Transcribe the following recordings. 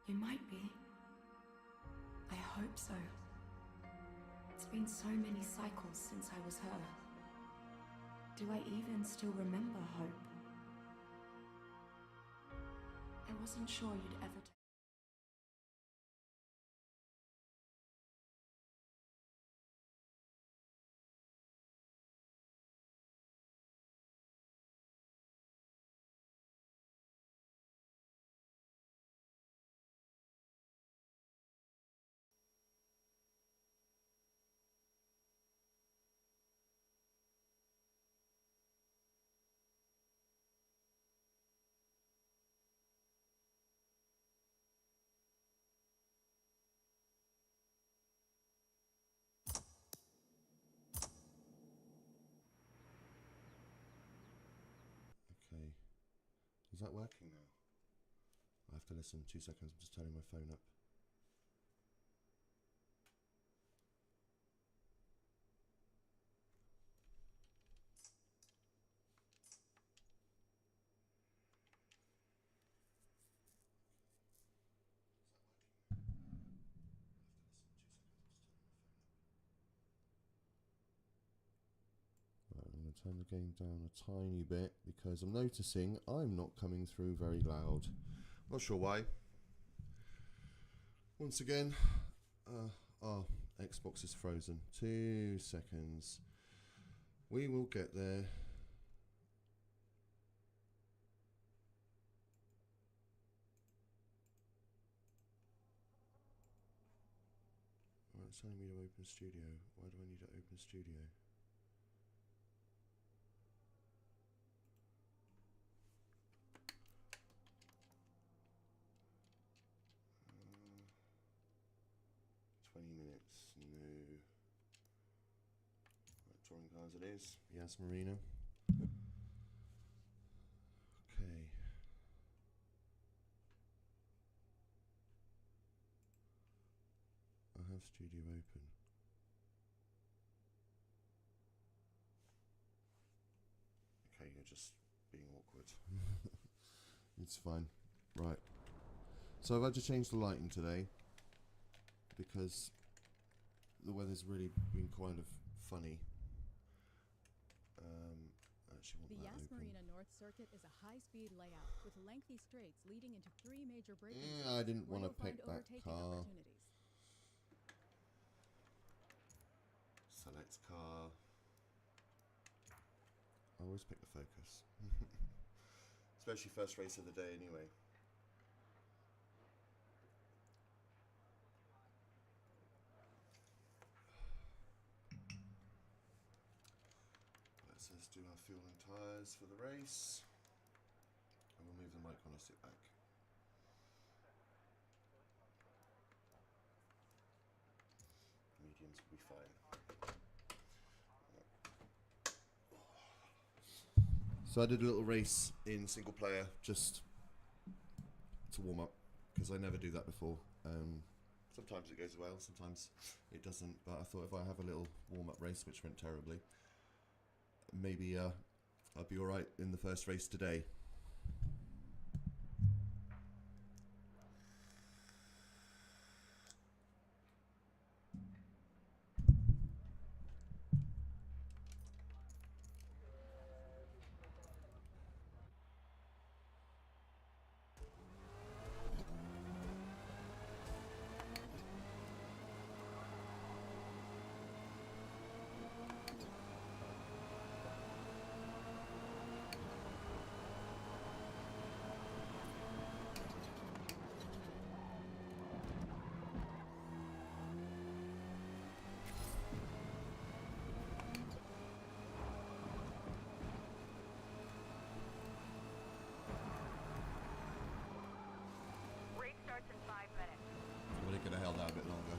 You might be. I hope so. It's been so many cycles since I was her. Do I even still remember Hope? I wasn't sure you'd ever Okay. Is that working now? I have to listen. 2 seconds. I'm just turning my phone up. I'm going to turn the game down a tiny bit because I'm noticing I'm not coming through very loud. Not sure why. Once again, our Xbox is frozen. 2 seconds. We will get there. Right, it's telling me to open studio. Why do I need to open studio? 20 minutes, no. Right, drawing cards it is. Yes, Marina. Okay. I have studio open. Okay, you're just being awkward. It's fine. Right. So I've had to change the lighting today because the weather's really been kind of funny. The Yas Marina North Circuit is a high-speed layout with lengthy straights leading into 3 major braking zones. I didn't want to pick that car. Select car. I always pick the Focus. Especially first race of the day anyway. Let's do our fuel and tyres for the race. And we'll move the mic on a sit back. Mediums will be fine. So I did a little race in single player just to warm up because I never do that before. Sometimes it goes well, sometimes it doesn't, but I thought if I have a little warm up race, which went terribly, maybe I'll be alright in the first race today. Starts in 5 minutes. Well, it could have held out a bit longer.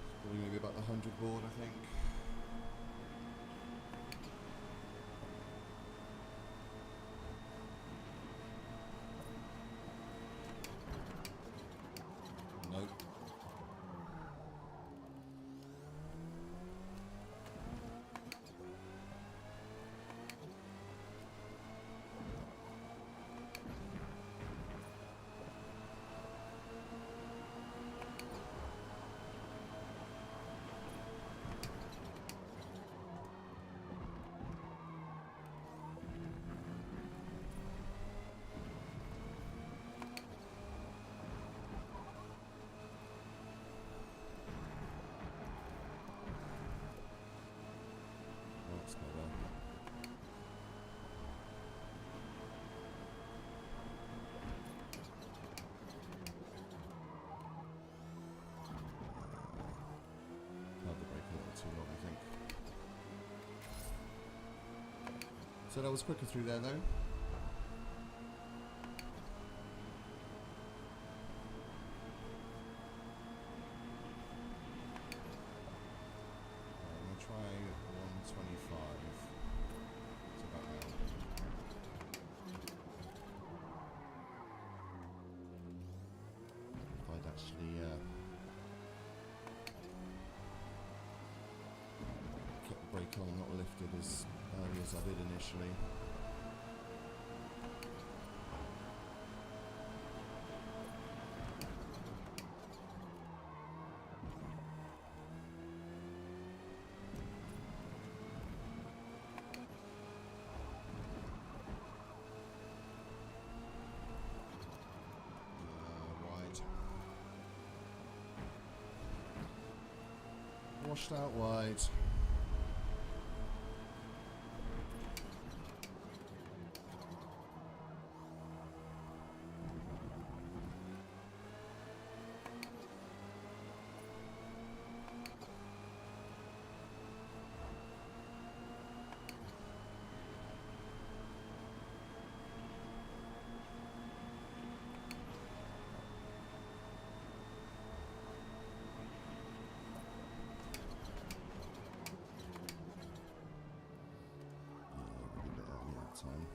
It's probably maybe about the 100 board, I think. So that was quicker through there though. I'm going to try 125. It's about now. If I'd actually kept the brake on, not lifted as early as I did initially. Wide. Washed out wide. Time.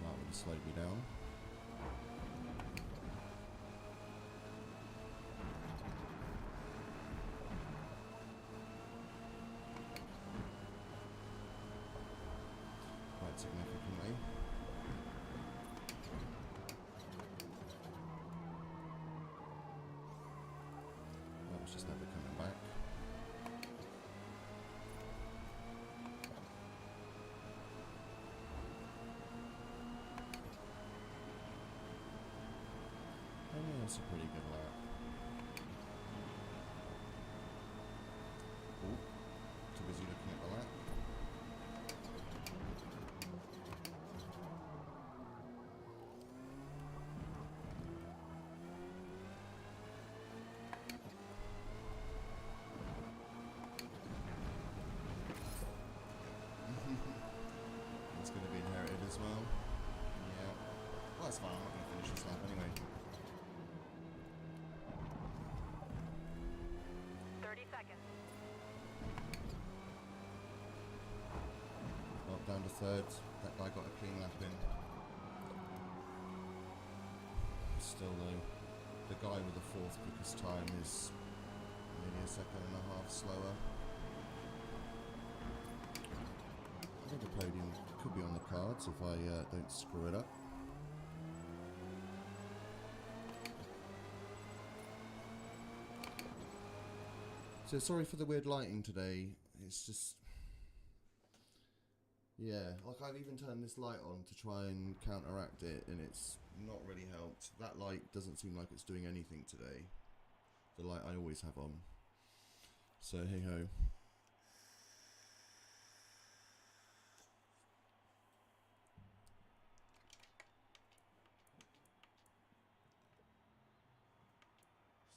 That would have slowed me down. Significantly. That was just never coming back. And yeah, that's a pretty good lap. Oh, too busy looking at the lap. It's going to be inherited as well. Yeah. Well, that's fine. I'm not going to finish this lap anyway. 30 seconds. Well, down to third. That guy got a clean lap in. Still though, the guy with the fourth quickest time is nearly a second and a half slower. I think a podium could be on the cards if I don't screw it up. So sorry for the weird lighting today. It's just, yeah, like I've even turned this light on to try and counteract it, and it's not really helped. That light doesn't seem like it's doing anything today. The light I always have on. So hey ho.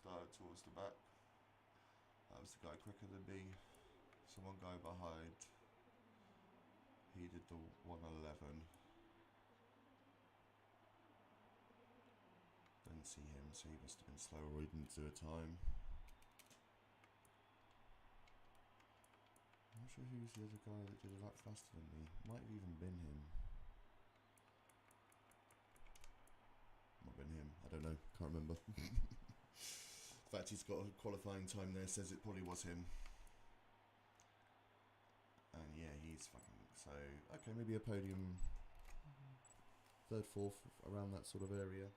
Started towards the back. That was the guy quicker than me. So one guy behind. He did the 111. Didn't see him, so he must have been slower or he didn't do a time. I'm not sure who's the other guy that did a lot faster than me. Might have even been him. Might have been him. I don't know. Can't remember. In fact, he's got a qualifying time there. Says it probably was him. And yeah, he's fucking... So, okay, maybe a podium. Third, fourth, around that sort of area.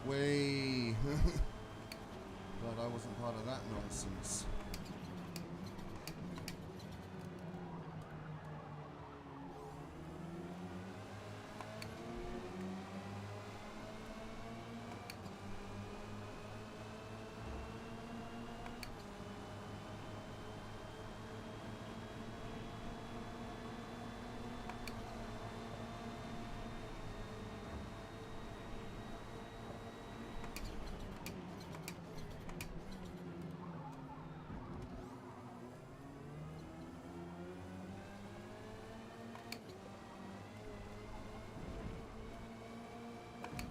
Way. Glad I wasn't part of that nonsense.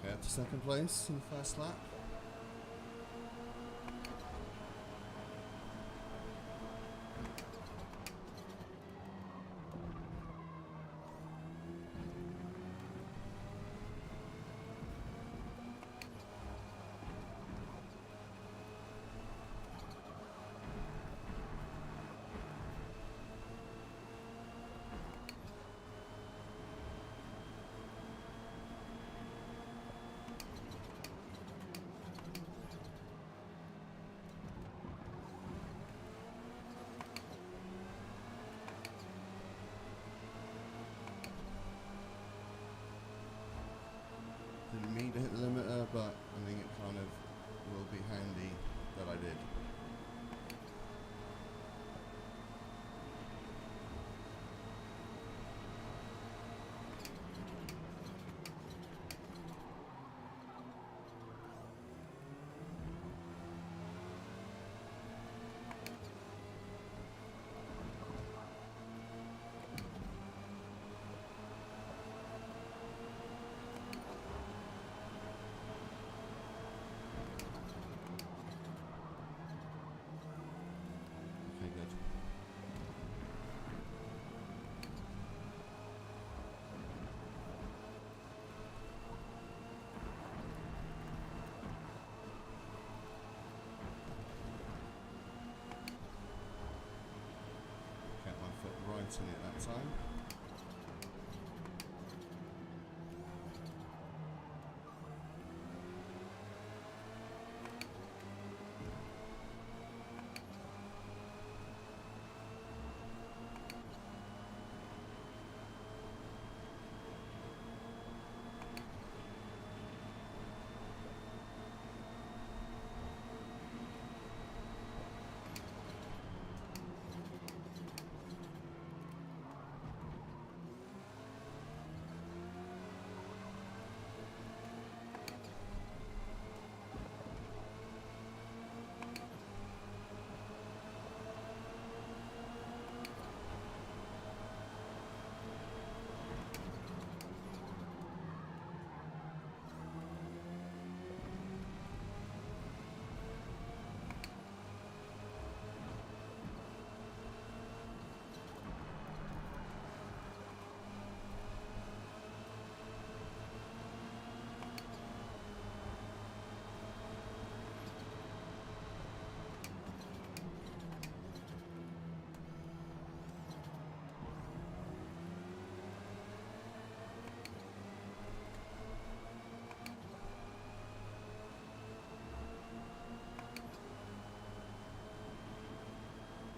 Okay, up to second place in the first lap. Didn't mean to hit the limiter, but I think it kind of will be handy that I did. Okay, good. Kept my foot right in it that time.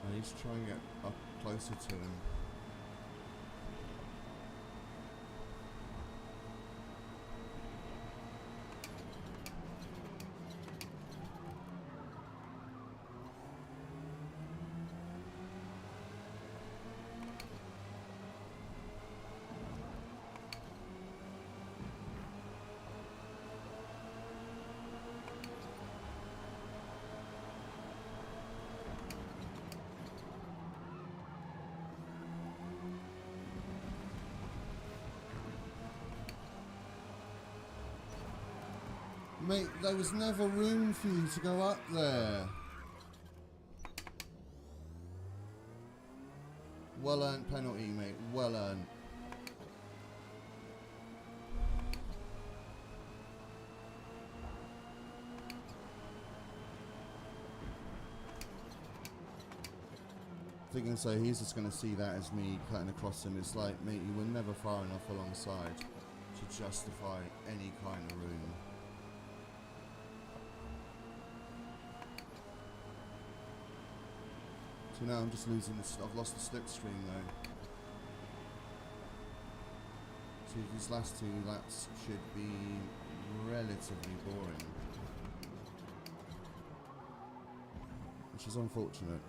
I need to try and get up closer to him. Mate, there was never room for you to go up there. Well earned penalty, mate. Well earned. Thinking so he's just going to see that as me cutting across him. It's like, mate, you were never far enough alongside to justify any kind of room. So now I'm just losing this. I've lost the slipstream though. So these last 2 laps should be relatively boring, which is unfortunate.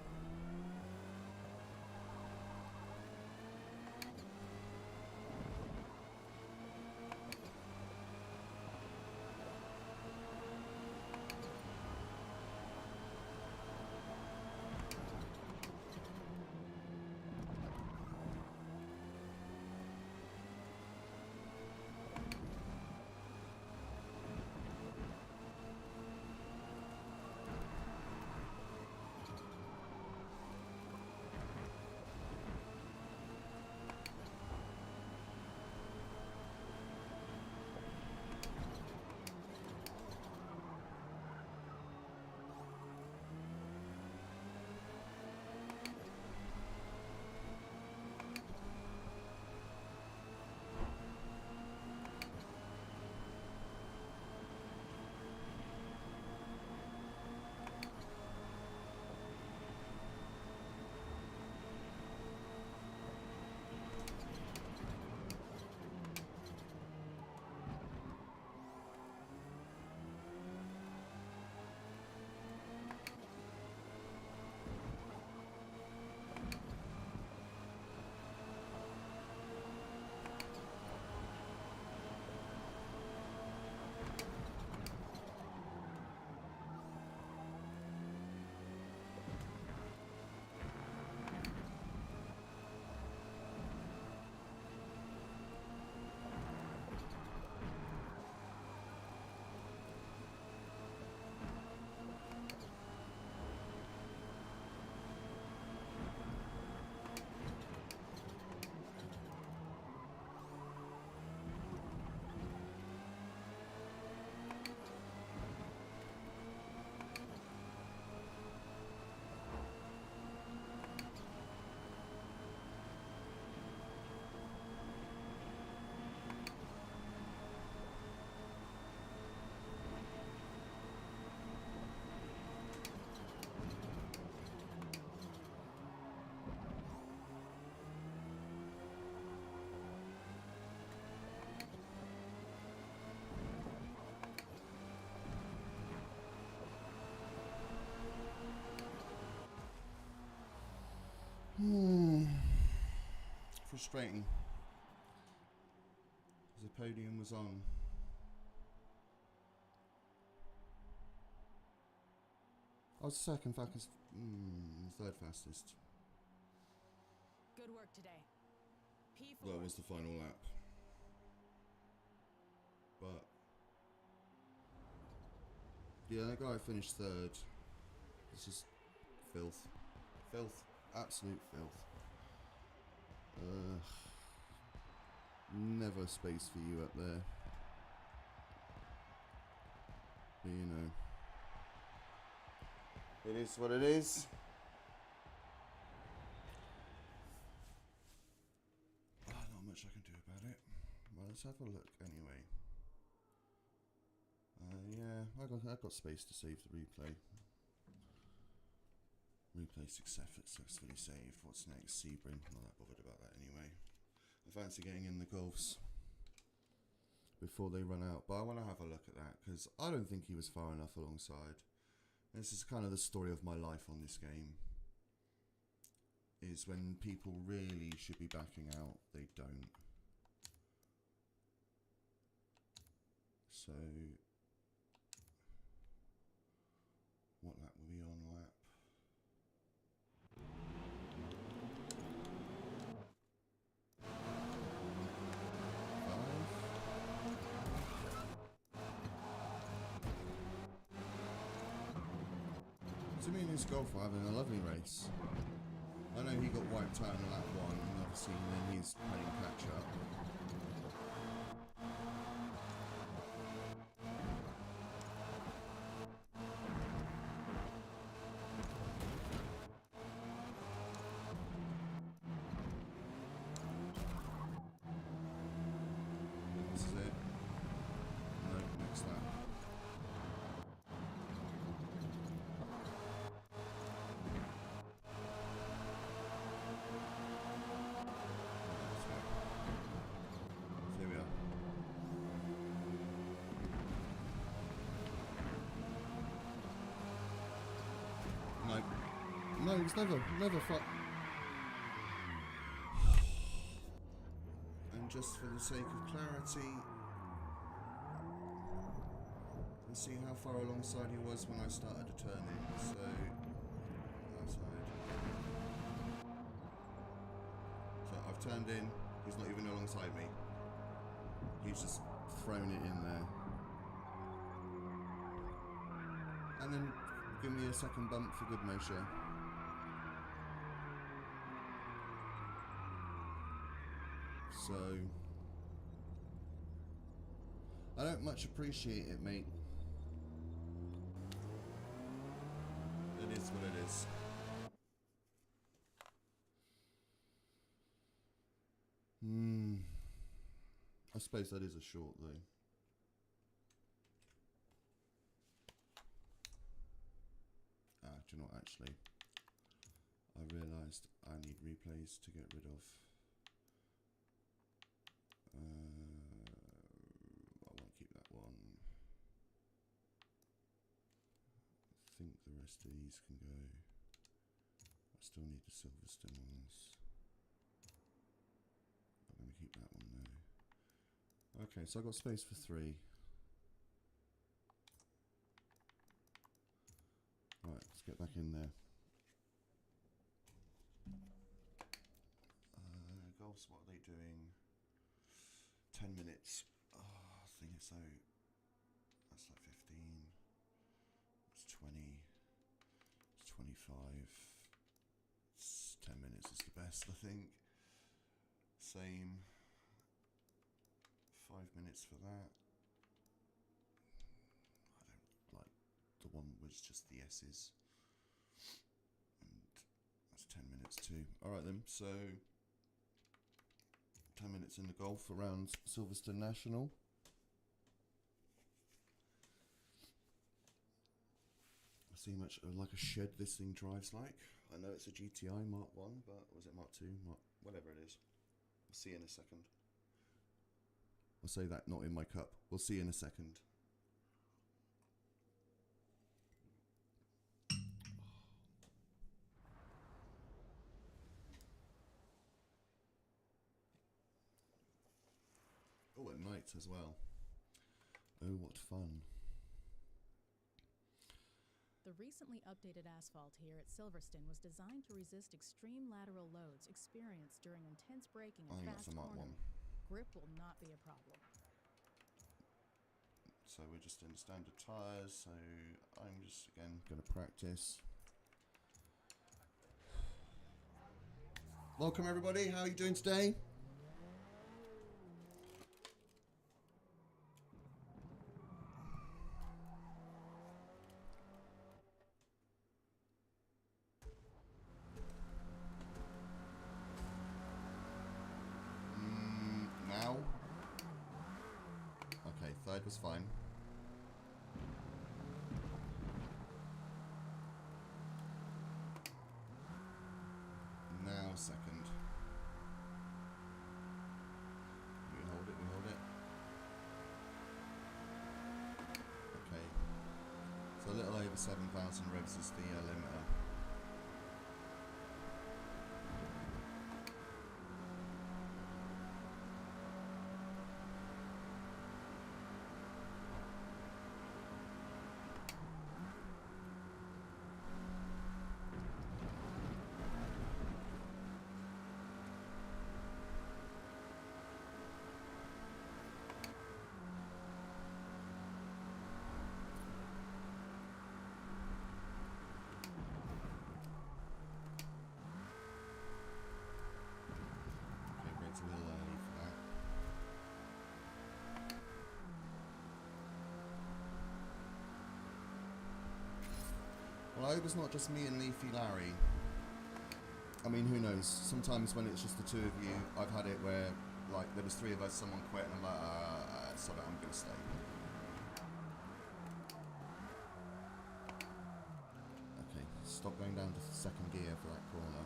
Frustrating. The podium was on. I was second fastest, third fastest. Good work today. P4. That was the final lap. But yeah, that guy finished third. It's just filth. Filth. Absolute filth. Never space for you up there. But you know, it is what it is. Not much I can do about it. Well, let's have a look anyway. Yeah, I got space to save the replay. Replay successfully saved. What's next? Sebring. Not that bothered about that anyway. I fancy getting in the Gulfs before they run out, but I want to have a look at that because I don't think he was far enough alongside. This is kind of the story of my life on this game. Is when people really should be backing out, they don't. So, what lap will be on lap? To me and his golf are having a lovely race. I know he got wiped out in lap 1, and obviously then he's playing catch up. This is it. No, next lap. No, it was never fun. And just for the sake of clarity, let's see how far alongside he was when I started to turn in. So, outside. So I've turned in, he's not even alongside me. He's just thrown it in there. And then give me a second bump for good measure. So I don't much appreciate it, mate. It is what it is. I suppose that is a short though. Do you know what, actually? I realised I need replays to get rid of. I won't keep that one. I think the rest of these can go. I still need the Silverstone ones. I'm going to keep that one though. Okay, so I've got space for 3. Right, let's get back in there. Golfs, what are they doing? 10 minutes. Oh, I think it's out. That's like 15. It's 20. It's 25. It's 10 minutes is the best, I think. Same. 5 minutes for that. I don't like the one was just the S's. And that's 10 minutes too. Alright then, so 10 minutes in the golf around Silverstone National. I see much like a shed this thing drives like. I know it's a GTI Mark 1, but was it Mark 2? Whatever it is. We'll see in a second. I'll say that not in my cup. We'll see in a second. Oh, at night as well. Oh, what fun. The recently updated asphalt here at Silverstone was designed to resist extreme lateral loads experienced during intense braking and fast cornering. Grip will not be a problem. So we're just in standard tyres, so I'm just again going to practice. Welcome everybody, how are you doing today? Now? Okay, third was fine. Now second. We hold it, we hold it. Okay. So a little over 7,000 revs is the limiter. A little early for that. Well, I hope it's not just me and Leafy Larry. I mean, who knows? Sometimes when it's just the two of you, I've had it where, like, there was 3 of us, someone quit, and I'm like, sorry, I'm gonna stay. Okay, stop going down to second gear for that corner.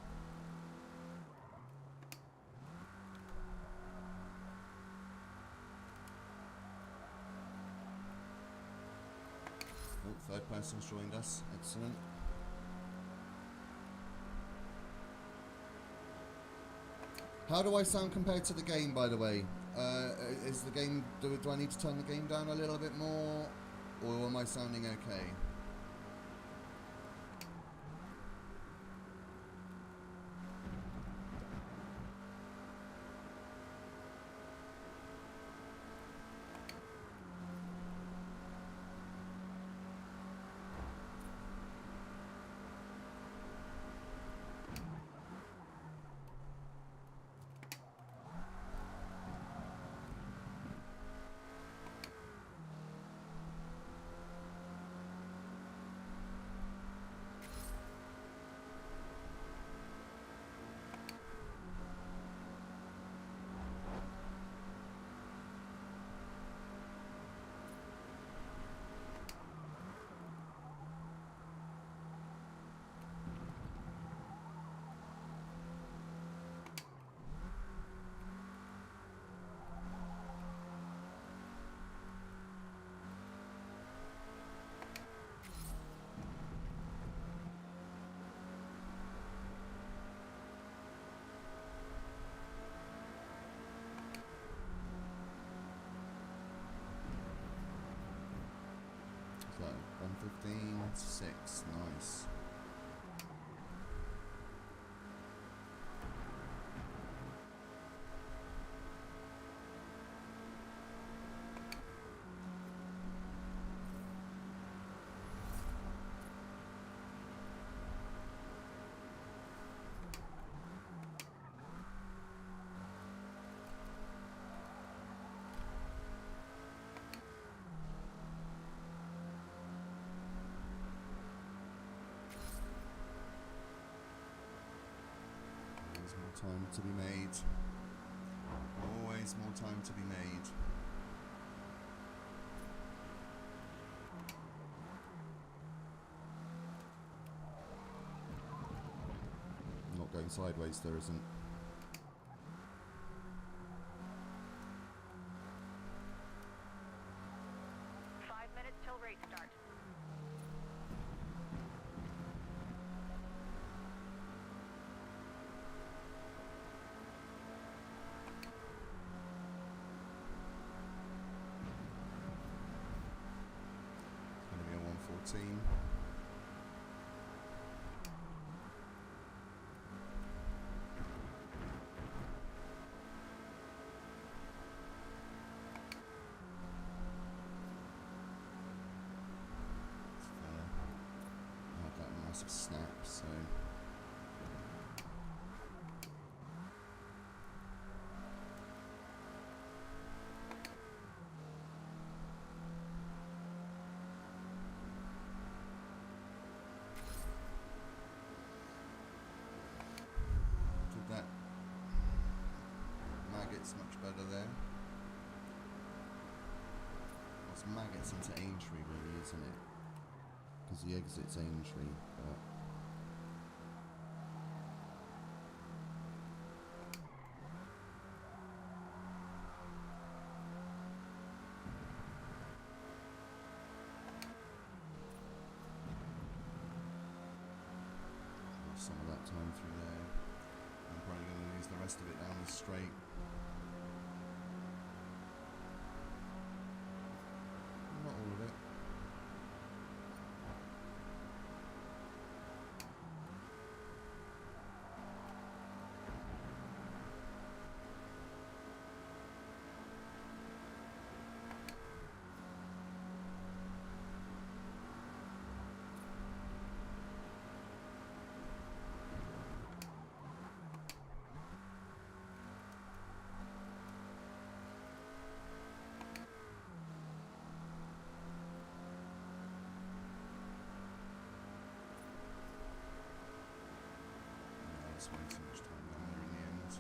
Oh, third person's joined us. Excellent. How do I sound compared to the game, by the way? Is the game... Do I need to turn the game down a little bit more? Or am I sounding okay? So 115 to 6, nice. More time to be made. Always more time to be made. Not going sideways, there isn't. Till race start. It's going to be a 114. Snap, so did that. Maggots much better there. It's maggots into Aintree, really, isn't it? Because the exit's Aintree, but some of that time through there. I'm probably going to lose the rest of it down the straight. Not all of it. Way too much time down there in the end.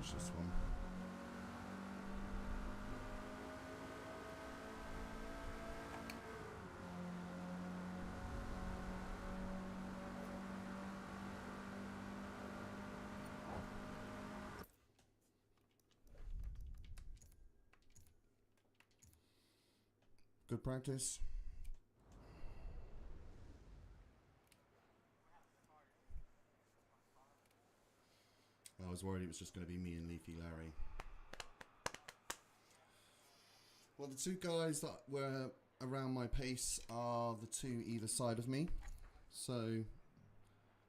finish this one. Good practice. I was worried it was just going to be me and Leafy Larry. Well, the two guys that were around my pace are the two either side of me. So,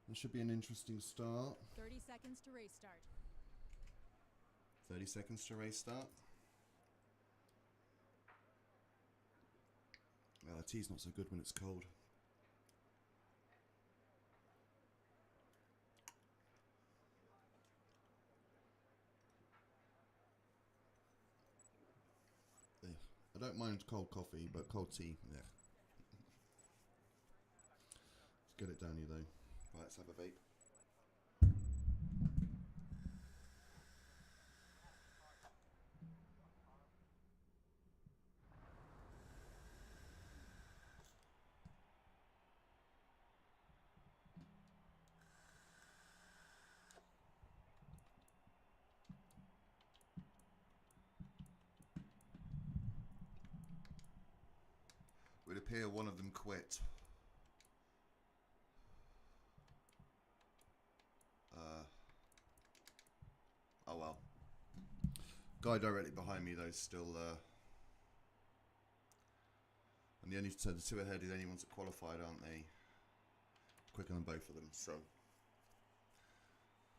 it should be an interesting start. 30 seconds to race start. 30 seconds to race start. Tea's not so good when it's cold. Ugh. I don't mind cold coffee, but cold tea, yeah. Let's get it down you though. Right, let's have a vape. It would appear one of them quit. Oh well. Guy directly behind me though is still and the two ahead are the only ones that qualified, aren't they? Quicker than both of them, so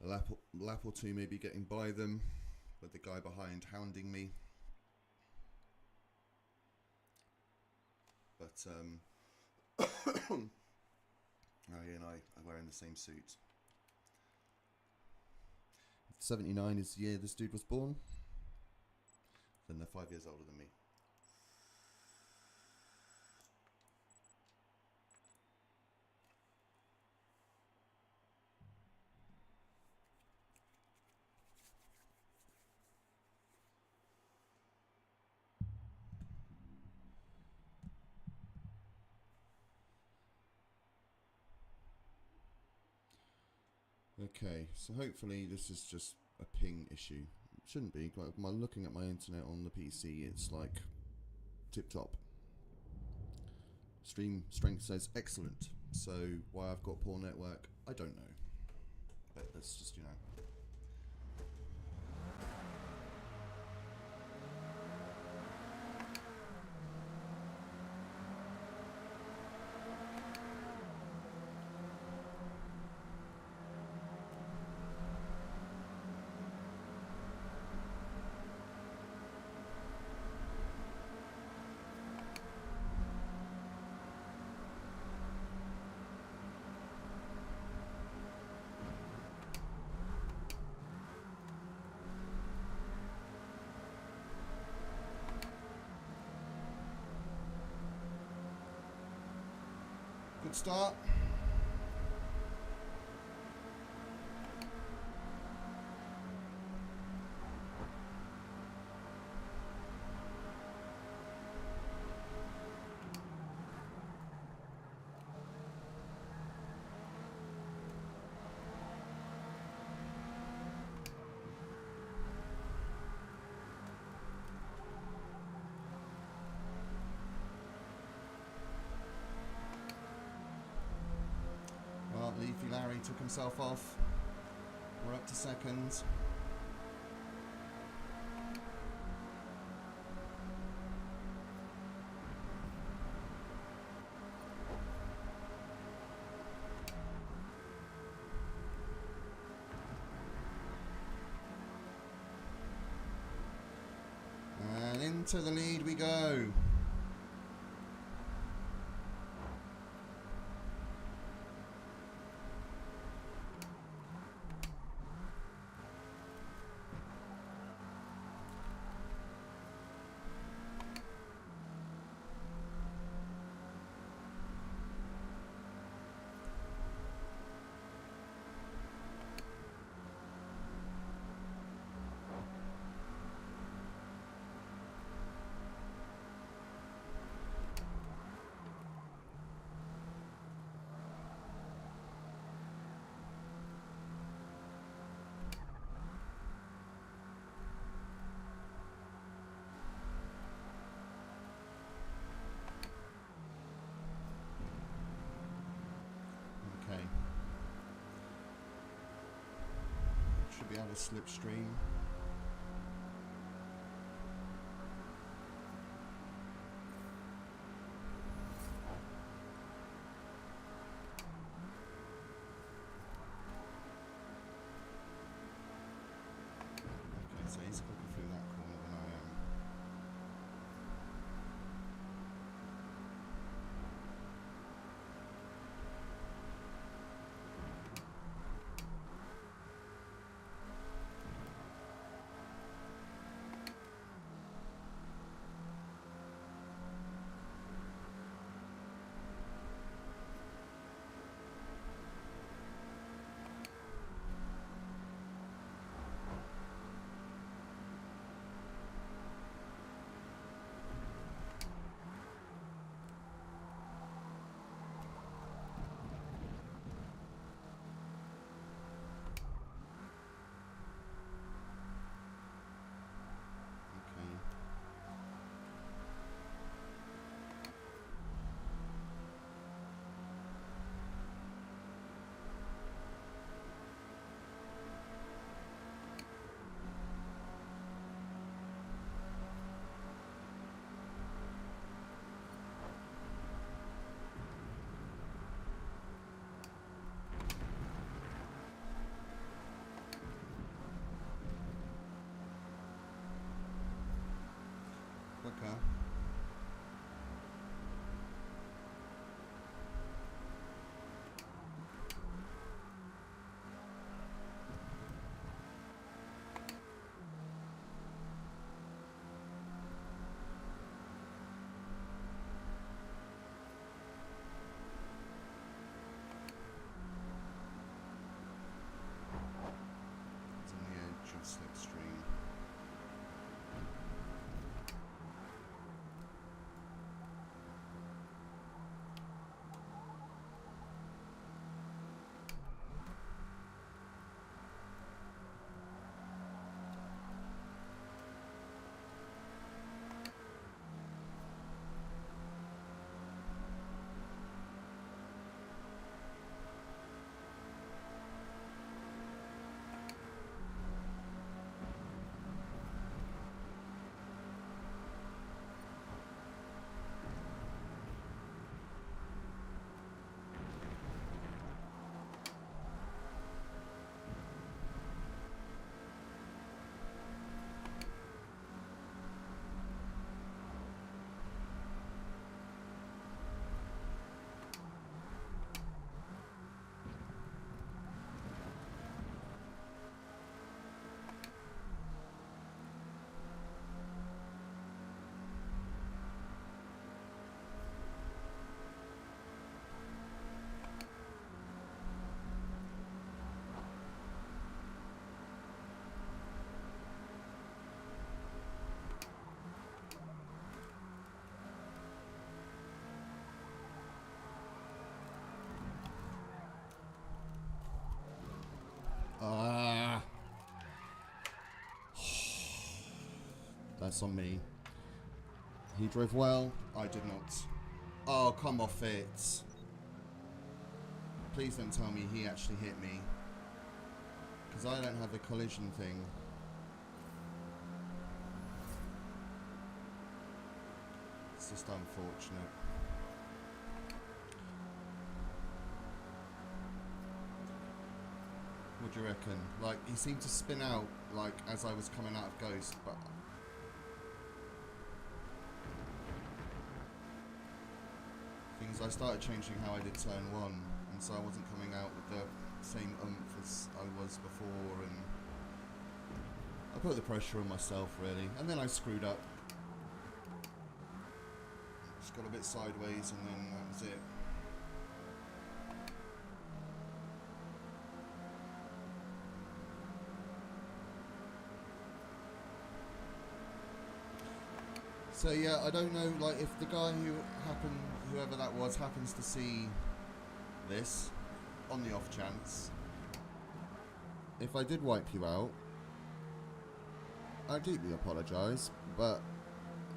a lap or two maybe getting by them, with the guy behind hounding me. But oh, he and I are wearing the same suit. 79 is the year this dude was born. Then they're 5 years older than me. Okay, so hopefully this is just a ping issue. It shouldn't be. Like, looking at my internet on the PC, it's like tip top. Stream strength says excellent. So why I've got poor network, I don't know. But that's just, you know. Good start. Leafy Larry took himself off. We're up to seconds. And into the lead we go. maybe add a slipstream. Okay, so he's quicker through that corner than I am. Okay. It's on the edge of slipstream. That's on me. He drove well. I did not. Oh, come off it. Please don't tell me he actually hit me. Because I don't have a collision thing. It's just unfortunate. What do you reckon? Like, he seemed to spin out, like, as I was coming out of Ghost, but... Things, I started changing how I did turn 1, and so I wasn't coming out with the same oomph as I was before, and... I put the pressure on myself, really, and then I screwed up. Just got a bit sideways, and then that was it. So yeah, I don't know, like, if the guy whoever that was, happens to see this, on the off chance, if I did wipe you out, I deeply apologise, but,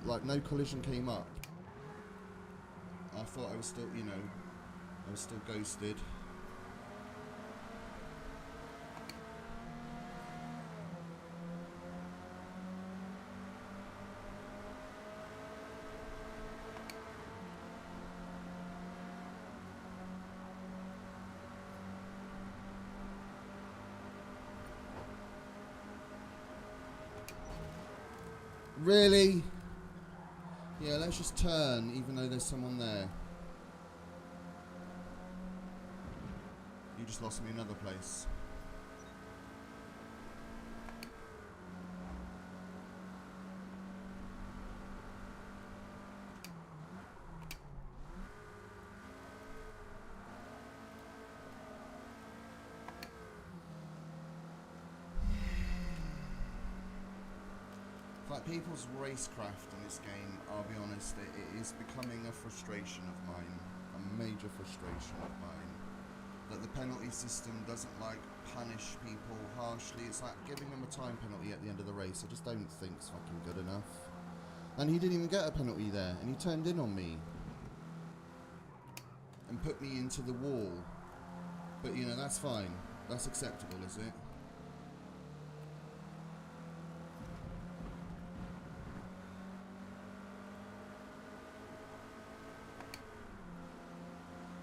like, no collision came up. I thought I was still, you know, I was still ghosted. Really? Yeah, let's just turn, even though there's someone there. You just lost me another place. Like people's racecraft in this game, I'll be honest, it is becoming a frustration of mine, a major frustration of mine. That the penalty system doesn't like punish people harshly. It's like giving them a time penalty at the end of the race. I just don't think it's fucking good enough. And he didn't even get a penalty there, and he turned in on me and put me into the wall. But you know, that's fine. That's acceptable, is it?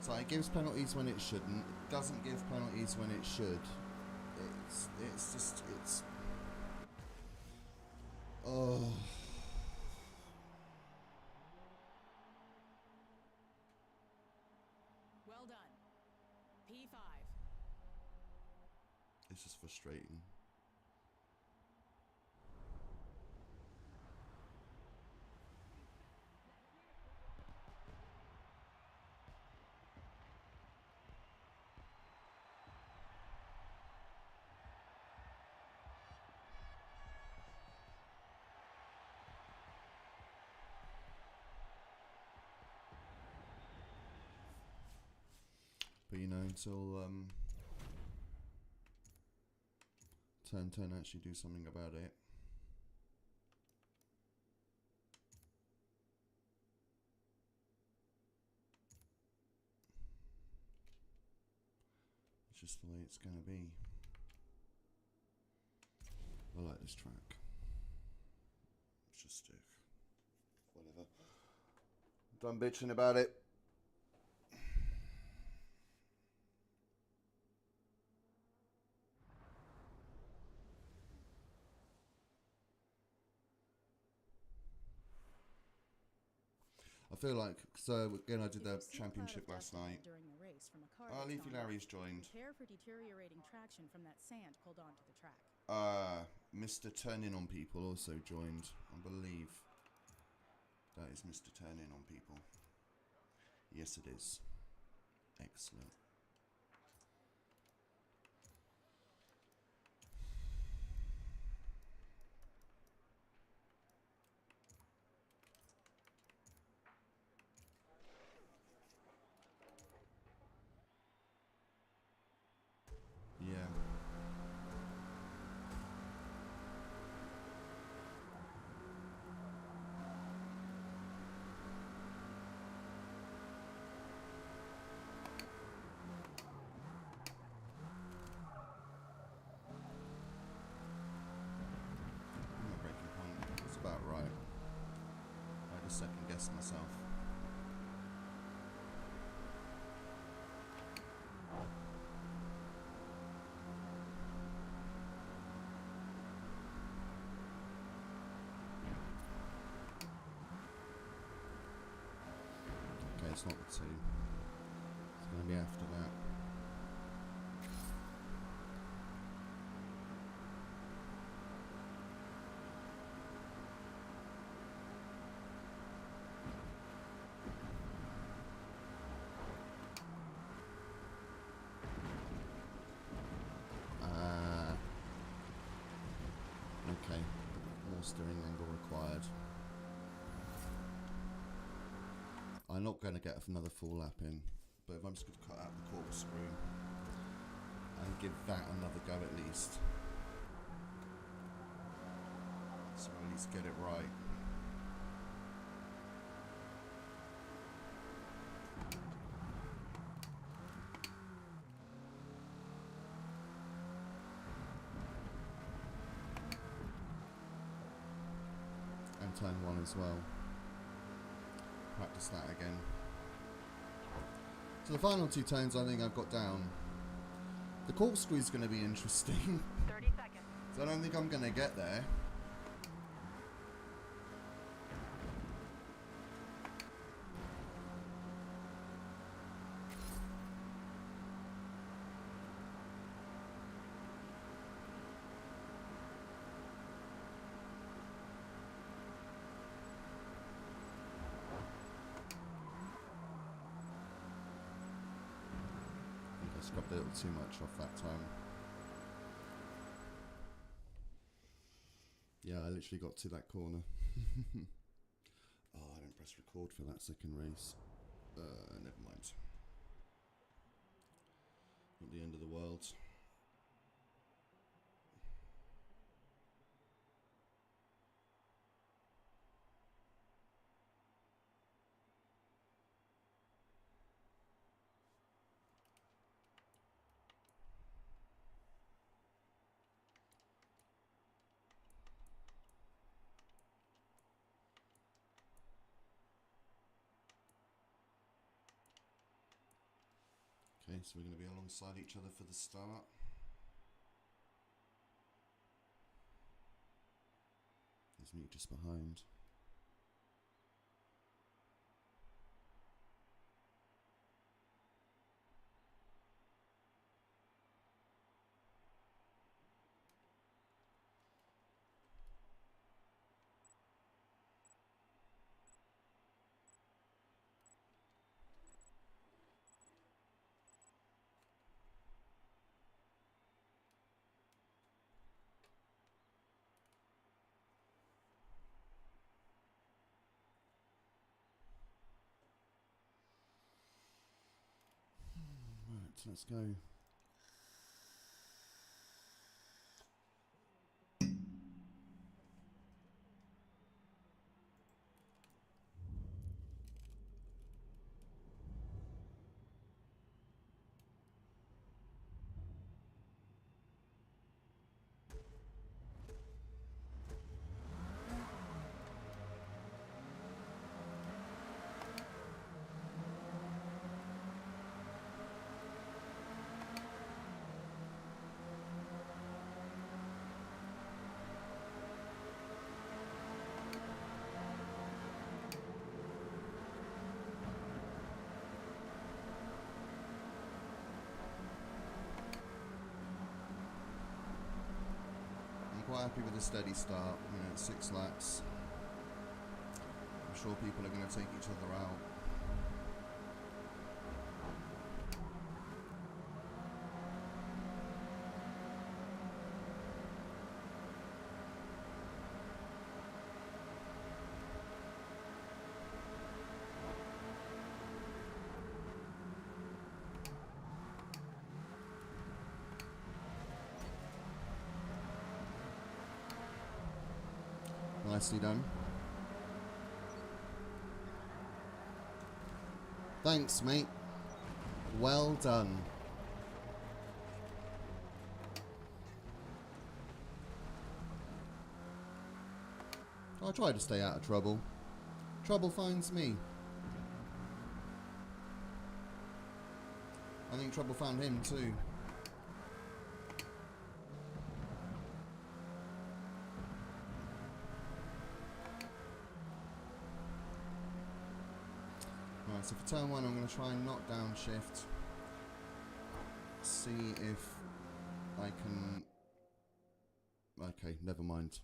So it gives penalties when it shouldn't. It doesn't give penalties when it should. It's just, it's... Oh... Well done. P5. It's just frustrating. But you know, until turn 10 actually do something about it. It's just the way it's gonna be. I like this track. Let's just stick. Whatever. Done bitching about it. I feel like, so again, I did the championship last night. Leafy Larry's joined. Prepare for deteriorating traction from that sand pulled onto the track. Mr. Turning on People also joined. I believe that is Mr. Turning on People. Yes, it is. Excellent. Yeah. Breaking point. It's about right. I had a second guess myself. Okay, it's not the 2. It's going to be after that. Okay, more steering angle required. I'm not going to get another full lap in, but if I'm just going to cut out the corkscrew and give that another go at least. So at least get it right. And turn 1 as well. Practice that again. So the final 2 turns I think I've got down. The corkscrew is going to be interesting. 30 seconds. So I don't think I'm going to get there. scrubbed a little too much off that time. Yeah, I literally got to that corner. Oh, I didn't press record for that second race. Never mind. Not the end of the world. Okay, so we're going to be alongside each other for the start. There's me just behind. Right, let's go. Quite happy with a steady start, you know, 6 laps. I'm sure people are going to take each other out. Nicely done. Thanks, mate. Well done. I try to stay out of trouble. Trouble finds me. I think trouble found him too. Right, so for turn 1 I'm going to try and knock down shift. See if I can... Okay, never mind.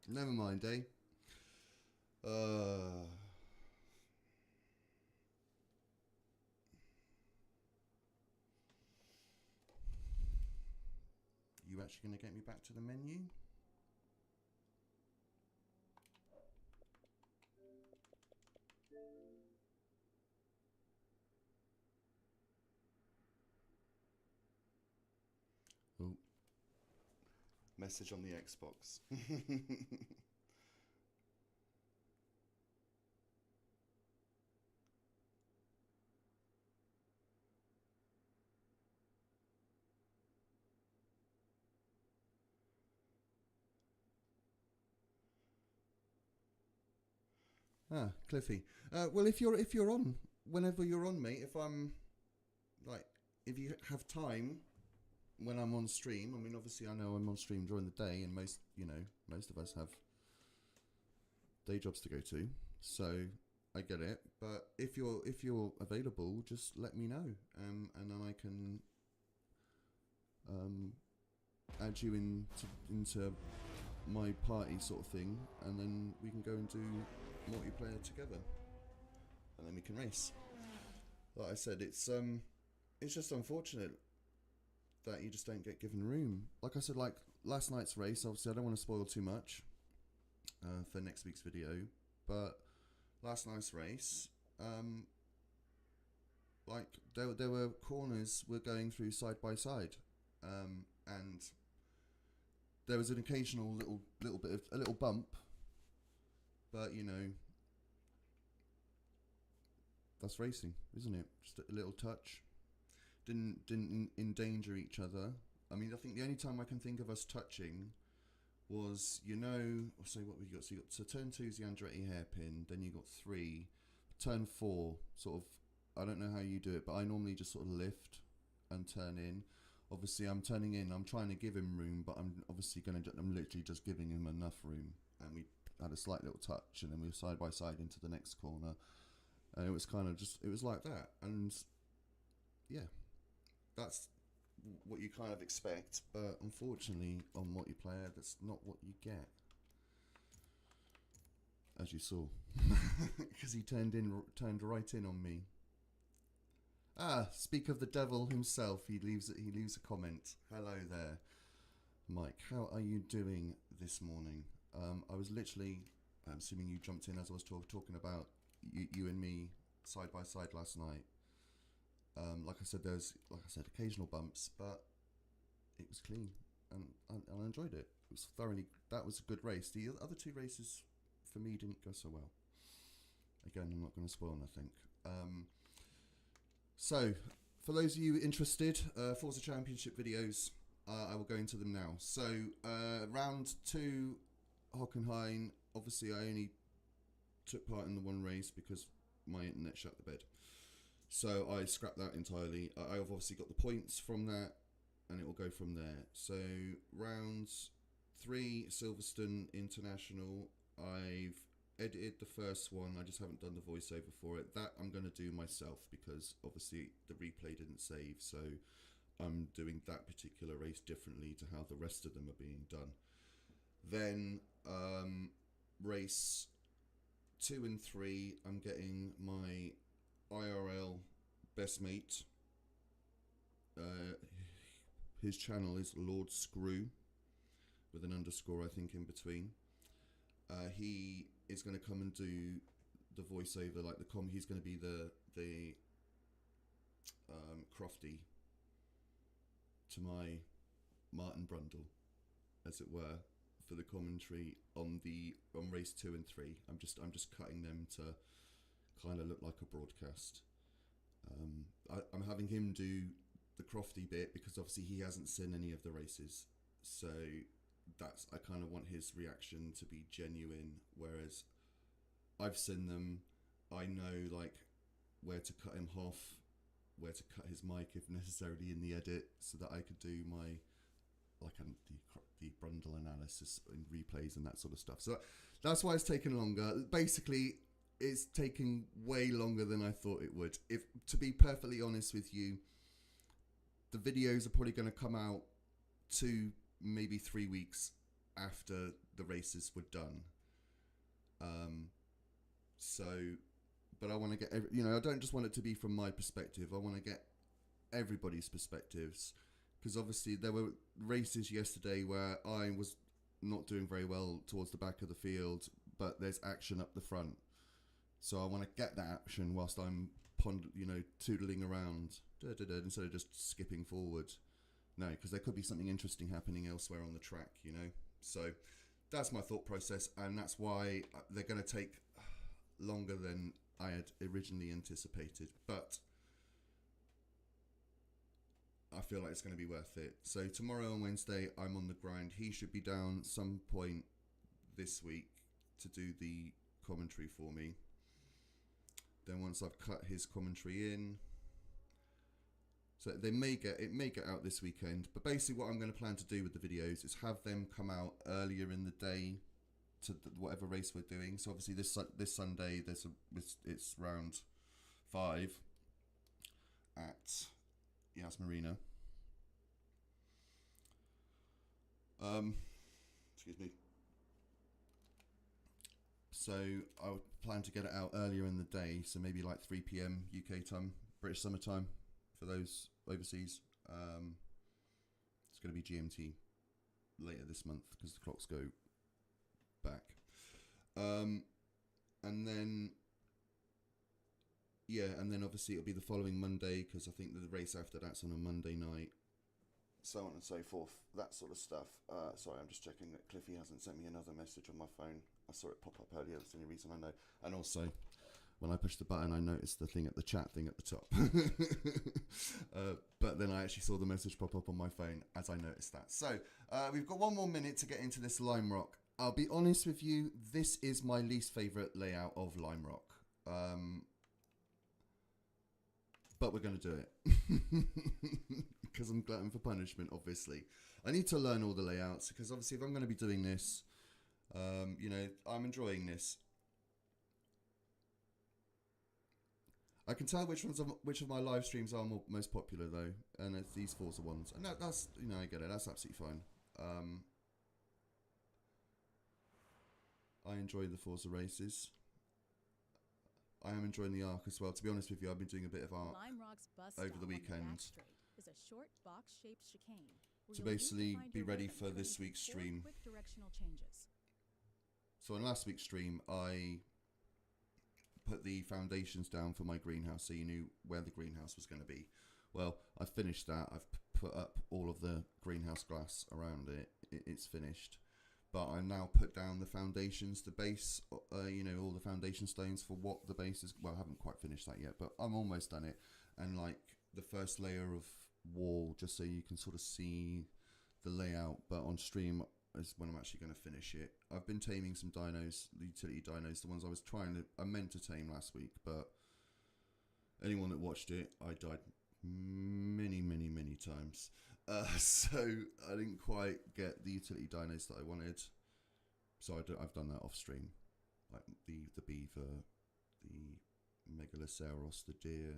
Never mind, eh? You actually going to get me back to the menu? Oh. Message on the Xbox. Ah, Cliffy. Well, if you're on, whenever you're on, mate. If I'm like, if you have time when I'm on stream. I mean, obviously, I know I'm on stream during the day, and most of us have day jobs to go to, so I get it. But if you're available, just let me know, and then I can add you into my party sort of thing, and then we can go and do multiplayer together, and then we can race. Like I said, it's just unfortunate that you just don't get given room. Like I said, like last night's race, obviously I don't want to spoil too much for next week's video, but last night's race, like there were corners we're going through side by side, and there was an occasional little bit of a little bump, but you know, that's racing, isn't it? Just a little touch. Didn't endanger each other. I mean, I think the only time I can think of us touching was, you know, so what we got. So turn 2 is the Andretti hairpin. Then you got 3, turn 4. Sort of, I don't know how you do it, but I normally just sort of lift and turn in. Obviously, I'm turning in. I'm trying to give him room, but I'm obviously I'm literally just giving him enough room. And we had a slight little touch, and then we were side by side into the next corner, and it was kind of just, it was like that, and yeah. That's what you kind of expect, but unfortunately on multiplayer, that's not what you get. As you saw, because he turned right in on me. Speak of the devil himself. He leaves a comment. Hello there, Mike. How are you doing this morning? I was literally, I'm assuming you jumped in as I was talking about you and me side by side last night. Like I said, there's occasional bumps, but it was clean, and I enjoyed it. It was that was a good race. The other 2 races for me didn't go so well. Again, I'm not going to spoil nothing. So, for those of you interested, Forza Championship videos, I will go into them now. So, round 2, Hockenheim. Obviously, I only took part in the one race because my internet shut the bed. So I scrapped that entirely. I've obviously got the points from that, and it will go from there. So round 3, Silverstone International. I've edited the first one. I just haven't done the voiceover for it. That I'm going to do myself because obviously the replay didn't save. So I'm doing that particular race differently to how the rest of them are being done. Then race 2 and 3, I'm getting my IRL best mate. His channel is Lord Screw with an underscore, I think, in between. He is going to come and do the voiceover, like he's going to be the Crofty to my Martin Brundle, as it were, for the commentary on race 2 and 3. I'm just cutting them to kind of look like a broadcast. I'm having him do the Crofty bit because obviously he hasn't seen any of the races, so I kind of want his reaction to be genuine, whereas I've seen them. I know like where to cut him off, where to cut his mic if necessarily in the edit, so that I could do my the Brundle analysis and replays and that sort of stuff. So that's why it's taken longer. Basically, it's taking way longer than I thought it would. If to be perfectly honest with you, the videos are probably going to come out 2, maybe 3 weeks after the races were done. But I want to get I don't just want it to be from my perspective. I want to get everybody's perspectives, because obviously there were races yesterday where I was not doing very well towards the back of the field, but there's action up the front. So I want to get that action whilst I'm tootling around instead of just skipping forward. No, because there could be something interesting happening elsewhere on the track, So that's my thought process, and that's why they're going to take longer than I had originally anticipated. But I feel like it's going to be worth it. So tomorrow and Wednesday, I'm on the grind. He should be down some point this week to do the commentary for me. Then once I've cut his commentary in, so it may get out this weekend. But basically, what I'm going to plan to do with the videos is have them come out earlier in the day to whatever race we're doing. So obviously this Sunday it's round 5 at Yas Marina. Excuse me. So I would plan to get it out earlier in the day, so maybe like 3 p.m. UK time, British summer time for those overseas. It's going to be GMT later this month because the clocks go back. And then obviously it'll be the following Monday because I think the race after that's on a Monday night. So on and so forth, that sort of stuff. Sorry, I'm just checking that Cliffy hasn't sent me another message on my phone. I saw it pop up earlier, that's the only reason I know. And also, when I pushed the button, I noticed the thing at the chat thing at the top. But then I actually saw the message pop up on my phone as I noticed that. So, we've got 1 more minute to get into this Lime Rock. I'll be honest with you, this is my least favourite layout of Lime Rock. But we're going to do it. Because I'm glutton for punishment, obviously. I need to learn all the layouts, because obviously if I'm going to be doing this, I'm enjoying this. I can tell which of my live streams are most popular, though, and it's these Forza ones. And that's, I get it, that's absolutely fine. I enjoy the Forza races. I am enjoying the arc as well. To be honest with you, I've been doing a bit of arc over the weekend. Is a short box-shaped chicane to basically be ready for this week's stream. Quick directional changes. So on last week's stream, I put the foundations down for my greenhouse, so you knew where the greenhouse was going to be. Well, I've finished that. I've put up all of the greenhouse glass around it. It's finished. But I now put down the foundations, the base, all the foundation stones for what the base is. Well, I haven't quite finished that yet, but I'm almost done it. And like the first layer of wall, just so you can sort of see the layout. But on stream is when I'm actually going to finish it. I've been taming some dinos, the utility dinos, the ones I meant to tame last week, but anyone that watched it, I died many, many, many times. So I didn't quite get the utility dinos that I wanted. So I've done that off stream, like the beaver, the Megalosaurus, the deer,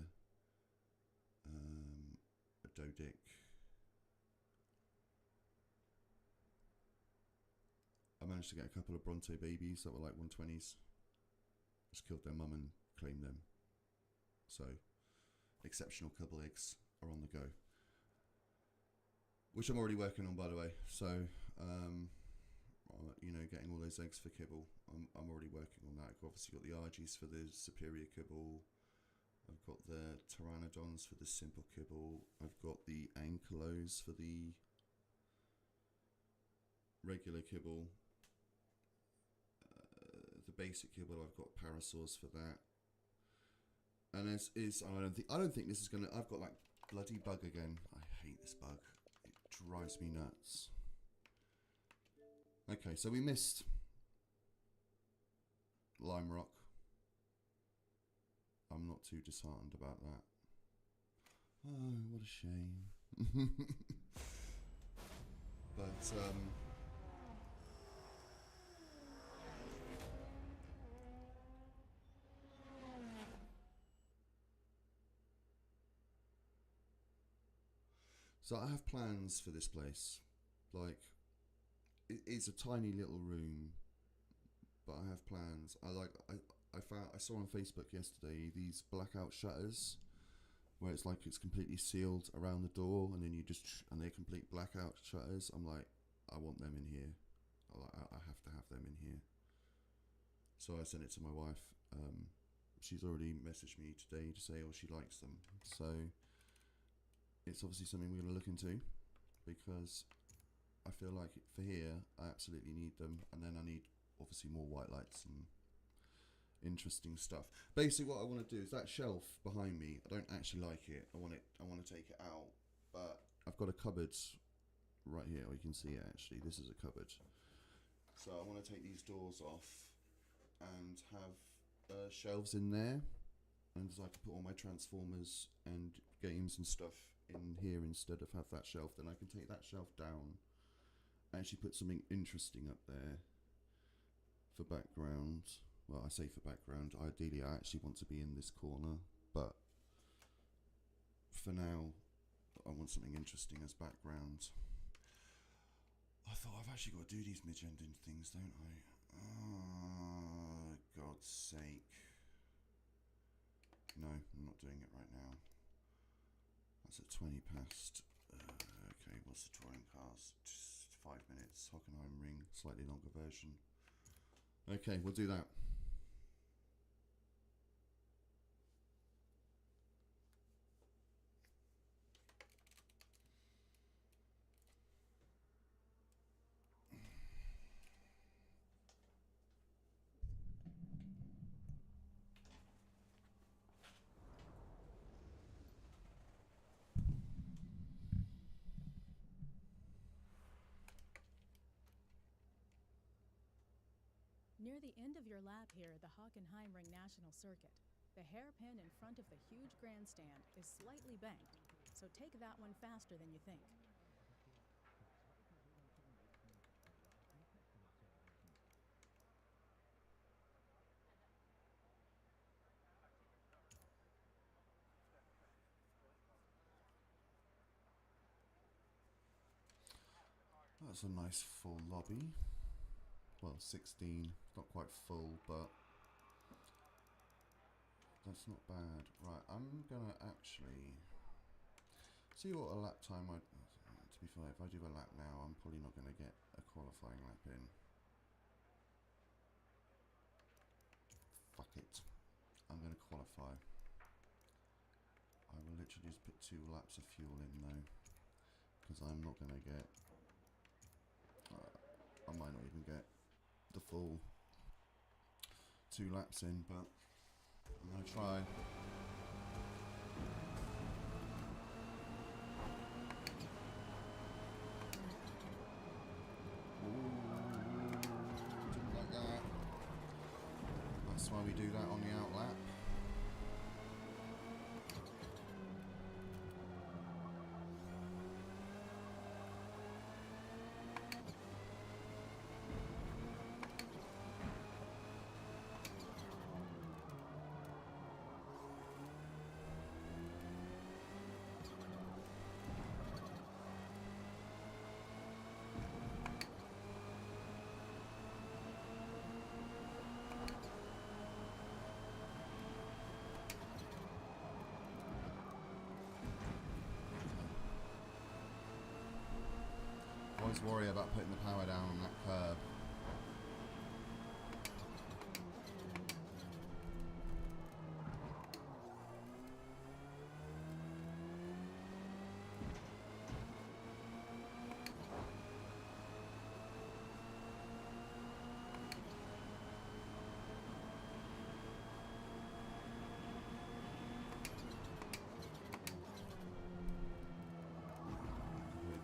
a Dodic. I managed to get a couple of Bronto babies that were like 120s. Just killed their mum and claimed them. So, exceptional couple eggs are on the go. Which I'm already working on, by the way. So, getting all those eggs for kibble. I'm already working on that. I've obviously got the Argies for the superior kibble. I've got the Pteranodons for the simple kibble. I've got the Ankylos for the regular kibble. The basic kibble, I've got Parasaurs for that. And I don't think this is gonna. I've got that bloody bug again. I hate this bug. It drives me nuts. Okay, so we missed Lime Rock. I'm not too disheartened about that. Oh, what a shame. But so I have plans for this place. Like, it's a tiny little room, but I have plans. I saw on Facebook yesterday these blackout shutters, where it's like it's completely sealed around the door, and then and they're complete blackout shutters. I'm like, I want them in here. I have to have them in here. So I sent it to my wife. She's already messaged me today to say, she likes them. So it's obviously something we're going to look into, because I feel like for here, I absolutely need them. And then I need, obviously, more white lights and interesting stuff. Basically, what I want to do is that shelf behind me, I don't actually like it. I want to take it out. But I've got a cupboard right here. You can see it, actually. This is a cupboard. So I want to take these doors off and have shelves in there. And so I can put all my Transformers and games and stuff in here instead of have that shelf. Then I can take that shelf down, actually put something interesting up there for background. Well, I say for background. Ideally, I actually want to be in this corner, but for now, I want something interesting as background. I thought I've actually got to do these mid-ending things, don't I? Oh, God's sake. No, I'm not doing it right now. That's at 20 past. Okay, what's the touring cars? Just 5 minutes. Hockenheim Ring, slightly longer version. Okay, we'll do that. Near the end of your lap here at the Hockenheimring National Circuit, the hairpin in front of the huge grandstand is slightly banked, so take that one faster than you think. That's a nice full lobby. Well, 16, not quite full, but that's not bad. Right, I'm gonna actually see what a lap time I. To be fair, if I do a lap now, I'm probably not gonna get a qualifying lap in. Fuck it. I'm gonna qualify. I will literally just put 2 laps of fuel in though, because I'm not gonna get. I might not even get the full 2 laps in, but I'm gonna try. Ooh, didn't like that. That's why we do that on the out lap. Always worry about putting the power down on that curb.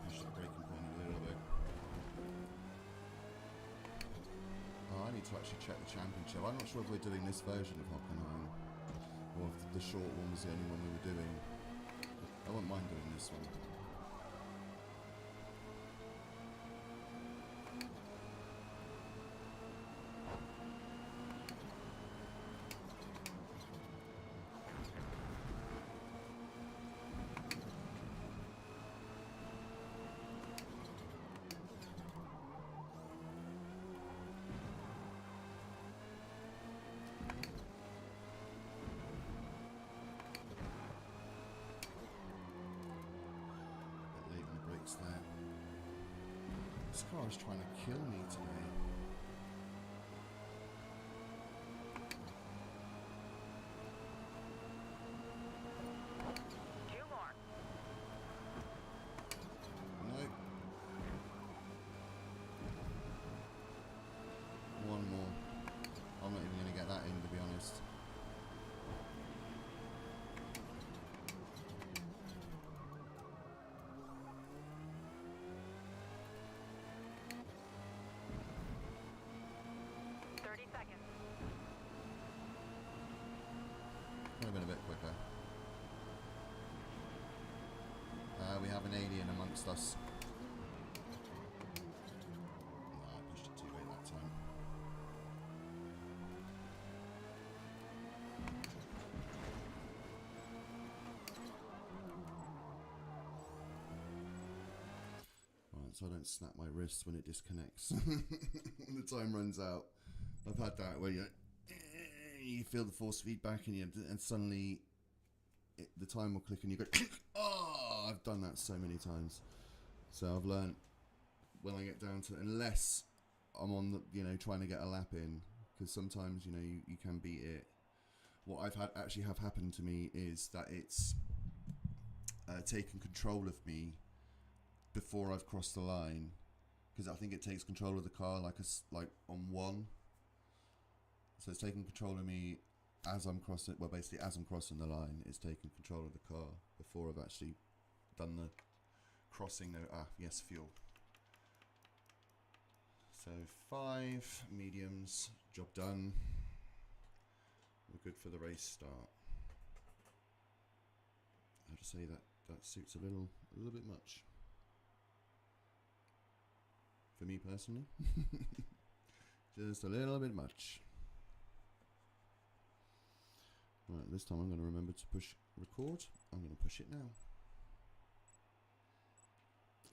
Push the braking point a little bit. I need to actually check the championship. I'm not sure if we're doing this version of Hockenheim or if the short one was the only one we were doing. I wouldn't mind doing this one. There. This car is trying to kill me today. Two more. Nope. One more. I'm not even going to get that in, to be honest. Could have been a bit quicker. We have an alien amongst us. No, I pushed it too late that time. Right, so I don't snap my wrist when it disconnects. When the time runs out. I've had that where you feel the force feedback and suddenly the time will click and you go, oh, I've done that so many times. So I've learned when I get down to, unless I'm on the, trying to get a lap in, because sometimes, you can beat it. What I've had actually have happened to me is that it's taken control of me before I've crossed the line, because I think it takes control of the car like on one. So it's taking control of me as I'm crossing. Well, basically as I'm crossing the line, it's taking control of the car before I've actually done the crossing. Yes, fuel. So 5 mediums, job done. We're good for the race start. I have to say that suits a little bit much for me personally. Just a little bit much. Right, this time I'm going to remember to push record. I'm going to push it now.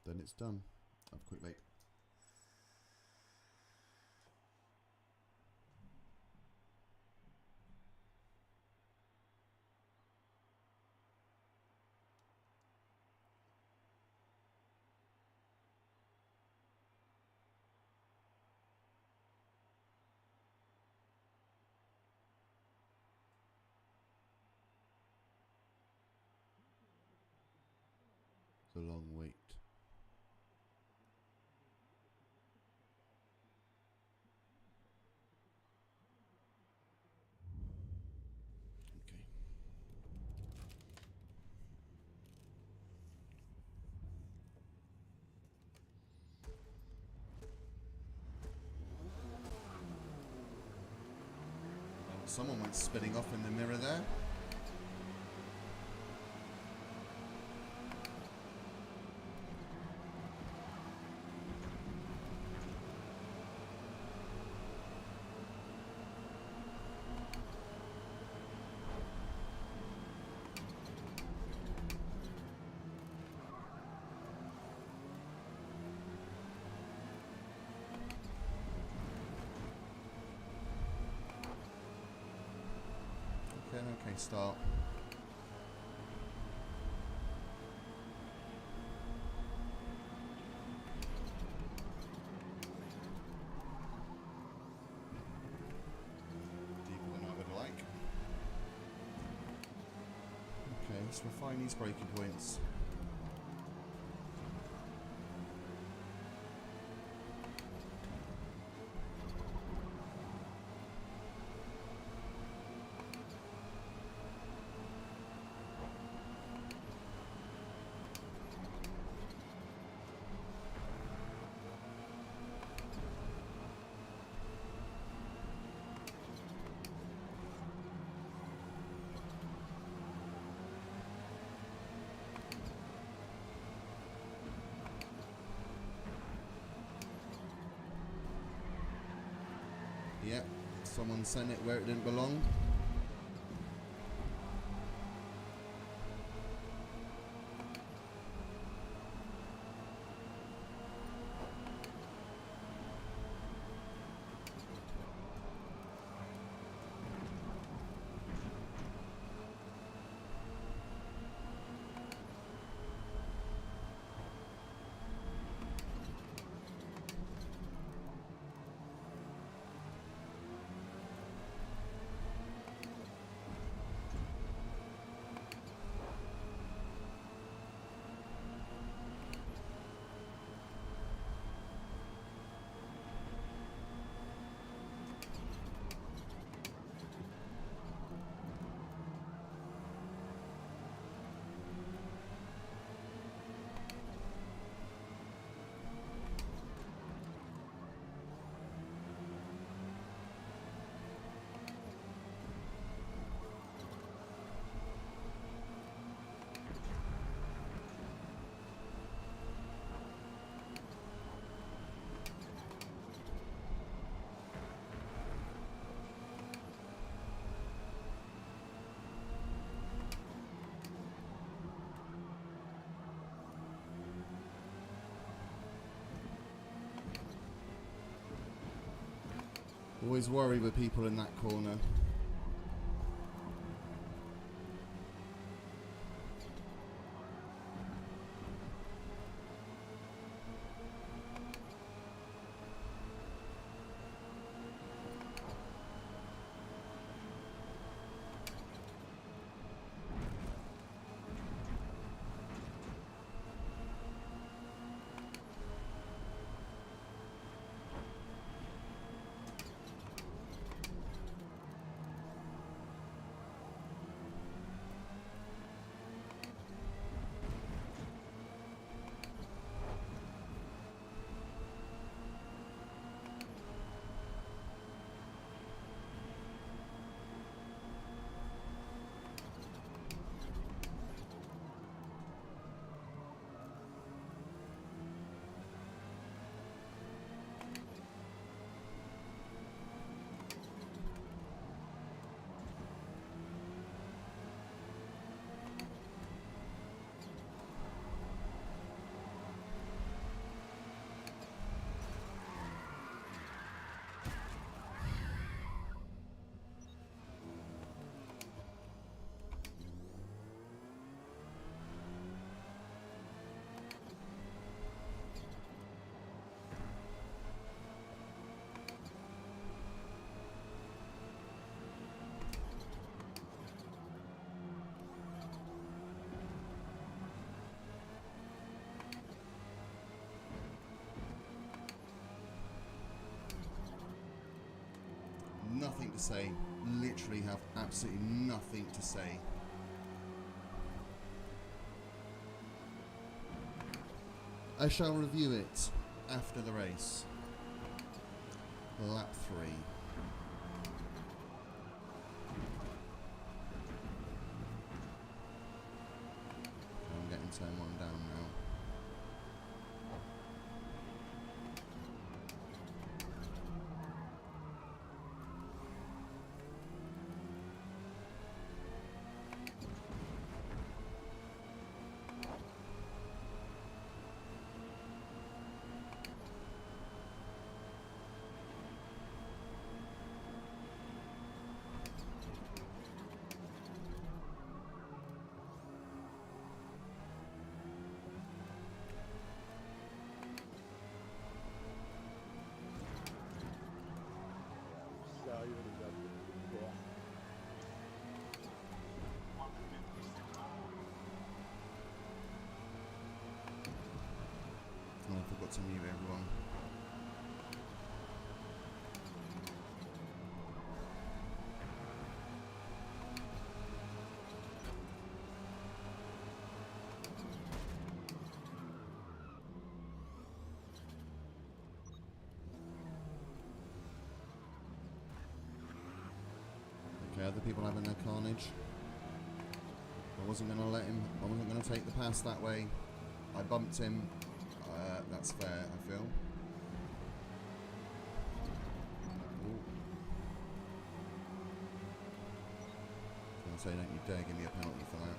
Then it's done. Have a quick wait. It's a long wait. Okay. Someone went spinning off in the mirror there. Okay, start. Deeper than I would like. Okay, let's refine these braking points. Yep, someone sent it where it didn't belong. Always worry with people in that corner. Nothing to say. Literally have absolutely nothing to say. I shall review it after the race. Lap 3. I'm getting turn 1 down now. Oh, I forgot to mute everyone. Okay, other people having their carnage. I wasn't going to let him, I wasn't going to take the pass that way. I bumped him. That's fair, I feel. Ooh. So don't you dare give me a penalty for that.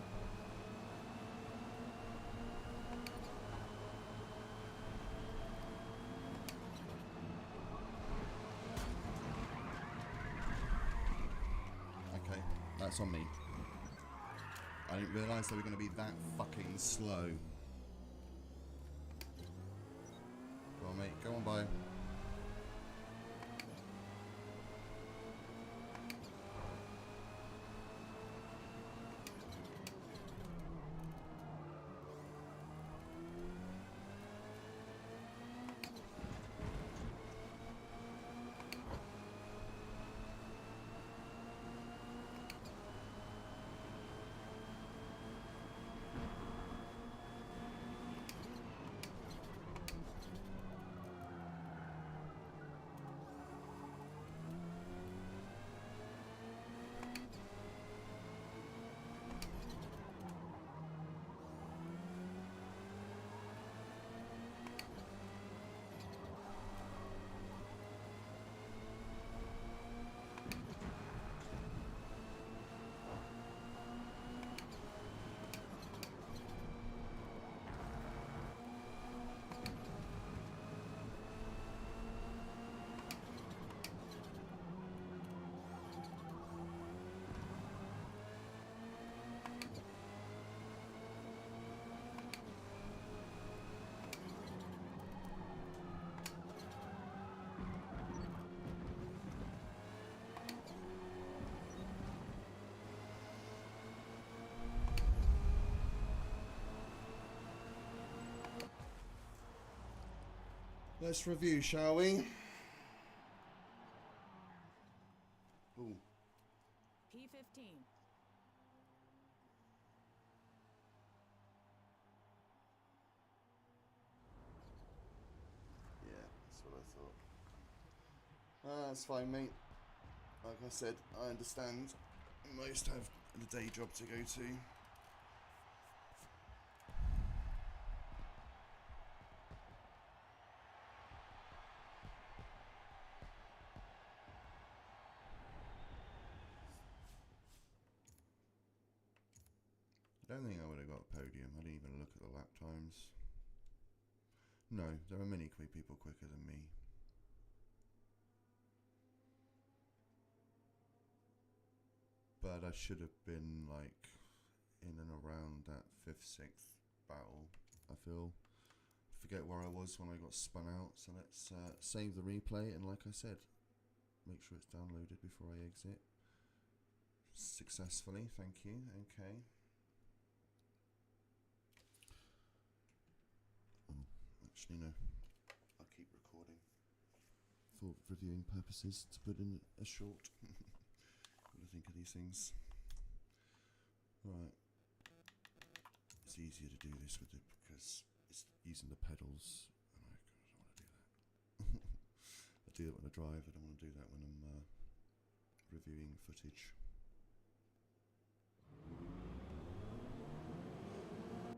Okay, that's on me. I didn't realise they were going to be that fucking slow. Go on, mate. Go on by. Let's review, shall we? Ooh. P15. Yeah, that's what I thought. That's fine, mate. Like I said, I understand. Most have the day job to go to. I don't think I would have got a podium. I didn't even look at the lap times. No, there are many people quicker than me. But I should have been like in and around that 5th, 6th battle, I feel. Forget where I was when I got spun out, so let's save the replay, and like I said, make sure it's downloaded before I exit. Successfully, thank you, okay. Actually, no. I'll keep recording for reviewing purposes to put in a short. What do I think of these things? Right. It's easier to do this with it because it's using the pedals, and I don't want to do that. I do that when I drive. I don't want to do that when I'm reviewing footage.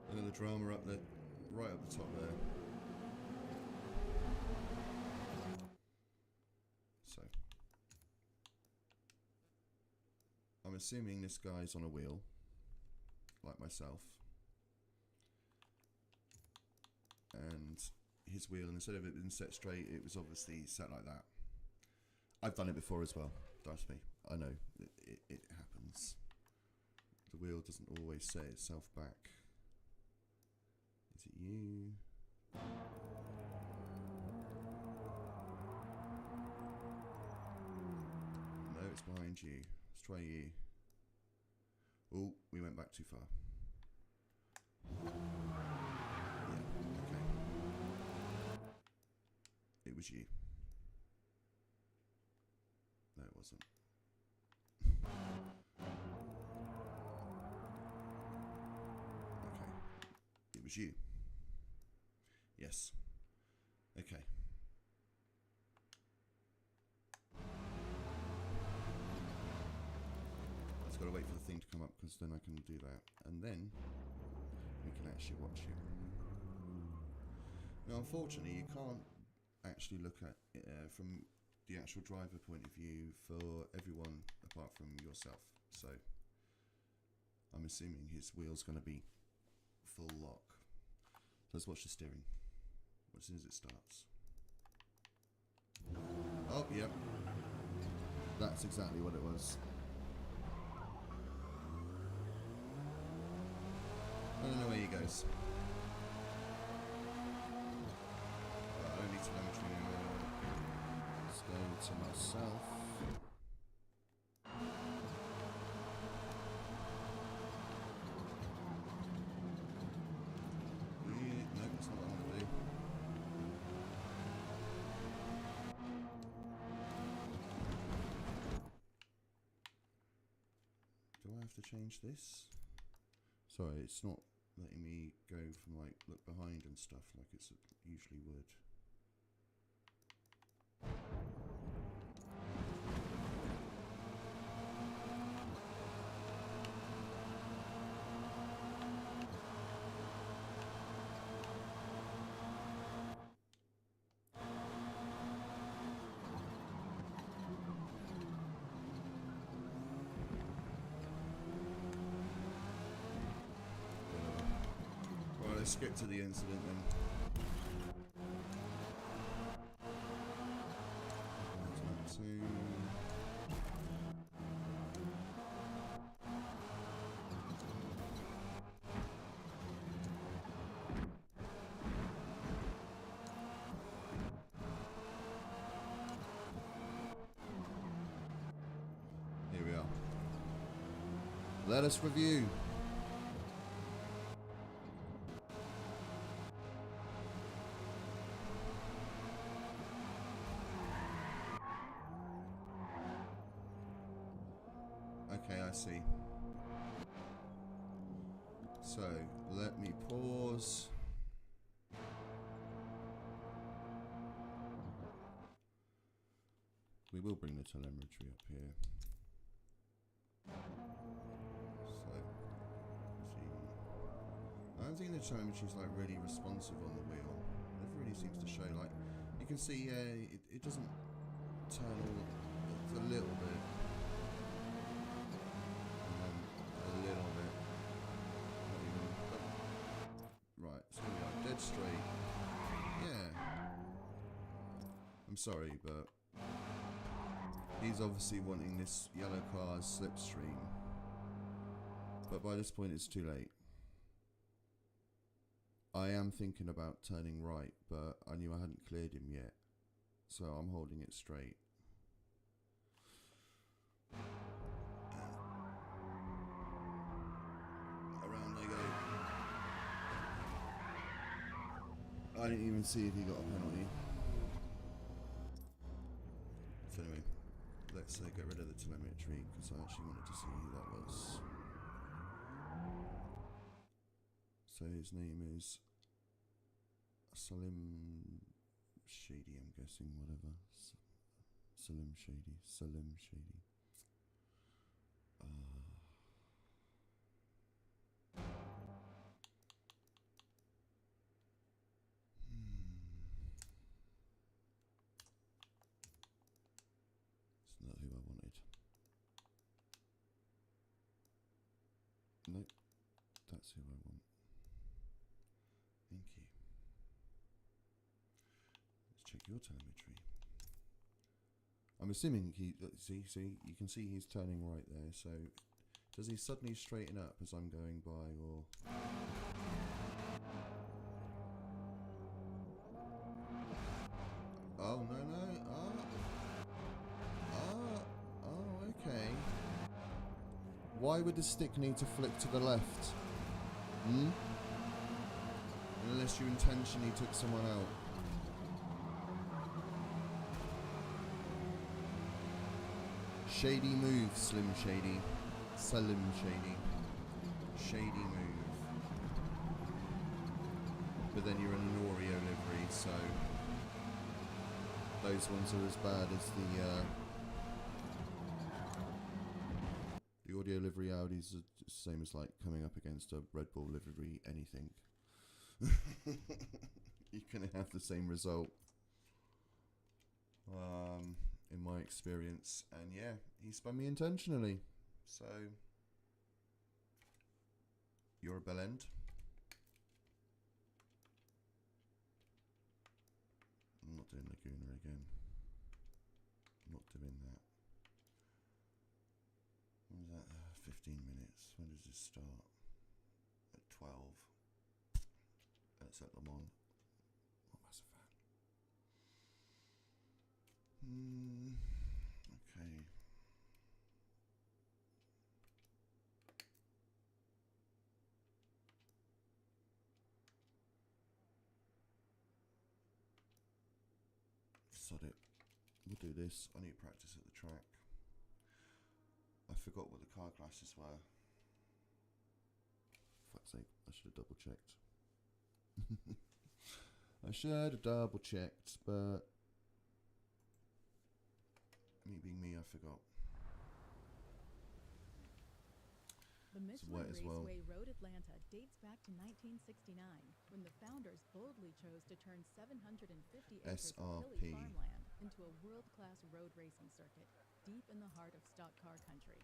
And then the drama up there, right up the top there. So, I'm assuming this guy's on a wheel, like myself. And his wheel, instead of it being set straight, it was obviously set like that. I've done it before as well, trust me. I know, it happens. The wheel doesn't always set itself back. Is it you? No, it's behind you. Let's try you. Oh, we went back too far. Yeah, okay. It was you. No, it wasn't. Okay. It was you. Yes. Okay. I just got to wait for the thing to come up because then I can do that. And then we can actually watch it. Now, unfortunately, you can't actually look at it from the actual driver point of view for everyone apart from yourself. So I'm assuming his wheel's going to be full lock. So let's watch the steering as soon as it starts. Oh, yep. That's exactly what it was. I don't know where he goes. Only telemetry. Let's go to myself. No, that's not what I want to do. Do I have to change this? Sorry, it's not letting me go from like look behind and stuff like it usually would. Let's skip to the incident then. That's not too... Here we are. Let us review. Okay, I see. So, let me pause. We will bring the telemetry up here. So, I don't think the telemetry is like really responsive on the wheel. It really seems to show like, you can see it doesn't turn all, it's a little bit. A little bit. Not even, right, so we are dead straight. Yeah. I'm sorry, but he's obviously wanting this yellow car's slipstream. But by this point it's too late. I am thinking about turning right, but I knew I hadn't cleared him yet. So I'm holding it straight. Around they go. I didn't even see if he got a penalty. So anyway, let's get rid of the telemetry because I actually wanted to see who that was. So his name is Salim Shady, I'm guessing, whatever. Salim Shady. Salim Shady. It's not who I wanted. Nope, that's who I want. Thank you. Let's check your telemetry. I'm assuming he, see, you can see he's turning right there, so does he suddenly straighten up as I'm going by, or? Oh, no, oh, okay. Why would the stick need to flick to the left? Unless you intentionally took someone out. Shady move, Slim Shady. Salim Shady. Shady move. But then you're in an Oreo livery, so those ones are as bad as the audio livery Audis are the same as like coming up against a Red Bull livery anything. You can have the same result. In my experience, and yeah, he spun me intentionally, so you're a bell end. I'm not doing Laguna again. I'm not doing that. When is that? 15 minutes. When does this start? At 12. That's at Le Mans. Not a massive fan. Okay. Sod it. We'll do this. I need practice at the track. I forgot what the car classes were. Fuck's sake, I should have double checked. I should have double checked, but me being me, I forgot. The Michelin Raceway Road Atlanta dates back to 1969, when the founders boldly chose to turn 750 acres of hilly farmland into a world-class road racing circuit deep in the heart of stock car country.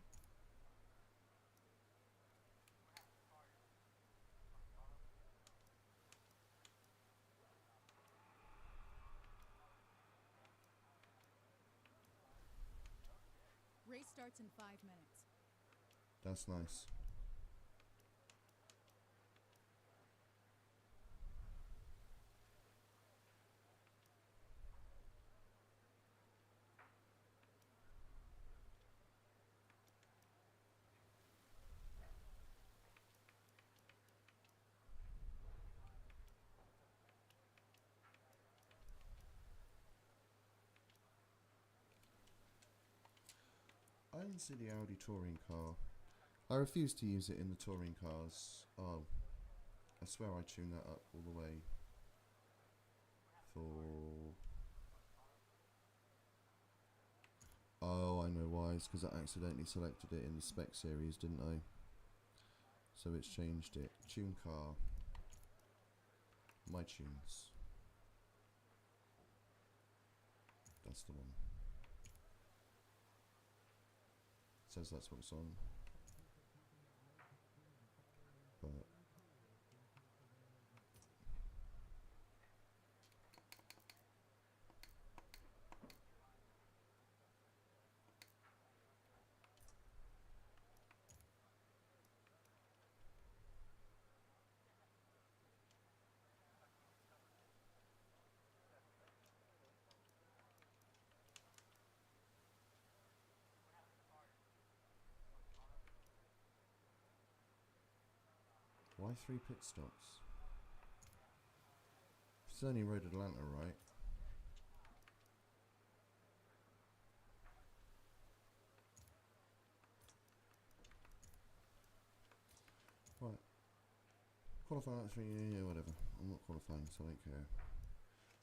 Race starts in 5 minutes. That's nice. I I didn't see the Audi touring car. I refuse to use it in the touring cars. Oh, I swear I tuned that up all the way for... Oh, I know why. It's because I accidentally selected it in the spec series, didn't I? So it's changed it. Tune car. My tunes. That's the one. Says that's what it's on. But why 3 pit stops? It's only Road Atlanta, right? Right. Qualifying at 3, yeah, whatever. I'm not qualifying, so I don't care.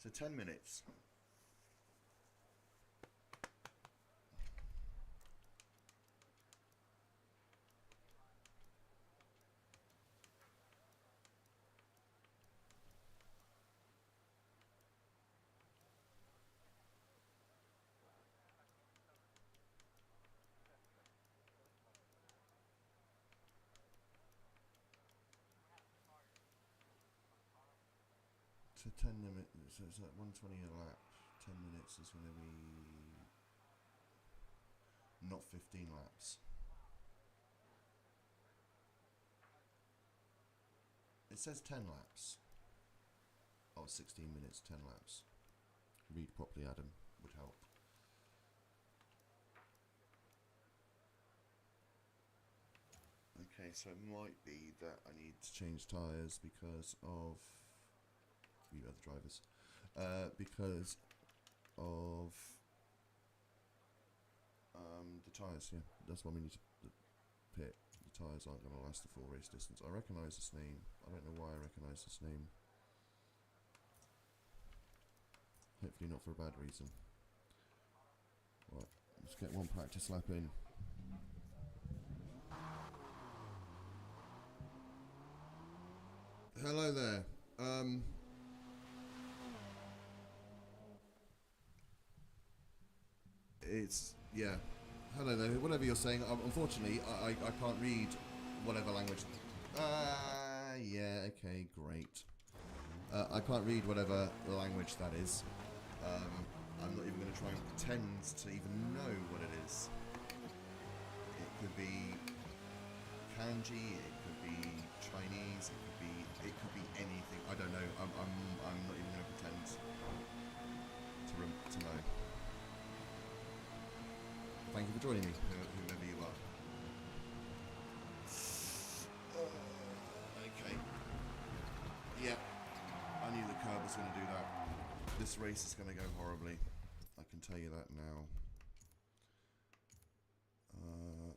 So 10 minutes. So 10 minutes, so it's like 120 a lap. 10 minutes is going to be not 15 laps. It says 10 laps. Oh, 16 minutes, 10 laps. Read properly, Adam, would help. Okay, so it might be that I need to change tyres because of you other drivers. Because of the tyres, yeah. That's why we need to pit. The tyres aren't going to last the full race distance. I recognise this name. I don't know why I recognise this name. Hopefully not for a bad reason. Right, let's get one practice lap in. Hello there. It's, yeah. Hello there, whatever you're saying. Unfortunately, I can't read whatever language. Yeah, okay, great. I can't read whatever language that is. I'm not even going to try and pretend to even know what it is. It could be kanji, it could be Chinese, it could be anything. I don't know. I'm not even going to pretend to know. Thank you for joining me, whoever you are. Okay. Yeah, I knew the curb was going to do that. This race is going to go horribly. I can tell you that now. Around.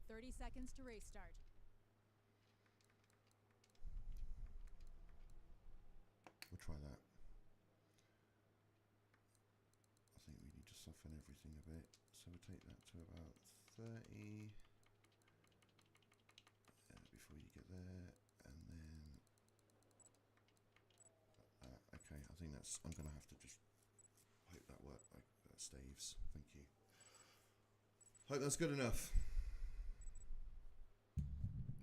30 seconds to race start. We'll try that. I think we need to soften everything a bit. So we'll take that to about 30 before you get there, and then okay, I think that's, I'm going to have to just hope that that staves. Thank you. Hope that's good enough.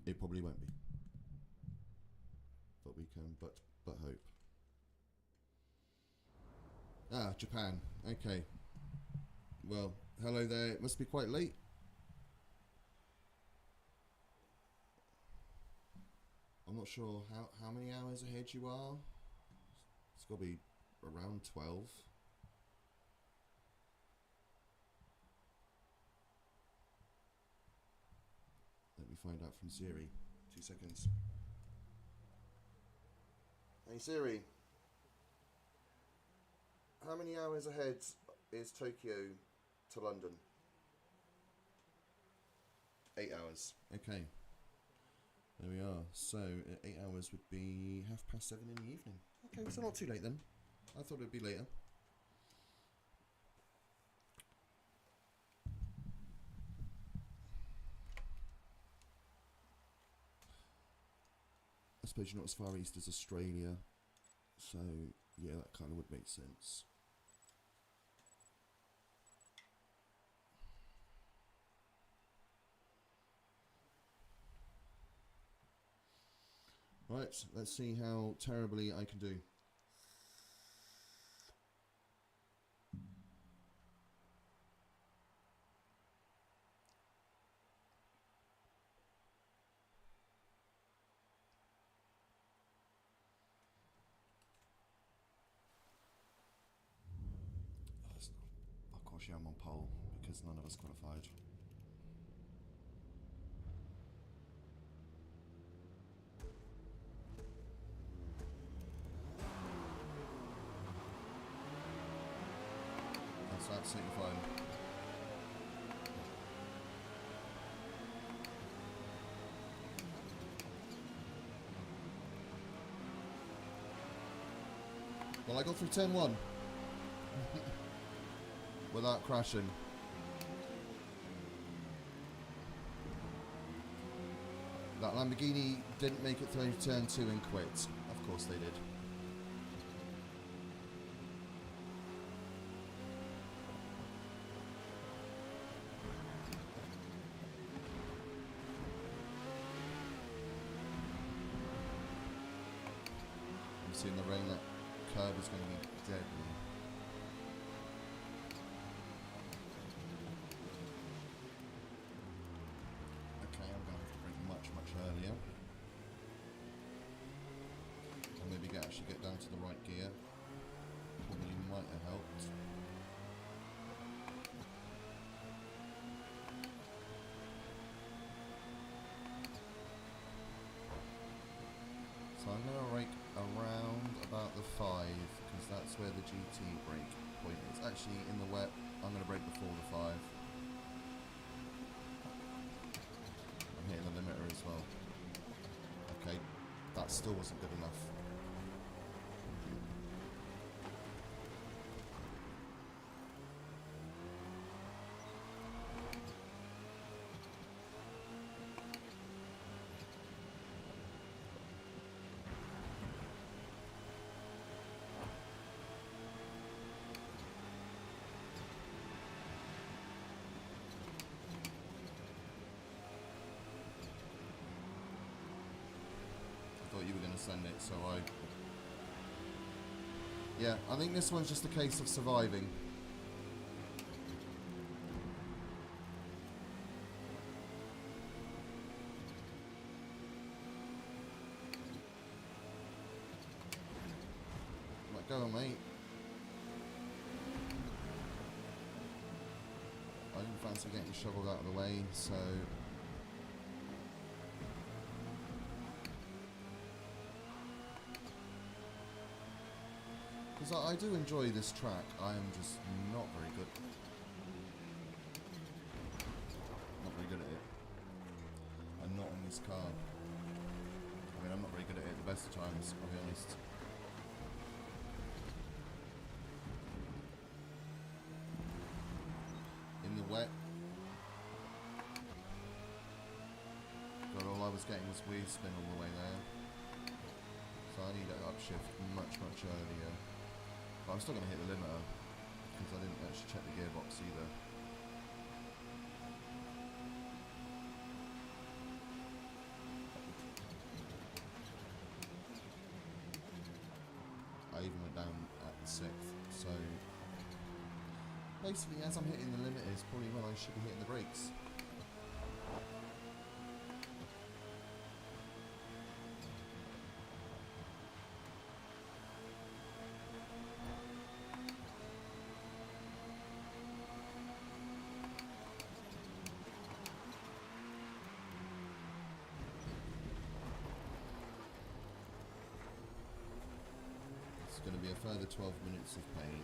It probably won't be, but we can but hope. Japan. Okay. Well, hello there. It must be quite late. I'm not sure how many hours ahead you are. It's got to be around 12. me find out from Siri. 2 seconds. Hey Siri, how many hours ahead is Tokyo to London? 8 hours. Okay. There we are. So 8 hours would be 7:30 in the evening. Okay, so not too late then. I thought it would be later. I suppose you're not as far east as Australia, so yeah, that kind of would make sense. Right, let's see how terribly I can do. Of course, yeah, I'm on pole because none of us qualified. That's absolutely fine. Well, I got through turn 1 without crashing. That Lamborghini didn't make it through turn 2 and quit. Of course they did. Obviously in the rain that curve is going to be deadly. Okay, I'm going to have to brake much earlier. Or maybe actually get down to the right gear. Probably might have helped. So I'm going to rake around about the 5 because that's where the GT brake point is. Actually, in the wet, I'm going to brake before the 5. I'm hitting the limiter as well. Okay, that still wasn't good enough. You were going to send it, so yeah, I think this one's just a case of surviving. Right, go on, mate. I didn't fancy getting shoveled out of the way, so because I do enjoy this track, I am just not very good. Not very good at it. I'm not in this car. I mean, I'm not very good at it at the best of times, I'll be honest. In the wet. God, all I was getting was wheel spin all the way there. So I need that upshift much earlier. But I'm still going to hit the limiter because I didn't actually check the gearbox either. I even went down at the 6th, so basically as I'm hitting the limiter is probably when I should be hitting the brakes. going to be a further 12 minutes of pain.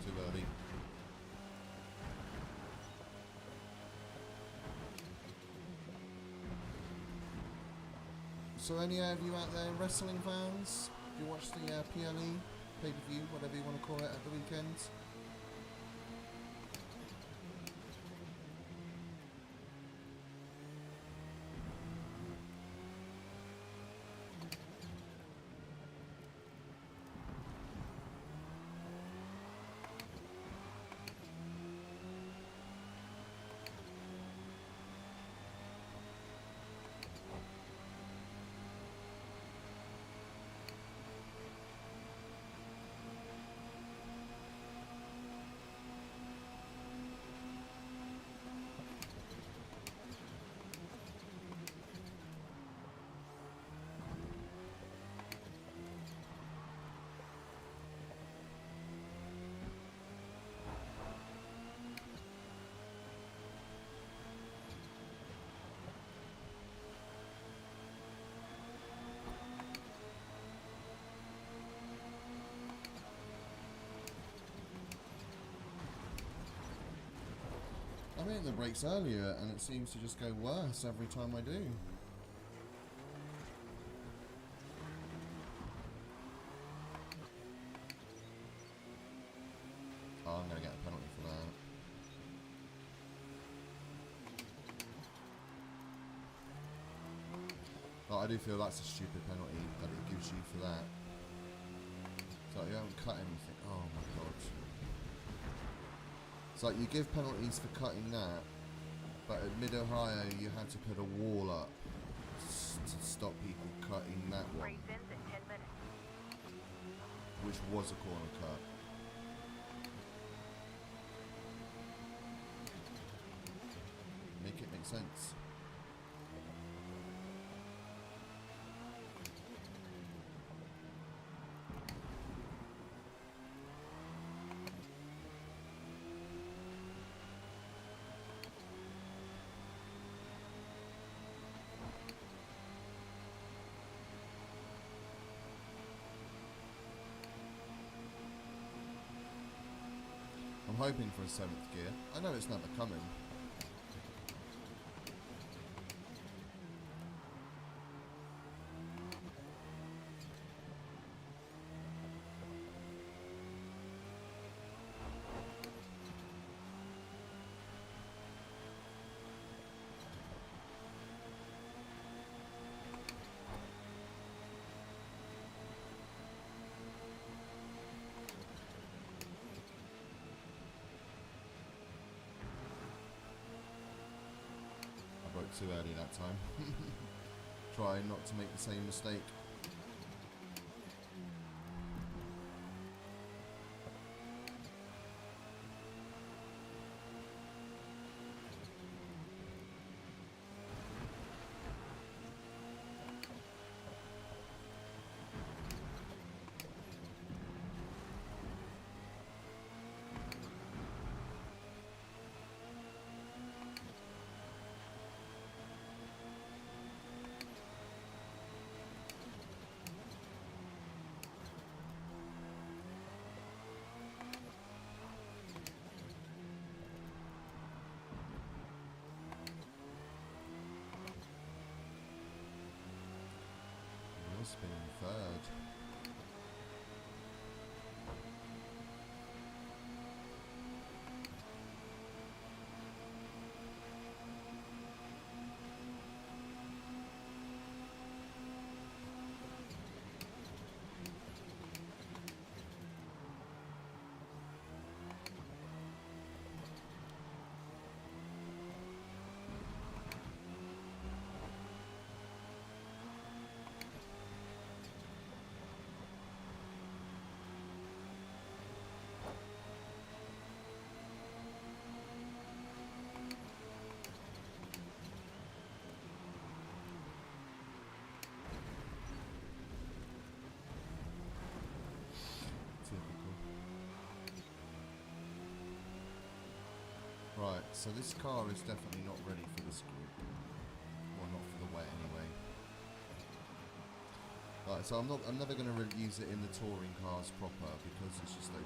Too early. So any of you out there wrestling fans? Do you watch the PLE, pay-per-view, whatever you want to call it, at the weekends? I'm hitting the brakes earlier and it seems to just go worse every time I do. Oh, I'm going to get a penalty for that. Oh, I do feel that's a stupid penalty that it gives you for that. So you haven't cut anything. Oh my god. It's like you give penalties for cutting that, but at Mid-Ohio you had to put a wall up to stop people cutting that one, Race ends in 10 minutes. which was a corner cut. Make it make sense. I'm hoping for a 7th gear. I know it's never coming. Too early that time. Try not to make the same mistake. Spinning third. Right, so this car is definitely not ready for this group. Well, not for the wet anyway. Right, so I'm never going to use it in the touring cars proper because it's just OP.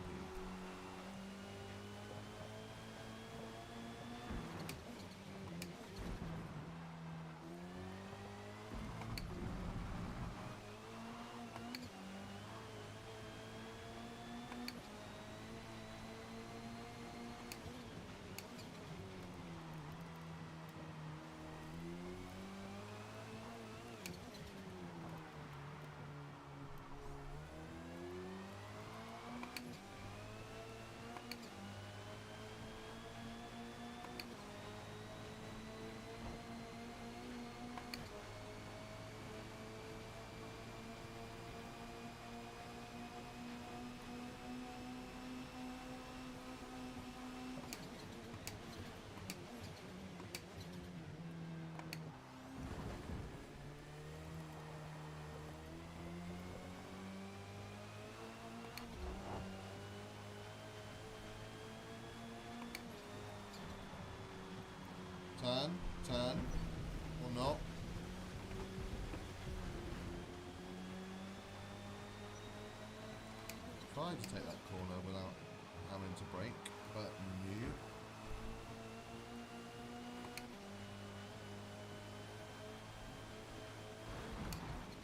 Turn, or not. Tried to take that corner without having to brake, but no.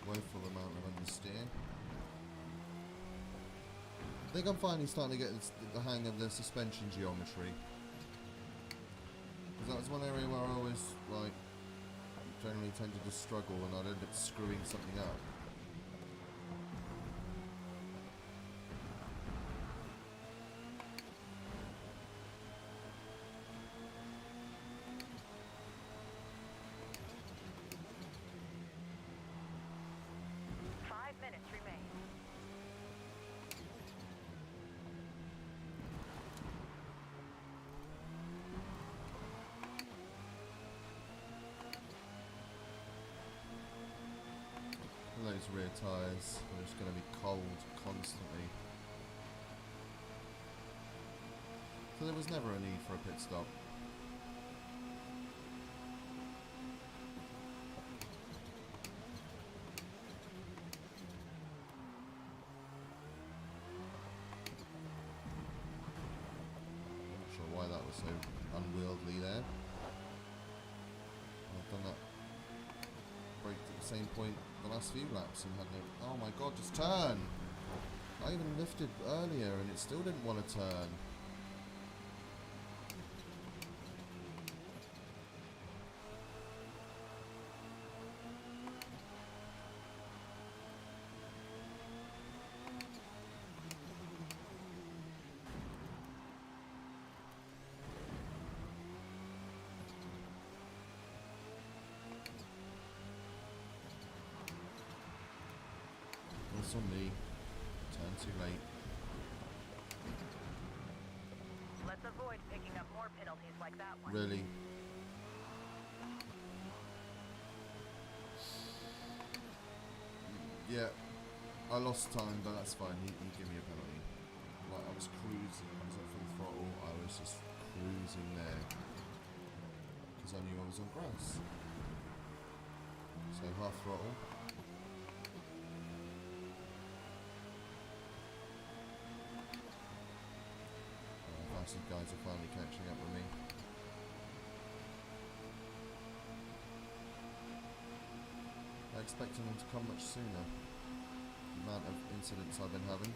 Woeful amount of understeer. I think I'm finally starting to get the hang of the suspension geometry. That was one area where I always, like, generally tended to struggle and I'd end up screwing something up. Those rear tyres are just going to be cold constantly. So there was never a need for a pit stop. Not sure why that was so unwieldy there. I've done that brake at the same point the last few laps and had no... Oh my god, just turn! I even lifted earlier and it still didn't want to turn. That's on me. Turn too late. Let's avoid picking up more penalties like that one. Really? Yeah. I lost time, but that's fine. He gave me a penalty. Like, I was cruising. I was at full throttle. I was just cruising there. Because I knew I was on grass. So half throttle. Some guys are finally catching up with me. I expected them to come much sooner. The amount of incidents I've been having.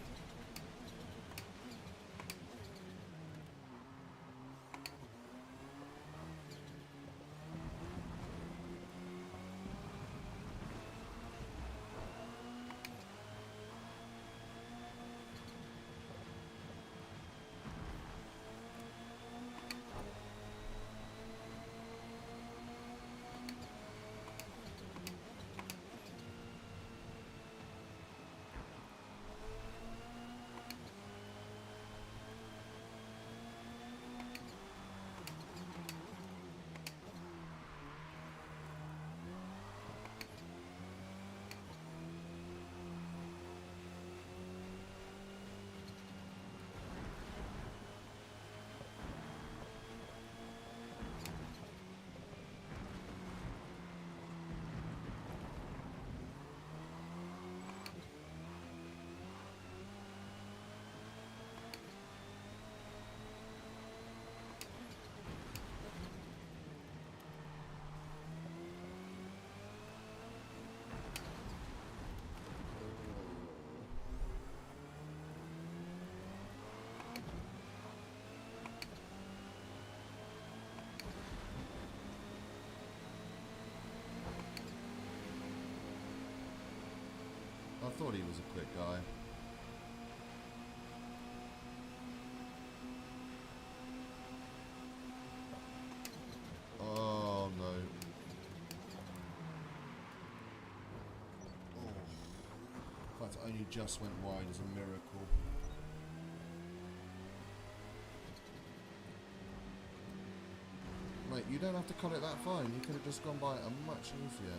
thought he was a quick guy. Oh no. Oh. In fact, it only just went wide as a miracle. Mate, you don't have to cut it that fine. You could have just gone by it much easier.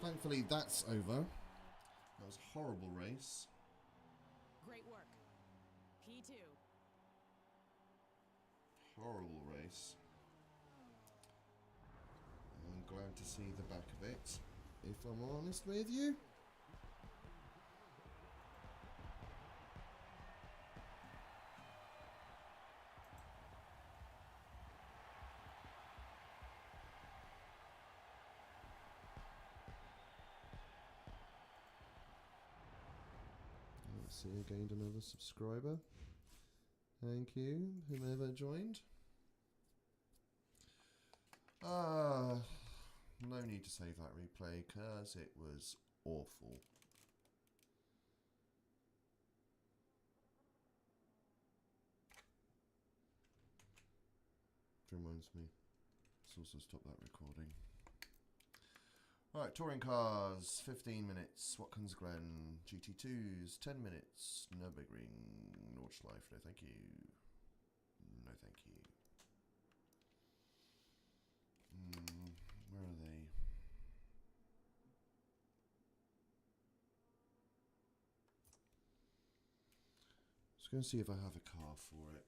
Thankfully, that's over. That was a horrible race. Great work. P2. Horrible race. I'm glad to see the back of it, if I'm honest with you. See, I gained another subscriber. Thank you, whomever joined. No need to save that replay because it was awful. Reminds me, let's also stop that recording. Right, touring cars, 15 minutes. Watkins Glen, GT2s, 10 minutes. Nürburgring, Nordschleife, no thank you. No thank you. Where are they? Just going to see if I have a car for it.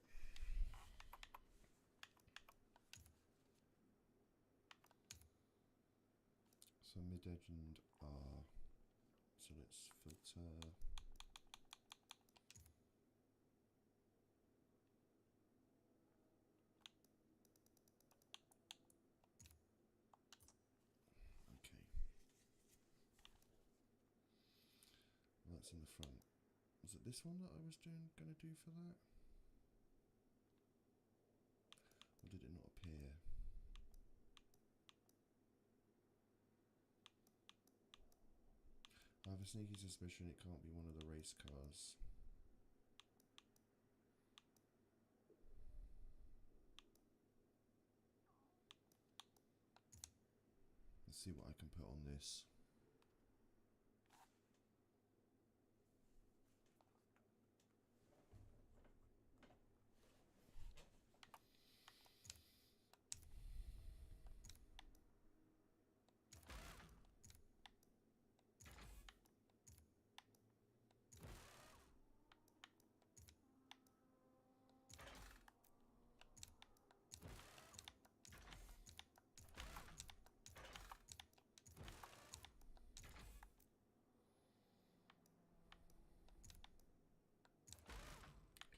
So mid-edge and R. So let's filter. Okay. Well, that's in the front. Was it this one that I was going to do for that? Or did it not appear? I have a sneaky suspicion it can't be one of the race cars. Let's see what I can put on this.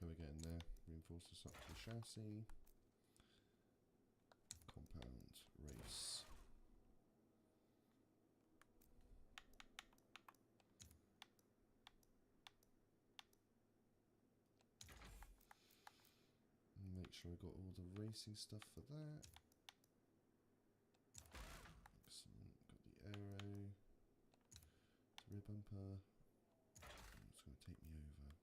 Okay, we're getting there. Reinforce this up to the chassis. Compound race. Make sure I got all the racing stuff for that. Excellent. Got the aero. Rear bumper. It's going to take me over.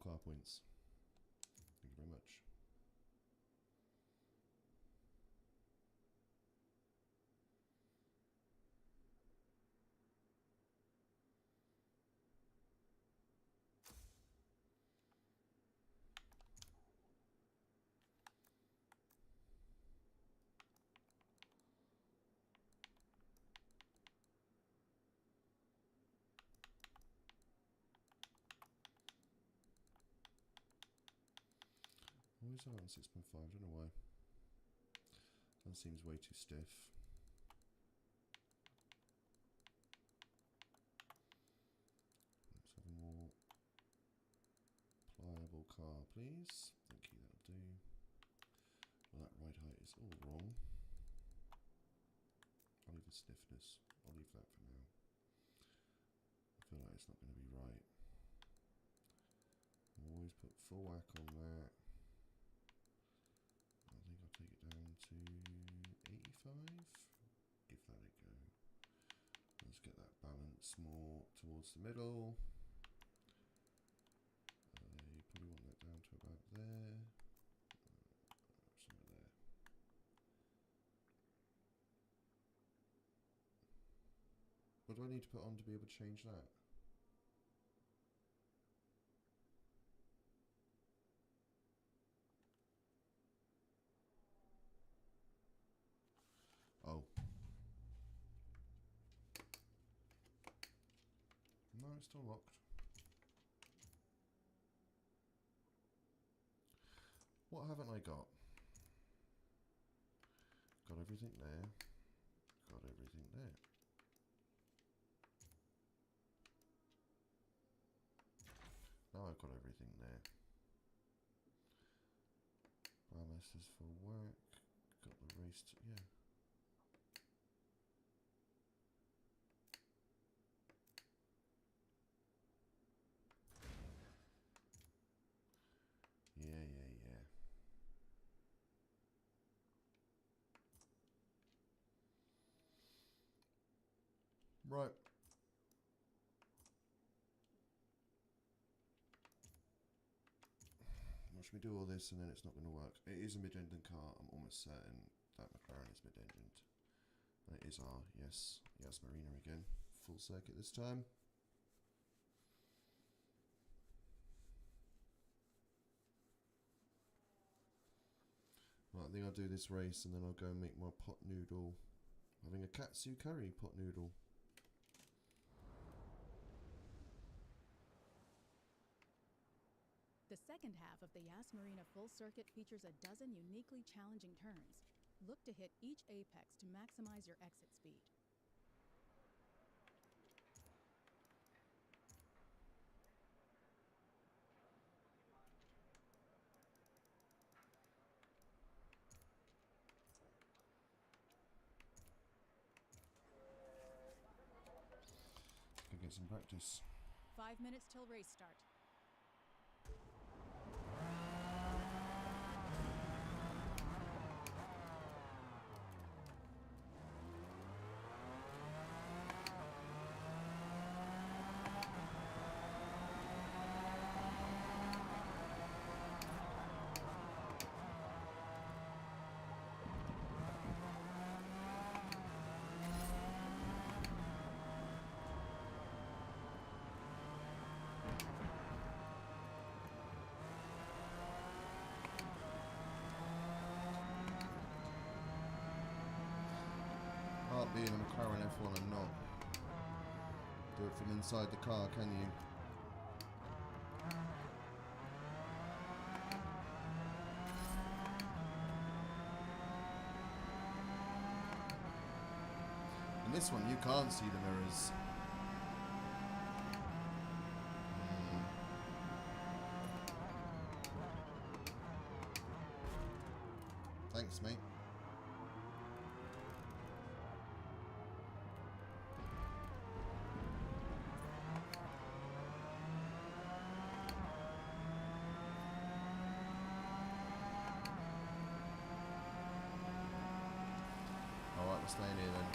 car points. Thank you very much. Why is that on 6.5? I don't know why. That seems way too stiff. Let's have a more pliable car, please. Thank you, that'll do. Well, that ride height is all wrong. I'll leave the stiffness. I'll leave that for now. I feel like it's not going to be right. I'll always put full whack on that. I think I'll take it down to 85. Give that a go. Let's get that balance more towards the middle. You probably want that down to about there. Somewhere there. What do I need to put on to be able to change that? Oh. No, it's still locked. What haven't I got? Got everything there. Got everything there. Now I've got everything there. Spa-Masters for work. Got the race to, yeah. Yeah. Right. Watch me do all this and then it's not going to work. It is a mid-engine car. I'm almost certain that McLaren is mid-engined. And it is our, yes, Marina again. Full circuit this time. Right, I think I'll do this race and then I'll go and make my pot noodle. Having a katsu curry pot noodle. The second half of the Yas Marina full circuit features a dozen uniquely challenging turns. Look to hit each apex to maximize your exit speed. Go get some practice. 5 minutes till race start. Being a McLaren F1 and not do it from inside the car, can you? In this one you can't see the mirrors. Thanks, mate. Alright, we're staying here then.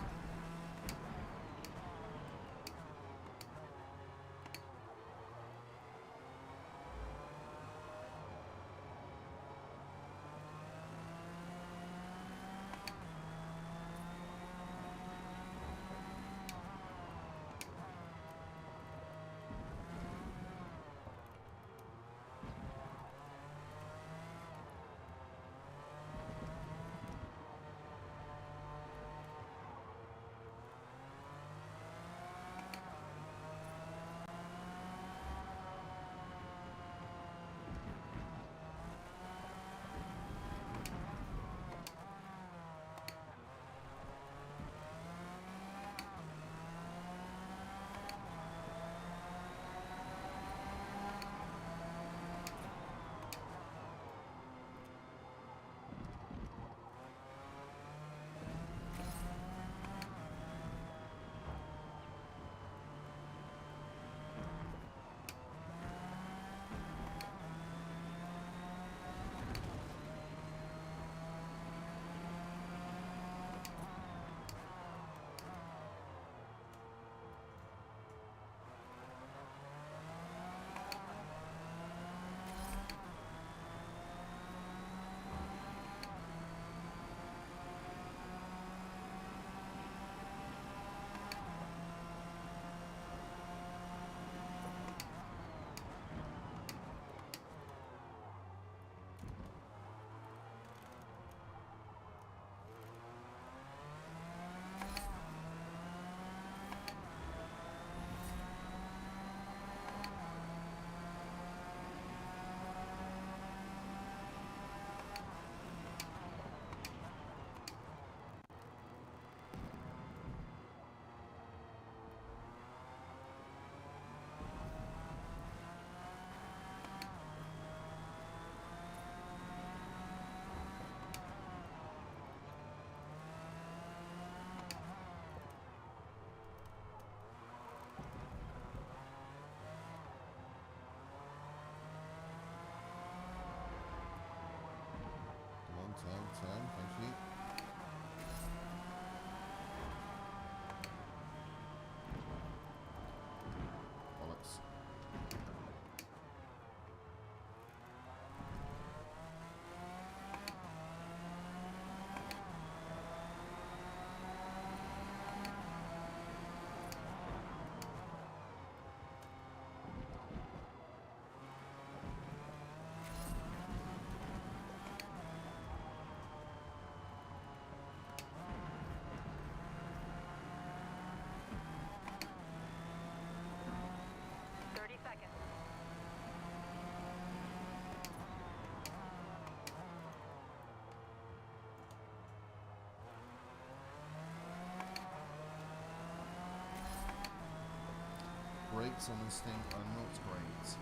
brakes on this thing are not great. So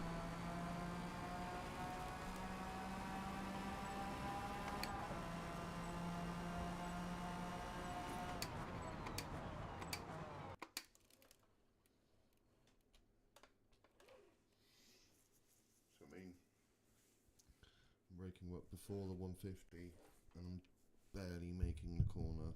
I mean, I'm braking work before the 150 and I'm barely making the corner.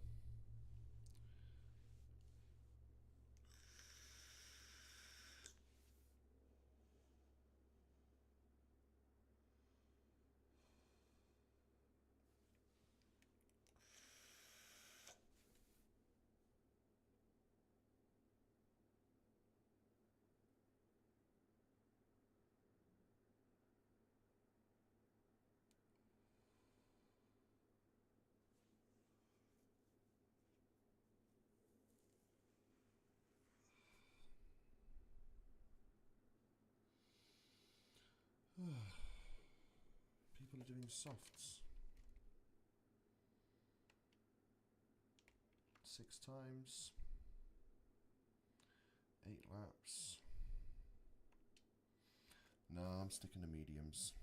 People are doing softs. 6 times. 8 laps. No, I'm sticking to mediums.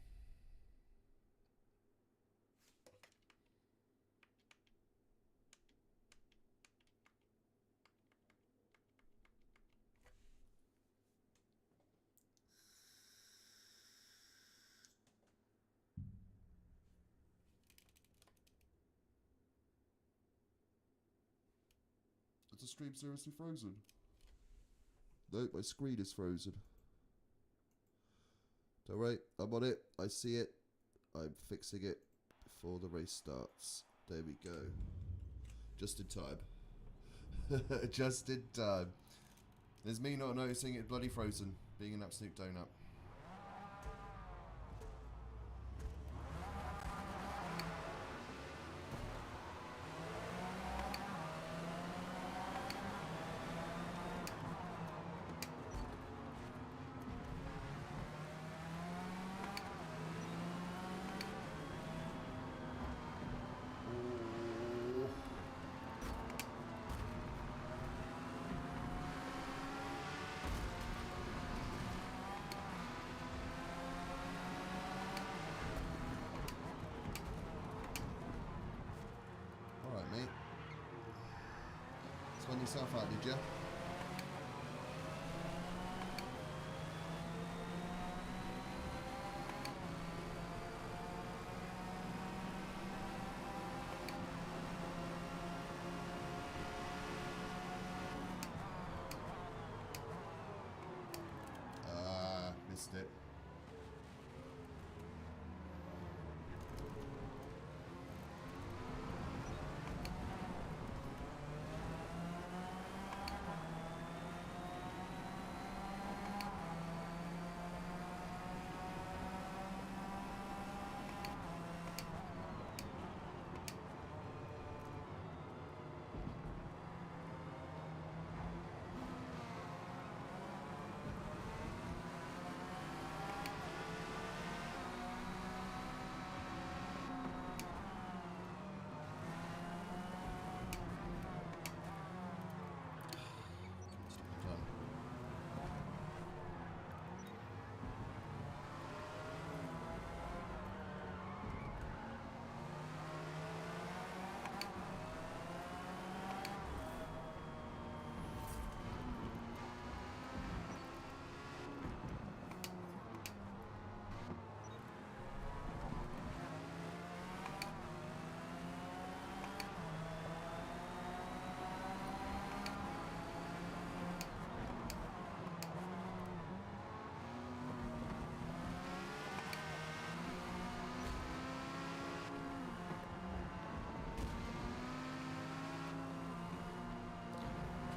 Is the stream seriously frozen? No, my screen is frozen. Don't worry, I'm on it. I see it. I'm fixing it before the race starts. There we go. Just in time. Just in time. There's me not noticing it bloody frozen, being an absolute donut. Mate. Spun yourself out, did you? Missed it.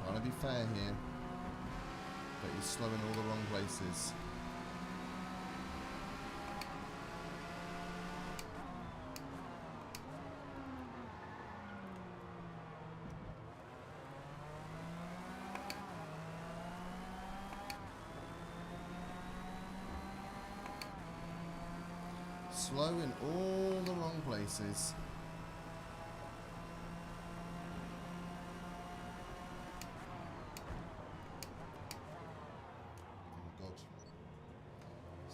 Trying to be fair here, but he's slow in all the wrong places. Slow in all the wrong places.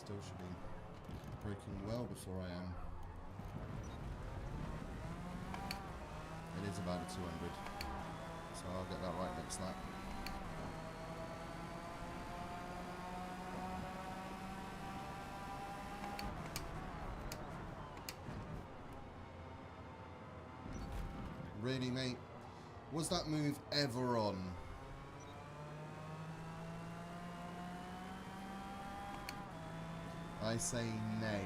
still should be braking well before I am. It is about a 200, so I'll get that right next lap. Really, mate? Was that move ever on? I say nay.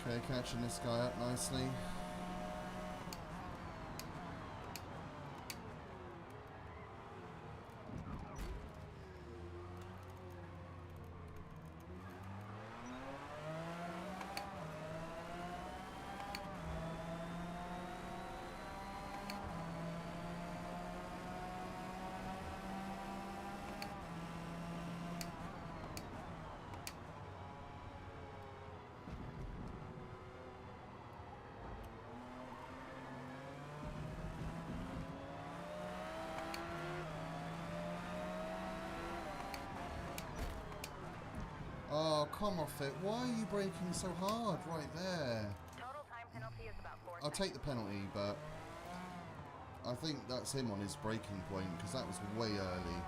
Okay, catching this guy up nicely. Oh, come off it. Why are you braking so hard right there? Total time penalty is about 4 I'll take the penalty, but I think that's him on his braking point, because that was way early.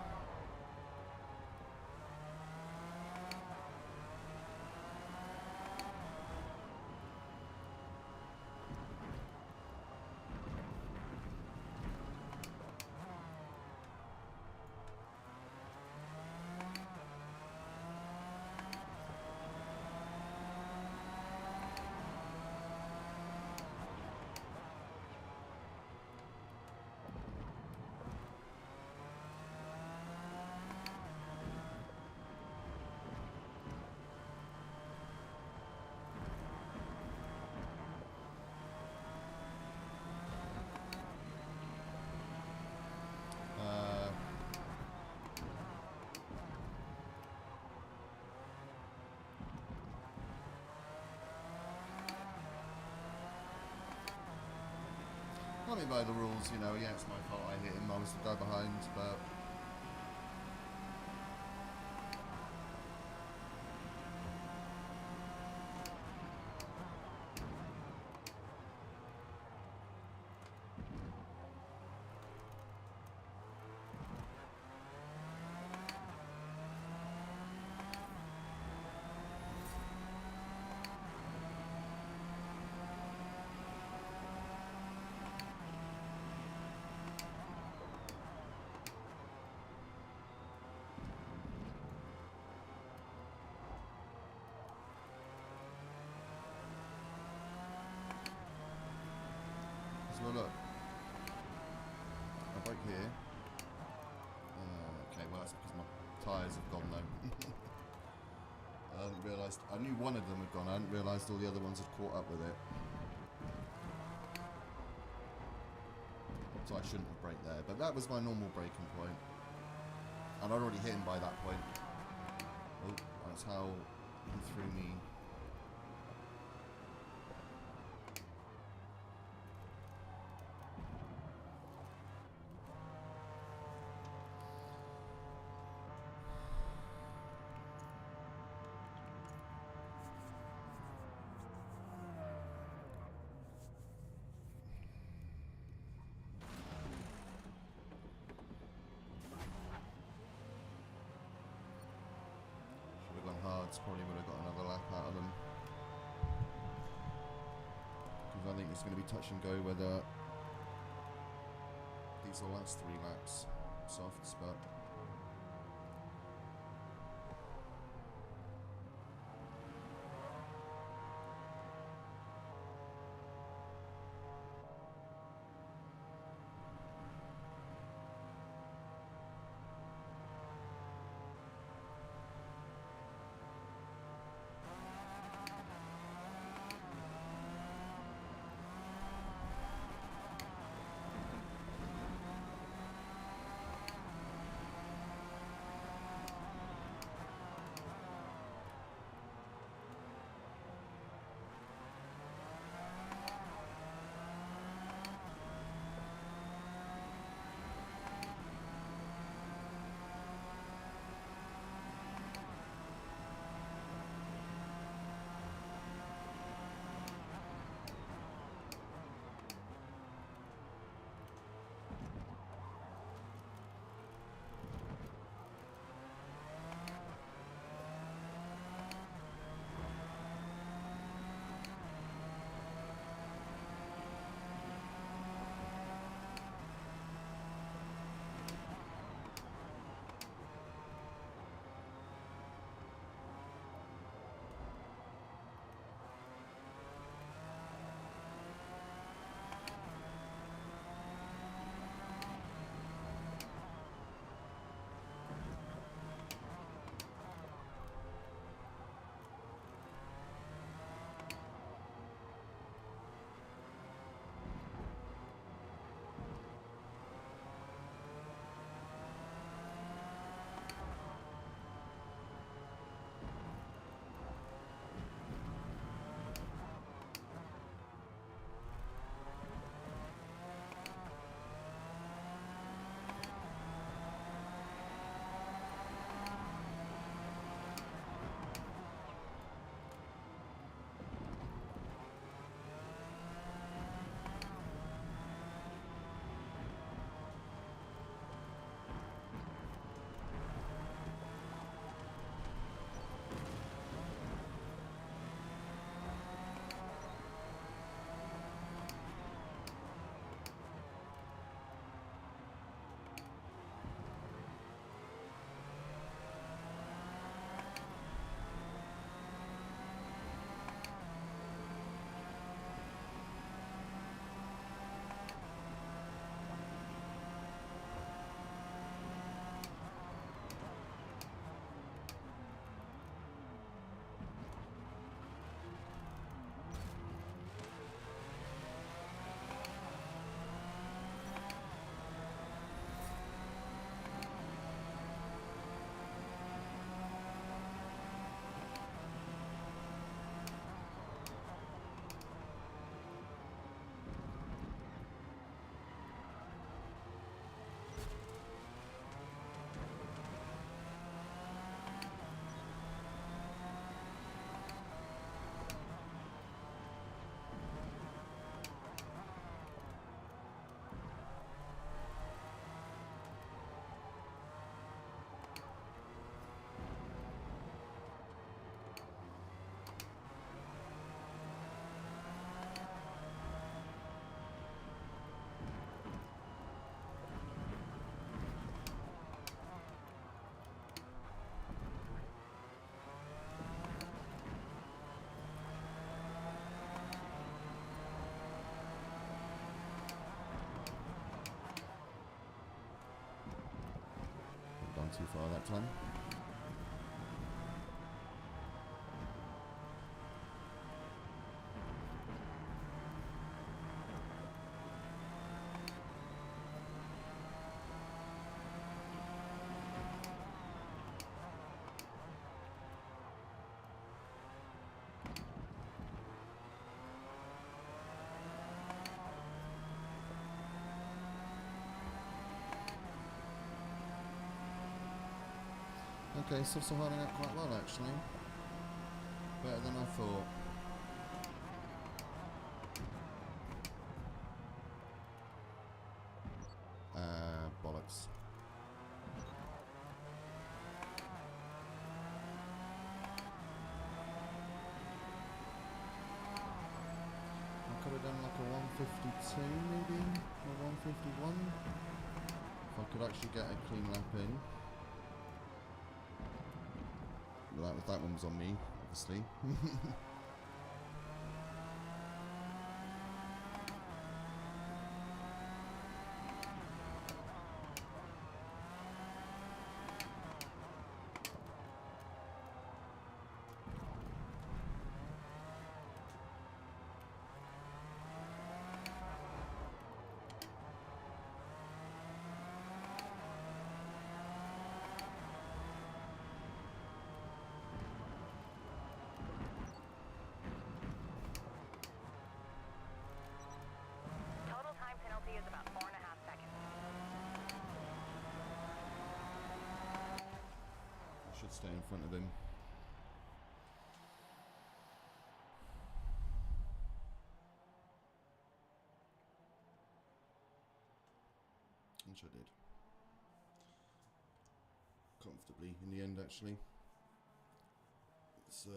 I mean, by the rules, you know, yeah, it's my fault I hit him. I was the guy behind, but... So look, I brake here. Okay, well that's because my tyres have gone though. I hadn't realised, I knew one of them had gone, I hadn't realised all the other ones had caught up with it. So I shouldn't have braked there, but that was my normal braking point. And I'd already hit him by that point. Oh, that's how he threw me. Probably would have got another lap out of them, because I think it's going to be touch and go whether these will last 3 laps softs, but too far that time. Okay, so holding up quite well actually. Better than I thought. Bollocks. I could have done like a 152 maybe, or 151. If I could actually get a clean lap in. Well, that one was on me, obviously. Total time penalty is about 4.5 seconds. I should stay in front of him. Which I did. Comfortably in the end actually. So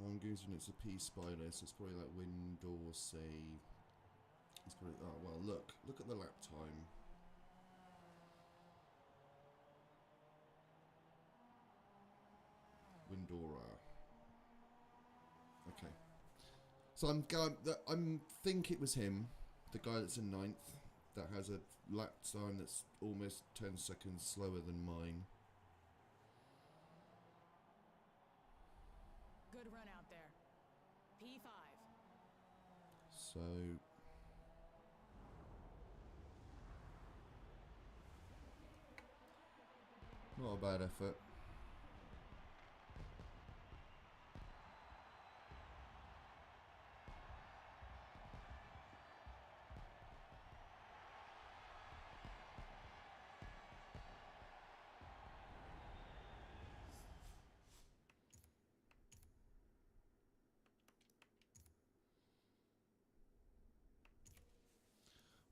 Mongoose, and it's a P spider, so it's probably like wind or save. It's probably, oh well, look at the lap time. Windora. Okay. So I'm think it was him, the guy that's in 9th, that has a lap time that's almost 10 seconds slower than mine. Good run out there. P5. So not a bad effort.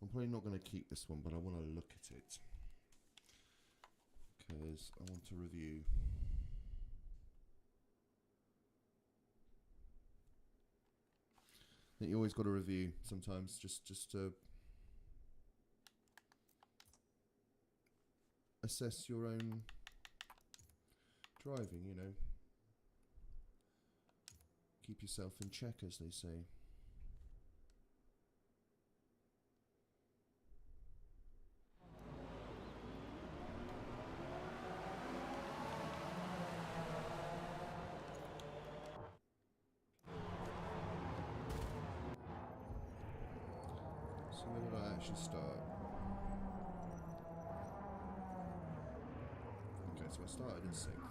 I'm probably not going to keep this one, but I want to look at it because I want to review. I think you always got to review sometimes, just to assess your own driving, you know. Keep yourself in check, as they say. So where did I actually start? Okay, so I started in 6th.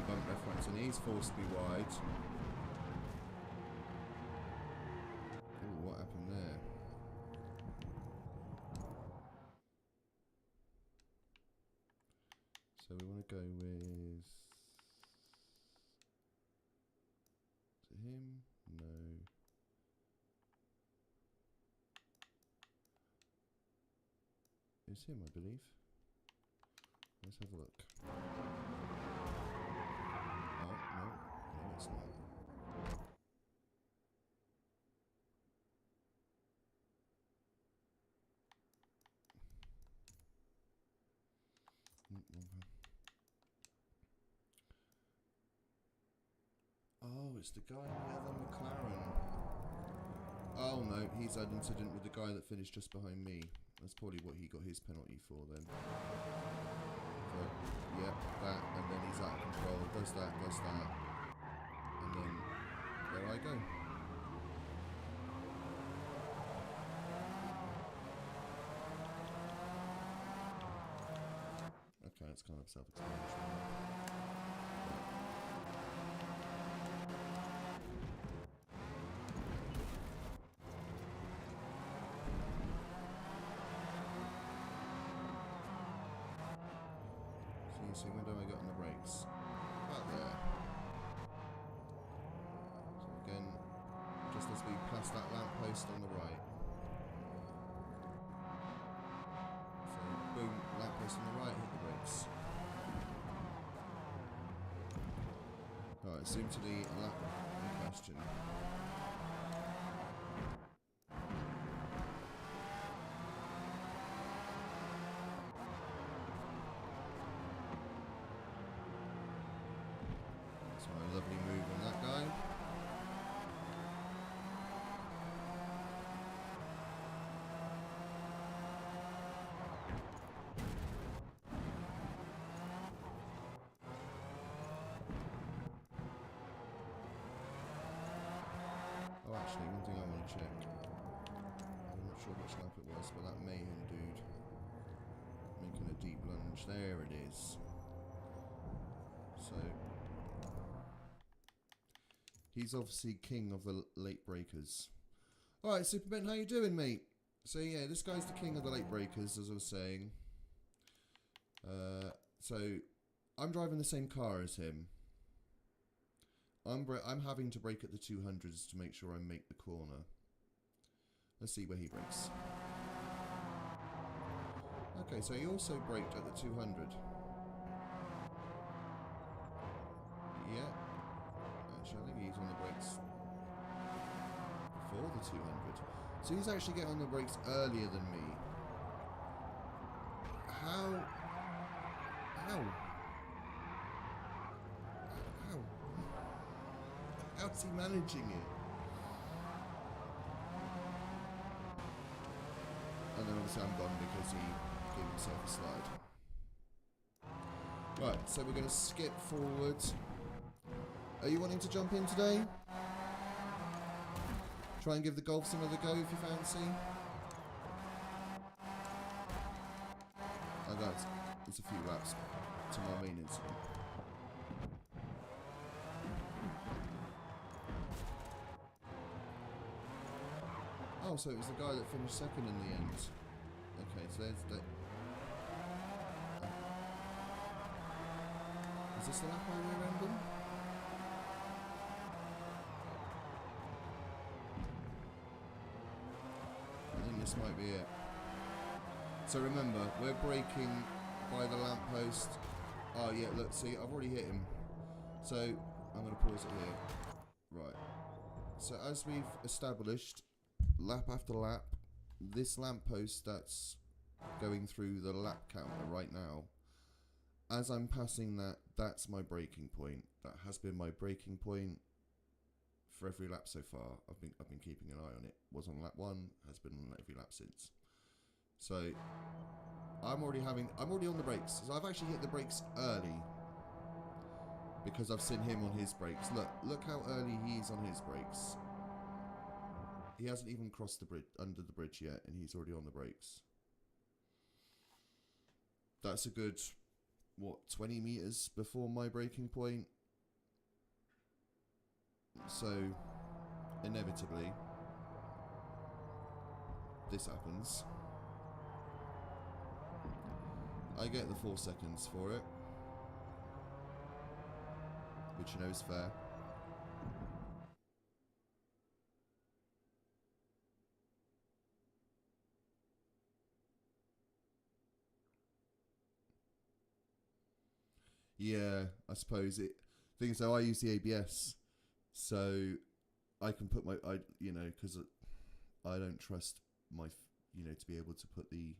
Bump reference, and he's forced me wide. Ooh, what happened there? So we want to go with... Is it him? No. is him, I believe. Let's have a look. Oh, no. No, it's not. Oh, it's the guy in the other McLaren. Oh no, he's had an incident with the guy that finished just behind me. That's probably what he got his penalty for then. But, yeah, that, and then he's out of control. Does that, and then there I go. Okay, it's kind of self-explanatory. So when do I get on the brakes? About there. So again, just as we pass that lamppost on the right. So boom, lamppost on the right, hit the brakes. Alright, soon to the lap in question. Lovely move on that guy. Oh, actually, one thing I want to check. I'm not sure which lap it was, but that Mayhem dude making a deep lunge. There it is. So he's obviously king of the late breakers. Alright, Superman, how you doing, mate? So yeah, this guy's the king of the late breakers, as I was saying. So I'm driving the same car as him. I'm having to brake at the 200s to make sure I make the corner. Let's see where he brakes. Okay, so he also braked at the 200. Yeah. Actually, I think he's on the brakes before the 200. So he's actually getting on the brakes earlier than me. How? How's he managing it? And then obviously I'm gone because he gave himself a slide. Right, so we're going to skip forward. Are you wanting to jump in today? Try and give the golfs another go if you fancy. I know it's a few laps to my main incident. Oh, so it was the guy that finished second in the end. Okay, so there's the... Is this the lap I rear-ended? I think this might be it. So remember, we're braking by the lamppost. Oh yeah, look, see, I've already hit him. So, I'm going to pause it here. Right. So as we've established, lap after lap, this lamppost that's going through the lap counter right now, as I'm passing that, that's my braking point. That has been my braking point for every lap so far. I've been keeping an eye on it. Was on lap 1, has been on every lap since. So I'm already on the brakes. So I've actually hit the brakes early because I've seen him on his brakes. Look how early he is on his brakes. He hasn't even crossed the bridge, under the bridge yet, and he's already on the brakes. That's a good, what, 20 meters before my braking point. So, inevitably, this happens. I get the 4 seconds for it, which you know is fair. Yeah, I suppose it. Thing is, though, I use the ABS, so I can put because I don't trust my, to be able to put the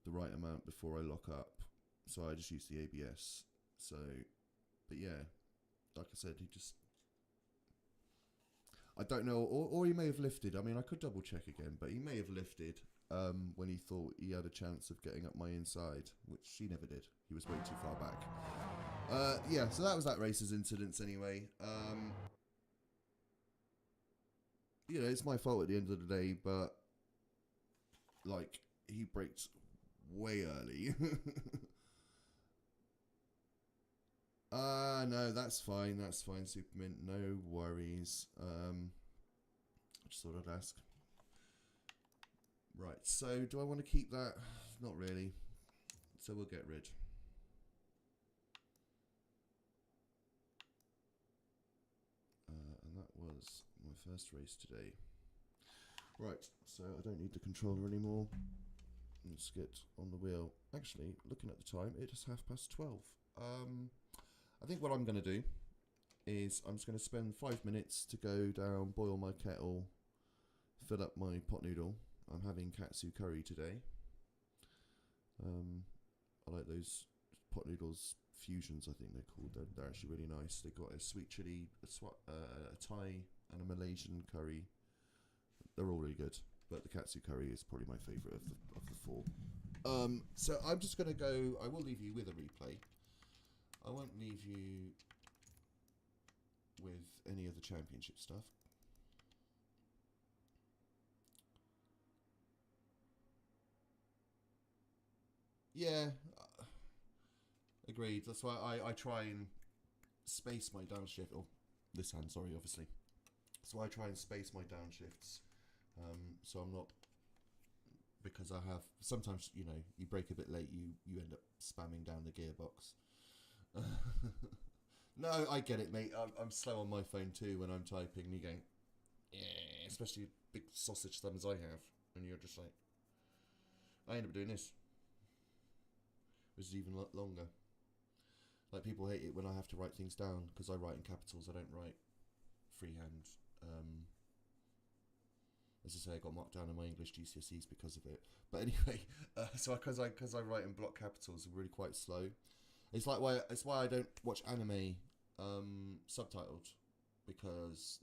right amount before I lock up. So I just use the ABS. So, but yeah, like I said, I don't know, or he may have lifted. I mean, I could double check again, but he may have lifted when he thought he had a chance of getting up my inside, which he never did. He was way too far back. Yeah, so that was that racer's incidents anyway. It's my fault at the end of the day, but like he braked way early. No, that's fine, Supermint, no worries. I just thought I'd ask. Right, so do I want to keep that? Not really. So we'll get rid. And that was my first race today. Right, so I don't need the controller anymore. Let's get on the wheel. Actually, looking at the time, it is 12:30. I think what I'm going to do is I'm just going to spend 5 minutes to go down, boil my kettle, fill up my pot noodle. I'm having katsu curry today. I like those pot noodles fusions, I think they're called. They're actually really nice. They've got a sweet chili, a Thai, and a Malaysian curry. They're all really good, but the katsu curry is probably my favourite of the four. So I'm just going to go. I will leave you with a replay. I won't leave you with any of the championship stuff. Yeah, agreed. That's why I try and space my downshift. Oh, this hand, sorry, obviously. So I try and space my downshifts. So I'm not, because I have, sometimes, you brake a bit late, you end up spamming down the gearbox. No, I get it, mate. I'm slow on my phone too when I'm typing. And you're going, yeah, especially big sausage thumbs I have, and you're just like, I end up doing this, which is even longer. Like, people hate it when I have to write things down because I write in capitals. I don't write freehand. As I say, I got marked down in my English GCSEs because of it. But anyway, so because I write in block capitals, I'm really quite slow. It's why I don't watch anime subtitled,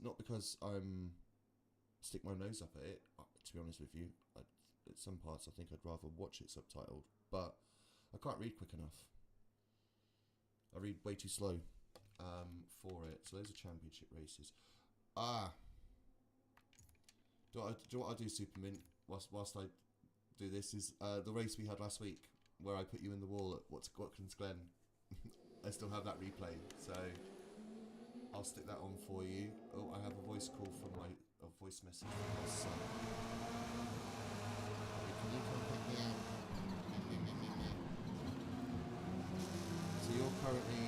not because I'm stick my nose up at it. To be honest with you, at some parts I think I'd rather watch it subtitled, but I can't read quick enough. I read way too slow for it. So those are championship races. Do what I do, Supermint, whilst I do this, is the race we had last week where I put you in the wall at Watkins Glen. I still have that replay, so I'll stick that on for you. Oh, I have a voice call from a voice message from my son. Can you come pick me up? So you're currently...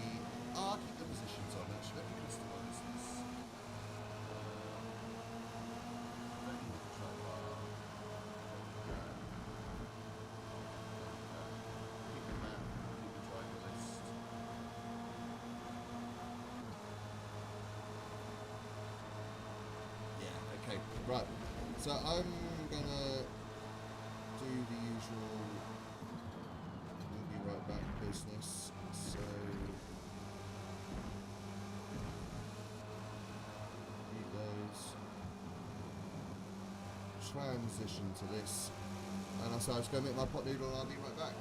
I'll keep the positions on, actually. Let me customise this. Okay, right, so I'm gonna do the usual we'll be right back business, so need those, transition to this, and so I was going to make my pot noodle and I'll be right back.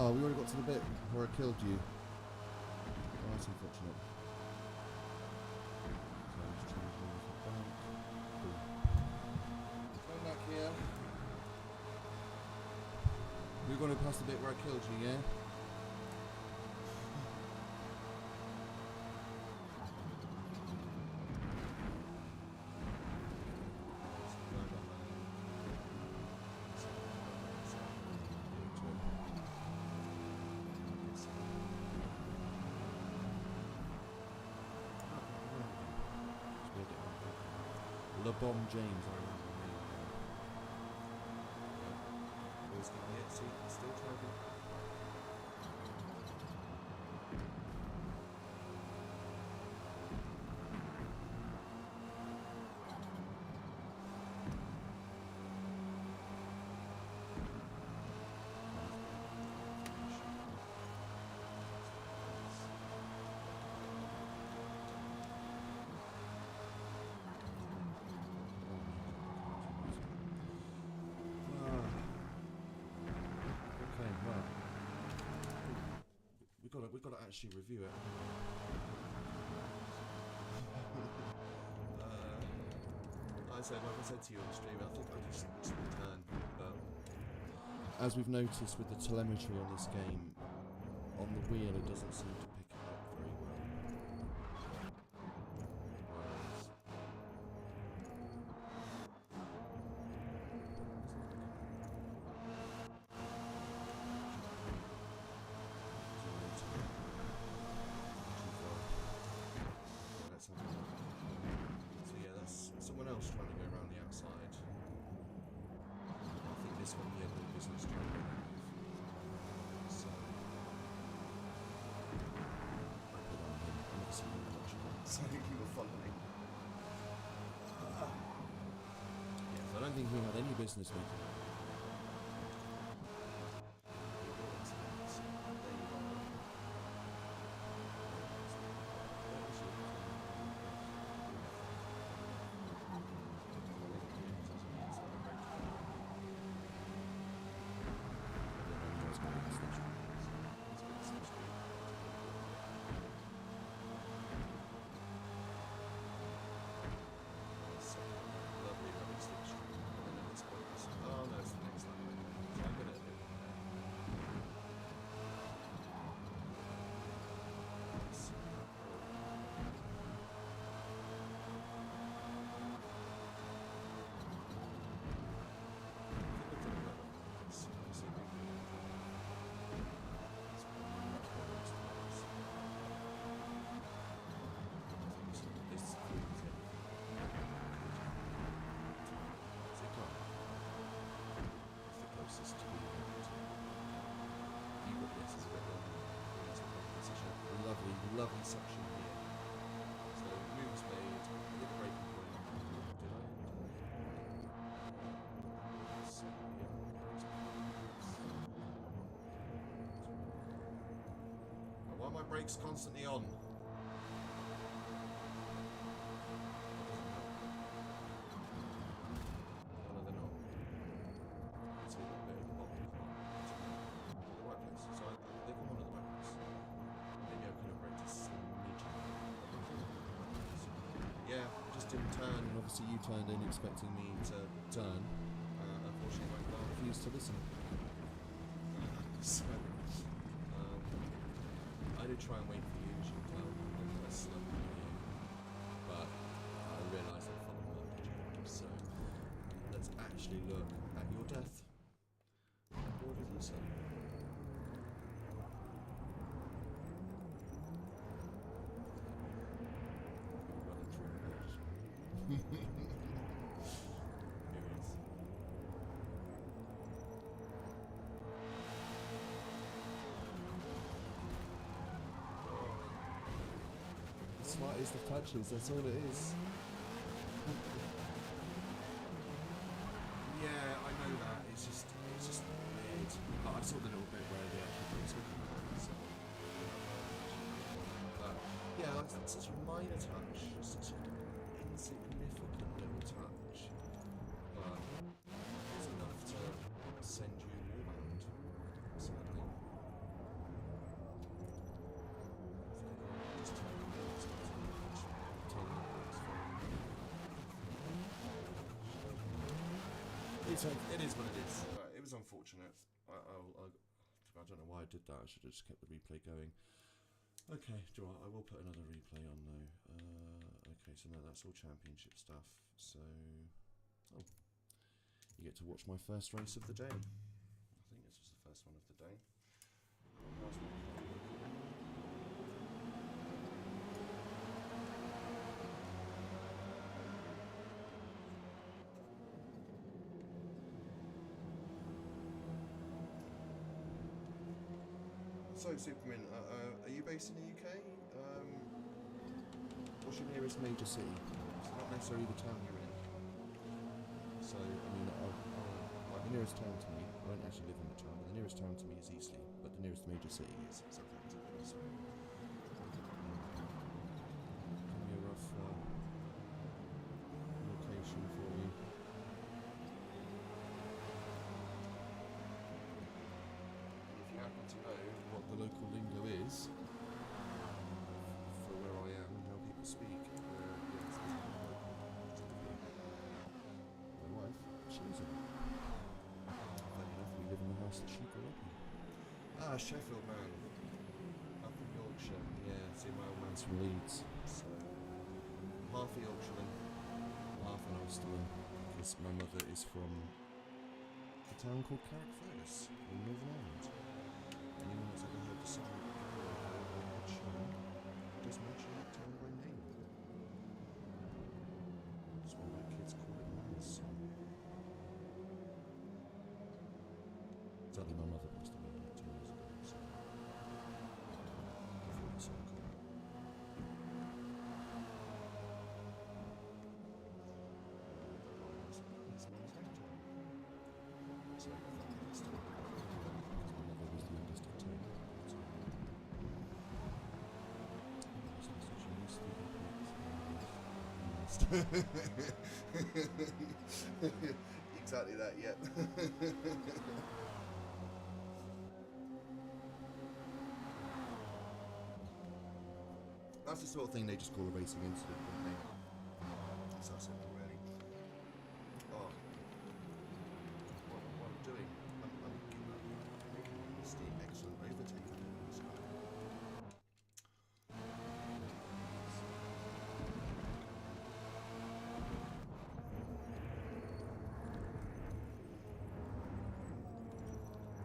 Oh, we already got to the bit where I killed you. Oh, that's unfortunate. So let's change the back. Boom. Going back here. We're going to pass the bit where I killed you, yeah? Bomb James, I remember the name. Always getting it, see, still trying. We've got to actually review it. Like I said to you on the stream, I think I just return. But as we've noticed with the telemetry on this game, on the wheel it doesn't seem to pick it up very well. I don't think he had any business making it. Lovely section here. So moves made, hit the breaking point. Did I? So, yeah. Why are my brakes constantly on? Obviously you turned in expecting me to turn. Unfortunately my car refused to listen. So, I did try and wait for you, as you can tell. I slumped for you. But I realised I'd followed my objective. So, let's actually look at your death. What did you say? Slightest of touches, that's all it is. Yeah, I know that. It's just weird. But I saw the little bit where they actually put it. So, but yeah, that's such a minor touch, such an insignificant little touch. But it's enough to send you warband, sadly. It is what it is. It was unfortunate. I don't know why I did that. I should have just kept the replay going. Okay, do you know what? I will put another replay on though. Okay, so now that's all championship stuff. So, oh, you get to watch my first race of the day. I think this was the first one of the day. So, Superman, are you based in the UK? What's your nearest major city? It's not necessarily the town you're in. So, I mean, like the nearest town to me, I don't actually live in the town, but the nearest town to me is Eastleigh, but the nearest major city is Southampton. So, give me a rough location for you. If you happen to know what the local lingo is for where I am and how people speak, yes, my wife, she's a funny enough, we live in the house that she grew up in. Ah, Sheffield, man. Up in Yorkshire. Yeah, see, my old man's from Leeds, so half a Yorkshireman, half an Ulsterman, because my mother is from a town called Carrickfergus in Northern Ireland. Anyone that's ever heard the song Ed Sheeran does mention that town by name. That's why my kids call it Mama's song. Sadly, my mother passed away like 2 years ago, so before the song came out. It's Mum's hometown. So I think that's still because my mother was the youngest of 10. Exactly that, yeah. That's the sort of thing they just call a racing incident, don't they? It's that simple, really. Oh. What I'm doing, I'm making a mistake, excellent overtaking in this car.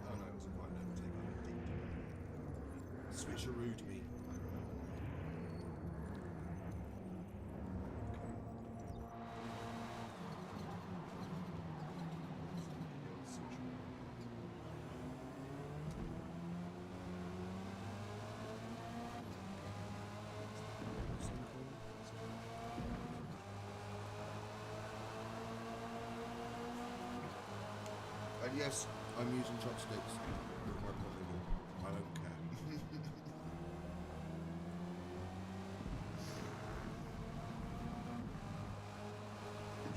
Oh no, it was a quite an overtake. I went deep. Switcherooed me. I remember now. And yes, I'm using chopsticks with my polygon. I don't care.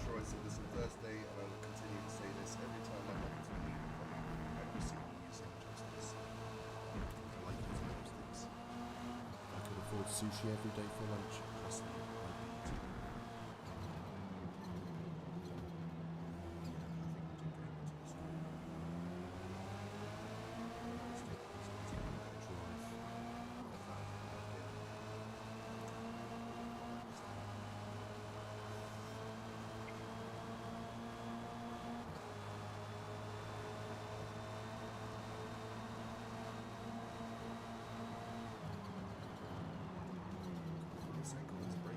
Troy said this is the first day, and I will continue to say this every time I come to meet every single using chopsticks. I like using chopsticks. I could afford sushi every day for lunch. Trust me, I'd be eating. Cycle is breaking.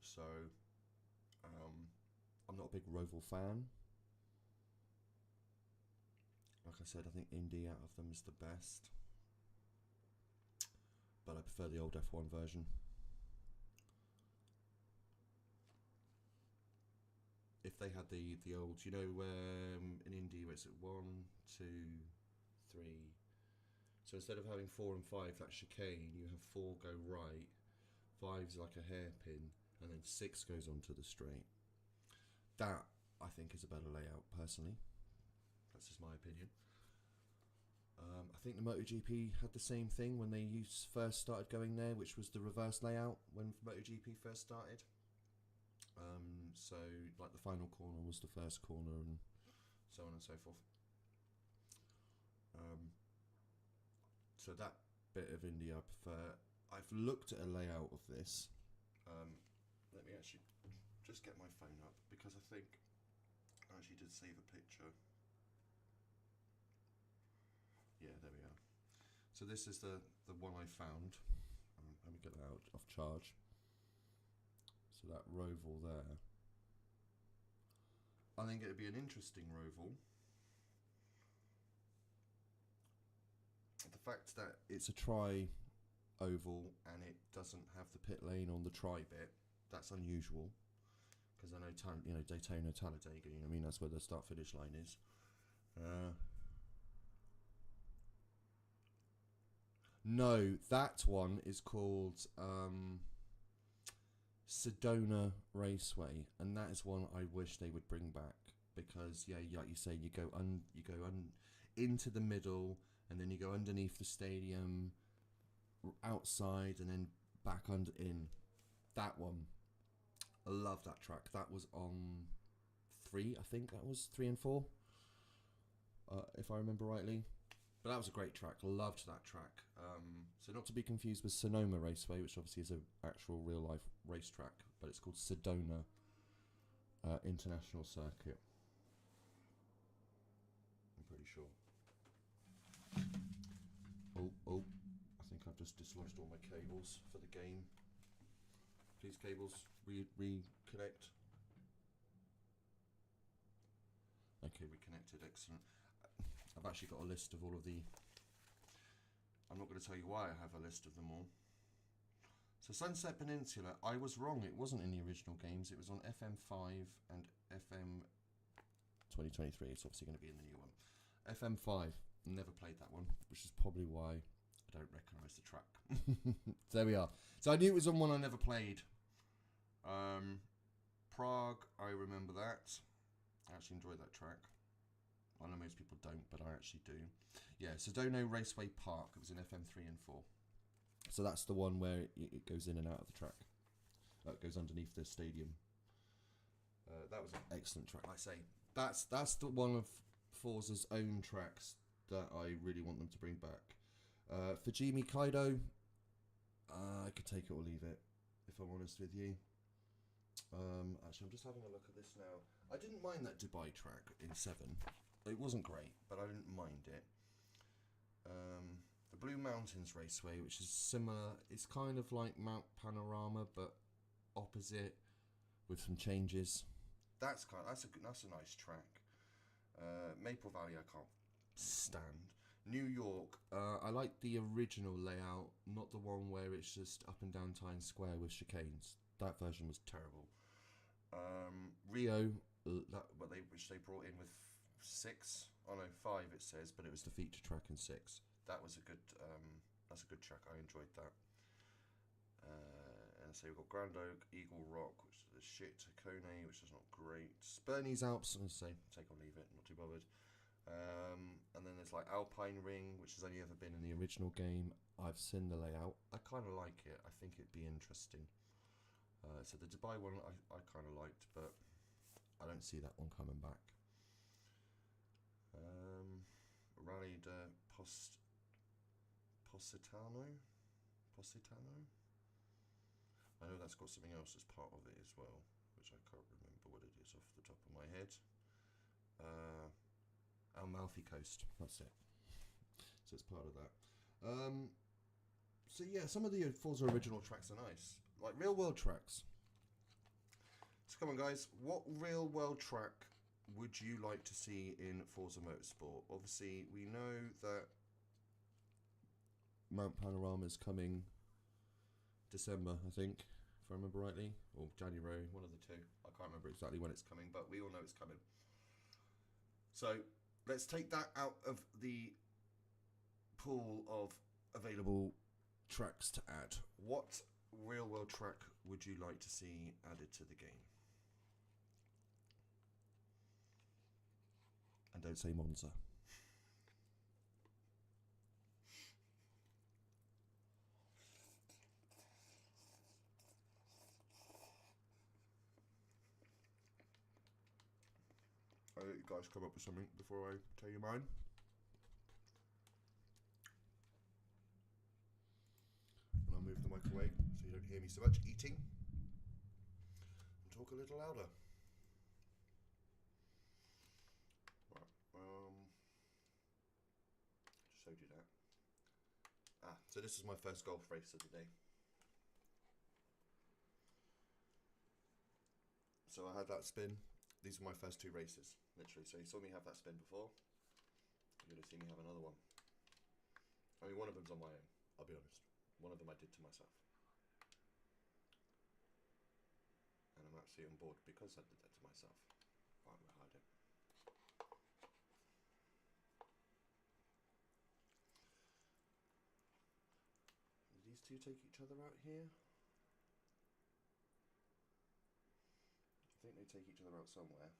So I'm not a big Roval fan. Like I said, I think Indy out of them is the best, but I prefer the old F1 version. If they had the old, you know, in Indy where it's at 1, 2, 3. So instead of having 4 and 5, that chicane, you have 4 go right, 5's like a hairpin, and then 6 goes onto the straight. That, I think, is a better layout, personally. That's just my opinion. I think the MotoGP had the same thing when they first started going there, which was the reverse layout when MotoGP first started. So, like, the final corner was the first corner, and so on and so forth. So that bit of Indy I prefer. I've looked at a layout of this. Let me actually just get my phone up, because I think I actually did save a picture. Yeah, there we are. So this is the one I found. Let me get that out off charge. So that Roval there. I think it would be an interesting Roval. The fact that it's a tri-oval and it doesn't have the pit lane on the tri bit, that's unusual. Because I know, Daytona, Talladega, I mean, that's where the start-finish line is. No, that one is called Sedona Raceway, and that is one I wish they would bring back, because like you say, you go into the middle, and then you go underneath the stadium, outside, and then back in. That one, I love that track. That was on 3, I think that was 3 and 4, if I remember rightly. But that was a great track. Loved that track. So not to be confused with Sonoma Raceway, which obviously is an actual real-life racetrack, but it's called Sedona International Circuit. I'm pretty sure. Oh, I think I've just dislodged all my cables for the game. Please, cables, reconnect. Okay, reconnected, excellent. I've actually got a list of all of the... I'm not going to tell you why I have a list of them all. So Sunset Peninsula, I was wrong. It wasn't in the original games. It was on FM5 and FM 2023. It's obviously going to be in the new one. FM5, never played that one, which is probably why I don't recognise the track. There we are. So I knew it was on one I never played. Prague, I remember that. I actually enjoyed that track. I know most people don't, but I actually do. Yeah, Sedona Raceway Park. It was in FM3 and 4. So that's the one where it goes in and out of the track. It goes underneath the stadium. That was an excellent track. Like I say, that's the one of Forza's own tracks that I really want them to bring back. Fujimi Kaido, I could take it or leave it, if I'm honest with you. Actually, I'm just having a look at this now. I didn't mind that Dubai track in 7. It wasn't great, but I didn't mind it. The Blue Mountains Raceway, which is similar, it's kind of like Mount Panorama, but opposite, with some changes. That's a nice track. Maple Valley, I can't stand. New York, I like the original layout, not the one where it's just up and down Times Square with chicanes. That version was terrible. Rio, which they brought in with 6, 5 it says, but it was the feature track in 6. That was a good, that's a good track. I enjoyed that. And so we've got Grand Oak, Eagle Rock, which is a shit, Kone, which is not great. Spurney's Alps, I'm going to say, take or leave it, not too bothered. And then there's like Alpine Ring, which has only ever been in the original game. I've seen the layout. I kind of like it. I think it'd be interesting. So the Dubai one I kind of liked, but I don't see that one coming back. Rally de Positano? I know that's got something else as part of it as well, which I can't remember what it is off the top of my head. Amalfi Coast, that's it. So it's part of that. So yeah, some of the Forza original tracks are nice. Like real world tracks. So come on, guys. What real-world track would you like to see in Forza Motorsport? Obviously, we know that Mount Panorama is coming December, I think, if I remember rightly, or January, one of the two. I can't remember exactly when it's coming, but we all know it's coming. So let's take that out of the pool of available tracks to add. What real-world track would you like to see added to the game? And don't say Monza. I'll let you guys come up with something before I tell you mine. And I'll move the mic away so you don't hear me so much eating. And talk a little louder. Right, just showed you that. So this is my first golf race of the day. So I had that spin. These are my first two races, literally. So you saw me have that spin before. You're going to see me have another one. I mean, one of them's on my own, I'll be honest. One of them I did to myself. And I'm absolutely on board because I did that to myself. Right, we'll hide it. Do these two take each other out here? I think they take each other out somewhere.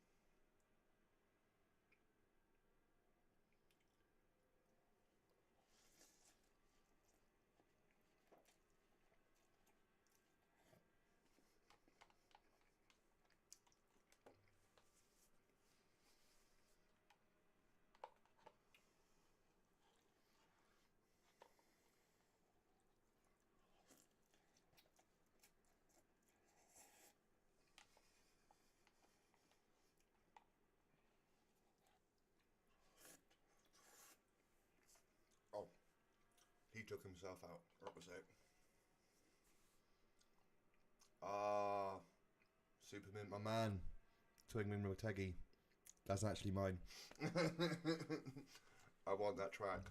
He took himself out. That was it. Superman, my man. Twingman Motegi. That's actually mine. I want that track.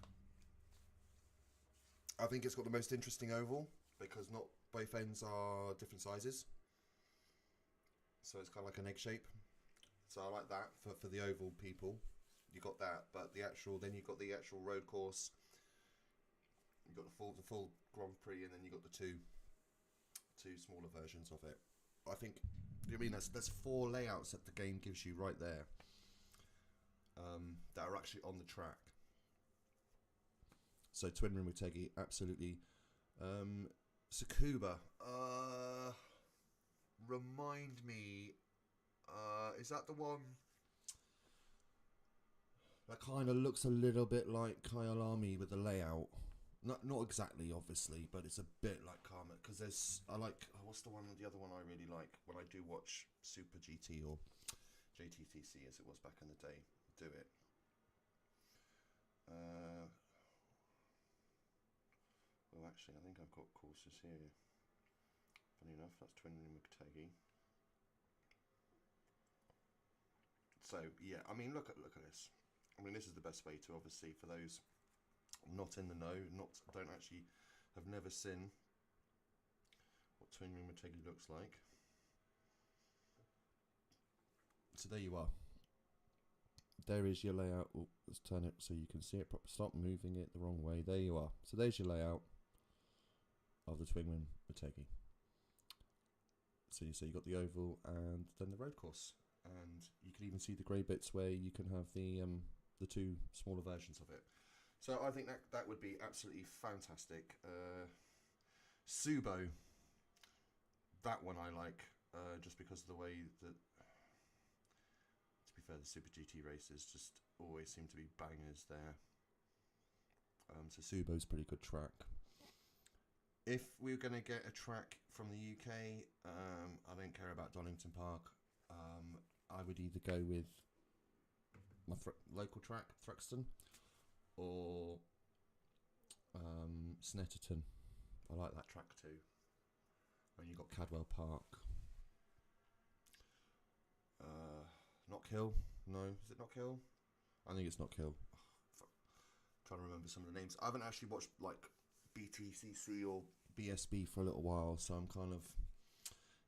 I think it's got the most interesting oval because not both ends are different sizes. So it's kind of like an egg shape. So I like that for the oval people. You got that, but then you've got the actual road course. You've got the full Grand Prix, and then you've got the two smaller versions of it. I think, I mean, there's 4 layouts that the game gives you right there that are actually on the track. So Twin Rim Motegi, absolutely. Tsukuba, remind me, is that the one that kind of looks a little bit like Kyalami with the layout? Not exactly, obviously, but it's a bit like Karma, because what's the other one I really like when I do watch Super GT or JTTC as it was back in the day, do it. Well, actually, I think I've got courses here. Funny enough, that's Twin Motegi. So yeah, I mean, look at this. I mean, this is the best way to, obviously, for those not in the know, have never seen what Twin Rim Motegi looks like. So there you are. There is your layout. Oh, let's turn it so you can see it properly. Stop moving it the wrong way. There you are. So there's your layout of the Twin Rim Motegi. So you got the oval and then the road course, and you can even see the grey bits where you can have the two smaller versions of it. So I think that would be absolutely fantastic. Subo, that one I like, just because of the way that, to be fair, the Super GT races just always seem to be bangers there. So Subo's a pretty good track. If we were going to get a track from the UK, I don't care about Donington Park. I would either go with my local track, Thruxton, or Snetterton. I like that track too. And you've got Cadwell Park. Not Kill? No, is it Not Kill? I think it's Not Kill. Trying to remember some of the names. I haven't actually watched like BTCC or BSB for a little while, so I'm kind of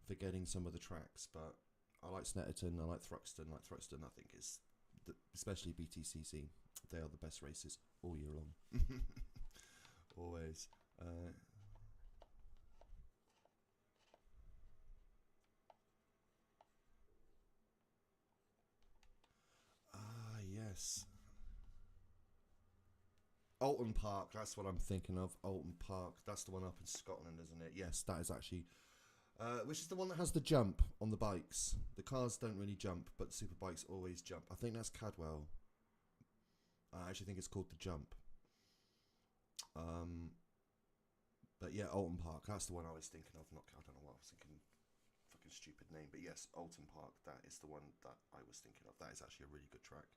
forgetting some of the tracks. But I like Snetterton, I like Thruxton. Like Thruxton, I think is, especially BTCC, they are the best races all year long. Always. Yes. Alton Park, that's what I'm thinking of. Alton Park, that's the one up in Scotland, isn't it? Yes, that is actually... which is the one that has the jump on the bikes. The cars don't really jump, but the super bikes always jump. I think that's Cadwell. I actually think it's called the Jump. But yeah, Alton Park, that's the one I was thinking of. Not, I don't know what I was thinking. Fucking stupid name. But yes, Alton Park, that is the one that I was thinking of. That is actually a really good track.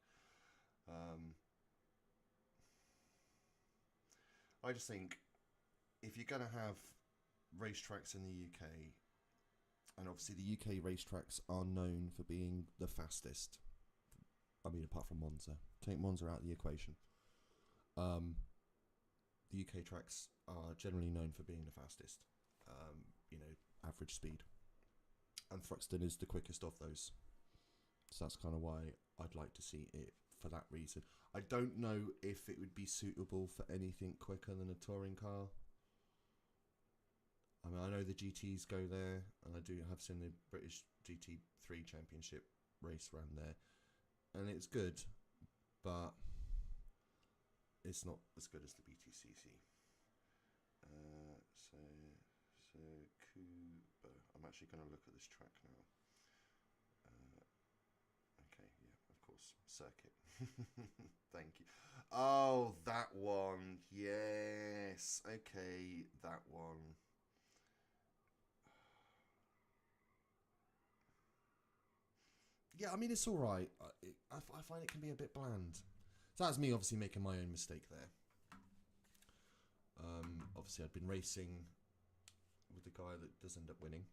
I just think if you're going to have racetracks in the UK, and obviously the UK racetracks are known for being the fastest. I mean, apart from Monza. Take Monza out of the equation. The UK tracks are generally known for being the fastest. You know, average speed. And Thruxton is the quickest of those. So that's kind of why I'd like to see it for that reason. I don't know if it would be suitable for anything quicker than a touring car. I mean, I know the GTs go there, and I do have seen the British GT3 Championship race around there, and it's good, but it's not as good as the BTCC. So Cuba. I'm actually going to look at this track now. Okay, yeah, of course, circuit. Thank you. Oh, that one. Yes. Okay, that one. Yeah, I mean, it's all right. I find it can be a bit bland. So that's me obviously making my own mistake there. Obviously, I'd been racing with the guy that does end up winning.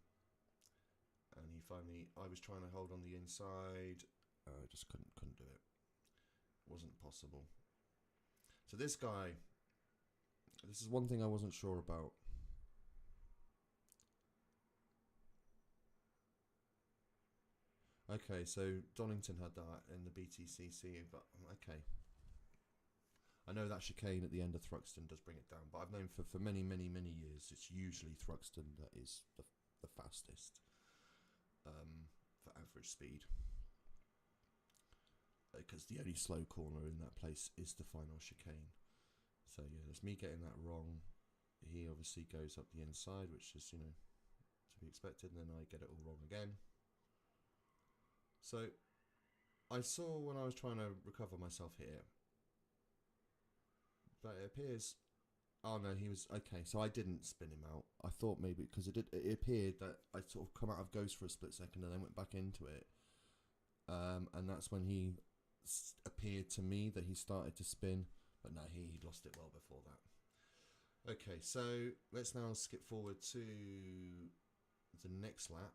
And he finally, I was trying to hold on the inside. I just couldn't do it. Wasn't possible. So this guy, this is one thing I wasn't sure about. Okay, so Donington had that in the BTCC, but okay. I know that chicane at the end of Thruxton does bring it down, but I've known for many, many, many years it's usually Thruxton that is the fastest for average speed. Because the only slow corner in that place is the final chicane. So yeah, that's me getting that wrong. He obviously goes up the inside, which is, you know, to be expected, and then I get it all wrong again. So I saw when I was trying to recover myself here that it appears, oh no, he was okay, so I didn't spin him out. I thought maybe because it appeared that I sort of come out of Ghost for a split second and then went back into it, and that's when he appeared to me that he started to spin, but no, he lost it well before that. Okay, so let's now skip forward to the next lap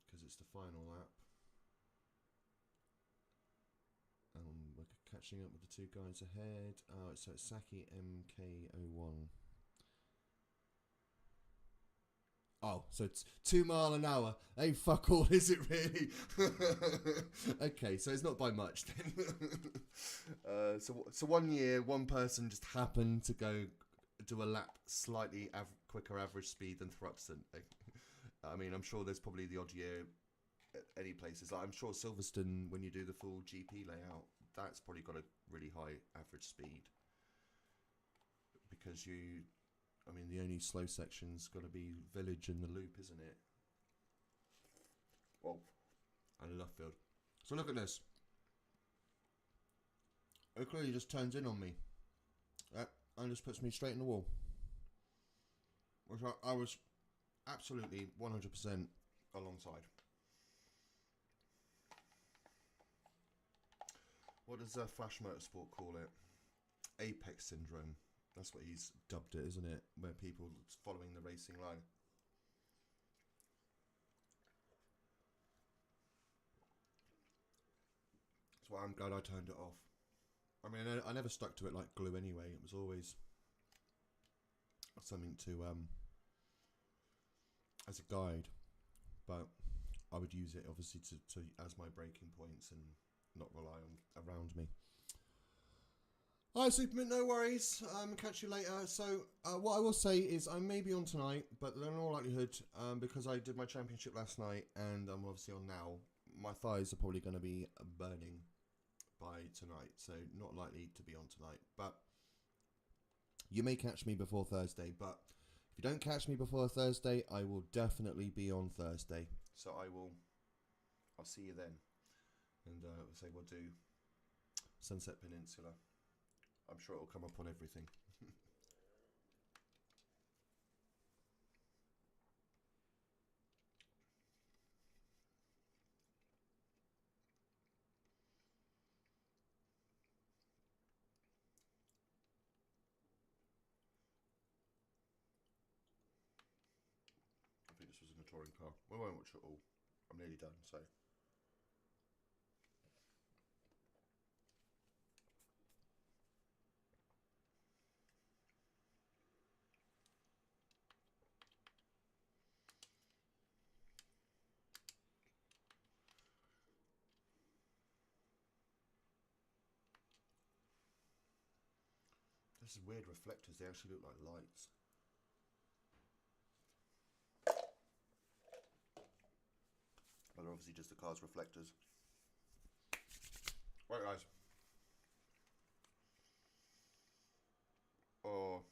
because it's the final lap. We're catching up with the two guys ahead. So it's Saki MK01. Oh, so it's 2 miles an hour. Hey, fuck all, is it really? Okay, so it's not by much then. So 1 year, one person just happened to go do a lap slightly quicker average speed than Thruxton. I mean, I'm sure there's probably the odd year at any places. Like, I'm sure Silverstone, when you do the full GP layout, that's probably got a really high average speed. Because I mean, the only slow section's got to be Village and the Loop, isn't it? Well, and left field. So look at this. It clearly just turns in on me. And just puts me straight in the wall. Which I was absolutely 100% alongside. What does Flash Motorsport call it? Apex syndrome. That's what he's dubbed it, isn't it? Where people following the racing line. That's why I'm glad I turned it off. I mean, I never stuck to it like glue anyway. It was always something to as a guide, but I would use it obviously to as my breaking points and not rely on around me. Alright, Superman, no worries. Catch you later. So what I will say is I may be on tonight, but in all likelihood, because I did my championship last night and I'm obviously on now, my thighs are probably going to be burning by tonight, so not likely to be on tonight. But you may catch me before Thursday, but if you don't catch me before Thursday, I will definitely be on Thursday. So I'll see you then. And say we'll do Sunset Peninsula. I'm sure it'll come up on everything. I think this was in a touring car. We won't watch it all. I'm nearly done, so. This is weird reflectors, they actually look like lights. But they're obviously just the car's reflectors. Right, guys. Oh.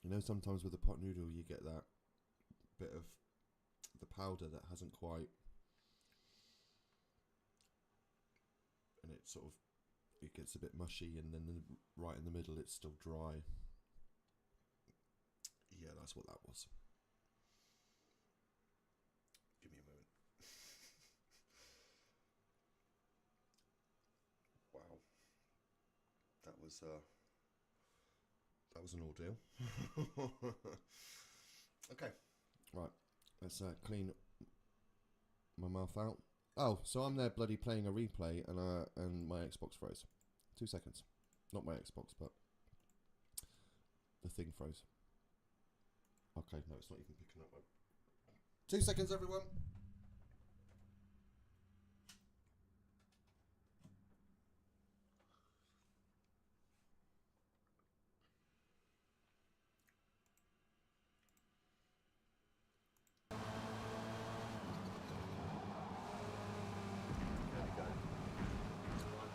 You know, sometimes with a pot noodle you get that bit of the powder that hasn't quite, and it sort of, it gets a bit mushy, and then right in the middle it's still dry. Yeah, that's what that was. Give me a moment. Wow. That was an ordeal. Okay. Right. Let's clean my mouth out. Oh, so I'm there bloody playing a replay and my Xbox froze. 2 seconds. Not my Xbox, but the thing froze. Okay, no, it's not even picking up. 2 seconds, everyone. There we go. It's working.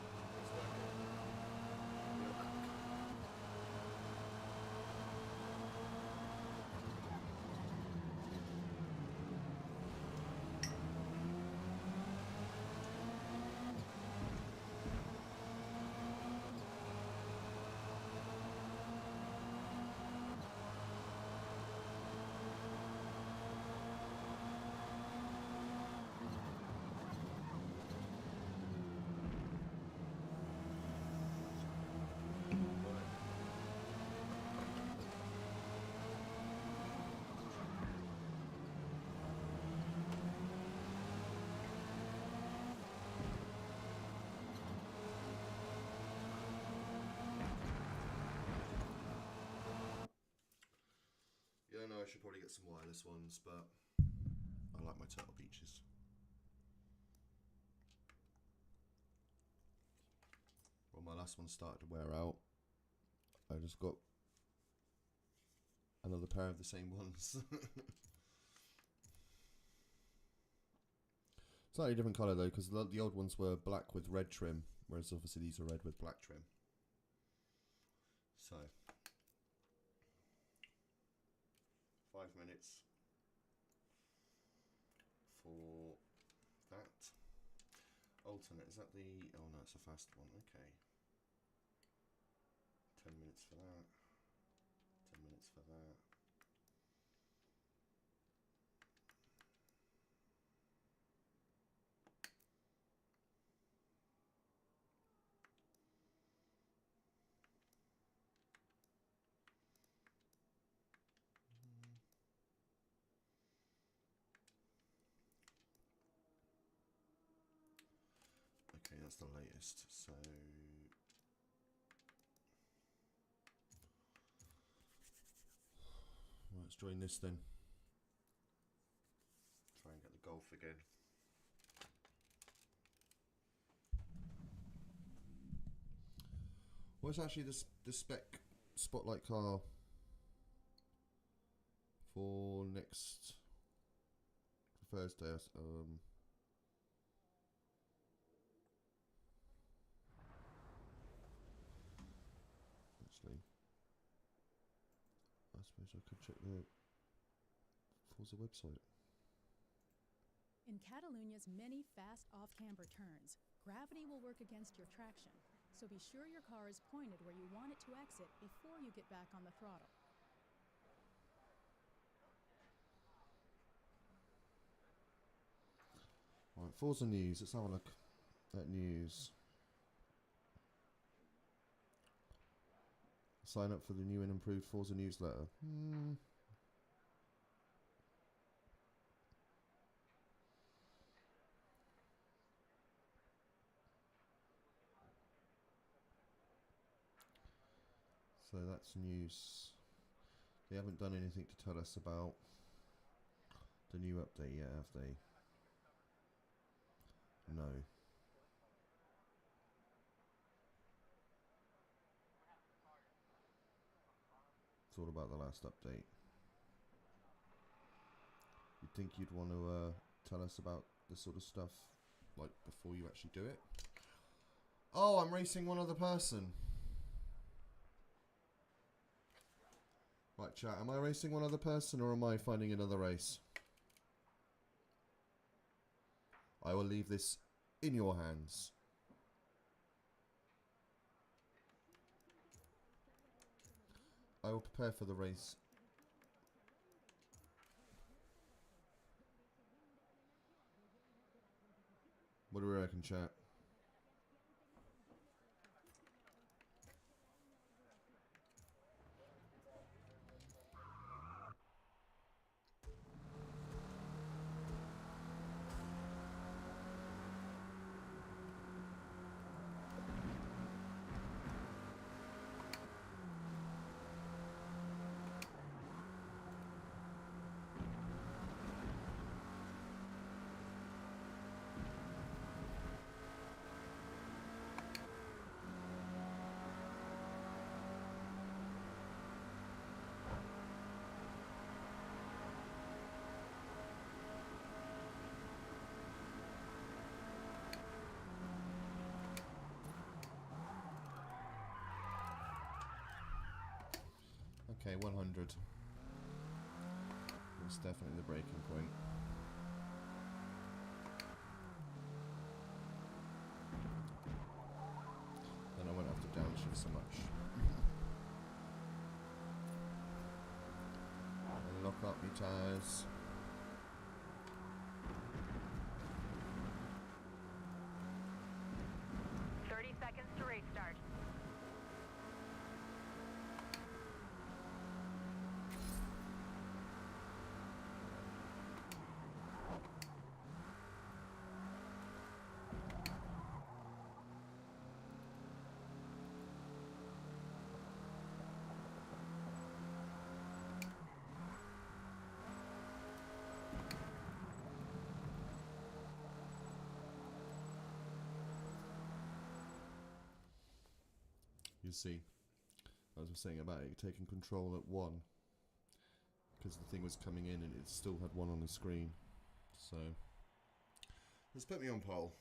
Yeah, no, I should probably get some wireless ones, but I like my Turtle Beaches. Well, my last one started to wear out. I just got another pair of the same ones. Slightly different colour though, because the old ones were black with red trim, whereas obviously these are red with black trim. So, 5 minutes for that. Alternate, is that the... oh no, it's a fast one, okay. 10 minutes for that. 10 minutes for that. that's the latest. So let's join this then. Try and get the Golf again. What's actually the spec Spotlight car for next Thursday? Actually, I suppose I could check the Forza website. In Catalonia's many fast off-camber turns, gravity will work against your traction, so be sure your car is pointed where you want it to exit before you get back on the throttle. Right, Forza news. Let's have a look at news. Sign up for the new and improved Forza newsletter. So that's news. They haven't done anything to tell us about the new update yet, have they? No. It's all about the last update. You'd think you'd want to tell us about this sort of stuff, like, before you actually do it. Oh, I'm racing one other person. Right, chat, am I racing one other person or am I finding another race? I will leave this in your hands. I will prepare for the race. What do we reckon, chat? Okay, 100. It's definitely the breaking point. Then I won't have to downshift so much. And lock up your tyres. To race start. You see, as I was saying about it taking control at 1, because the thing was coming in and it still had 1 on the screen. So let's put me on pole.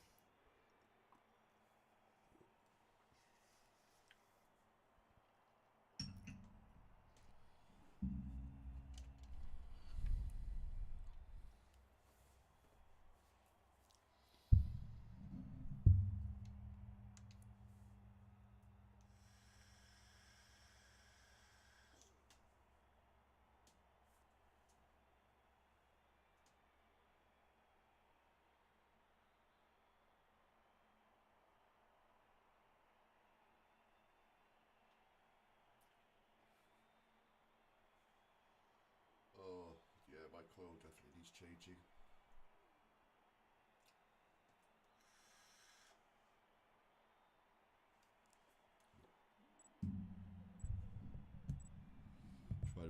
Oh, yeah, my coil definitely needs changing.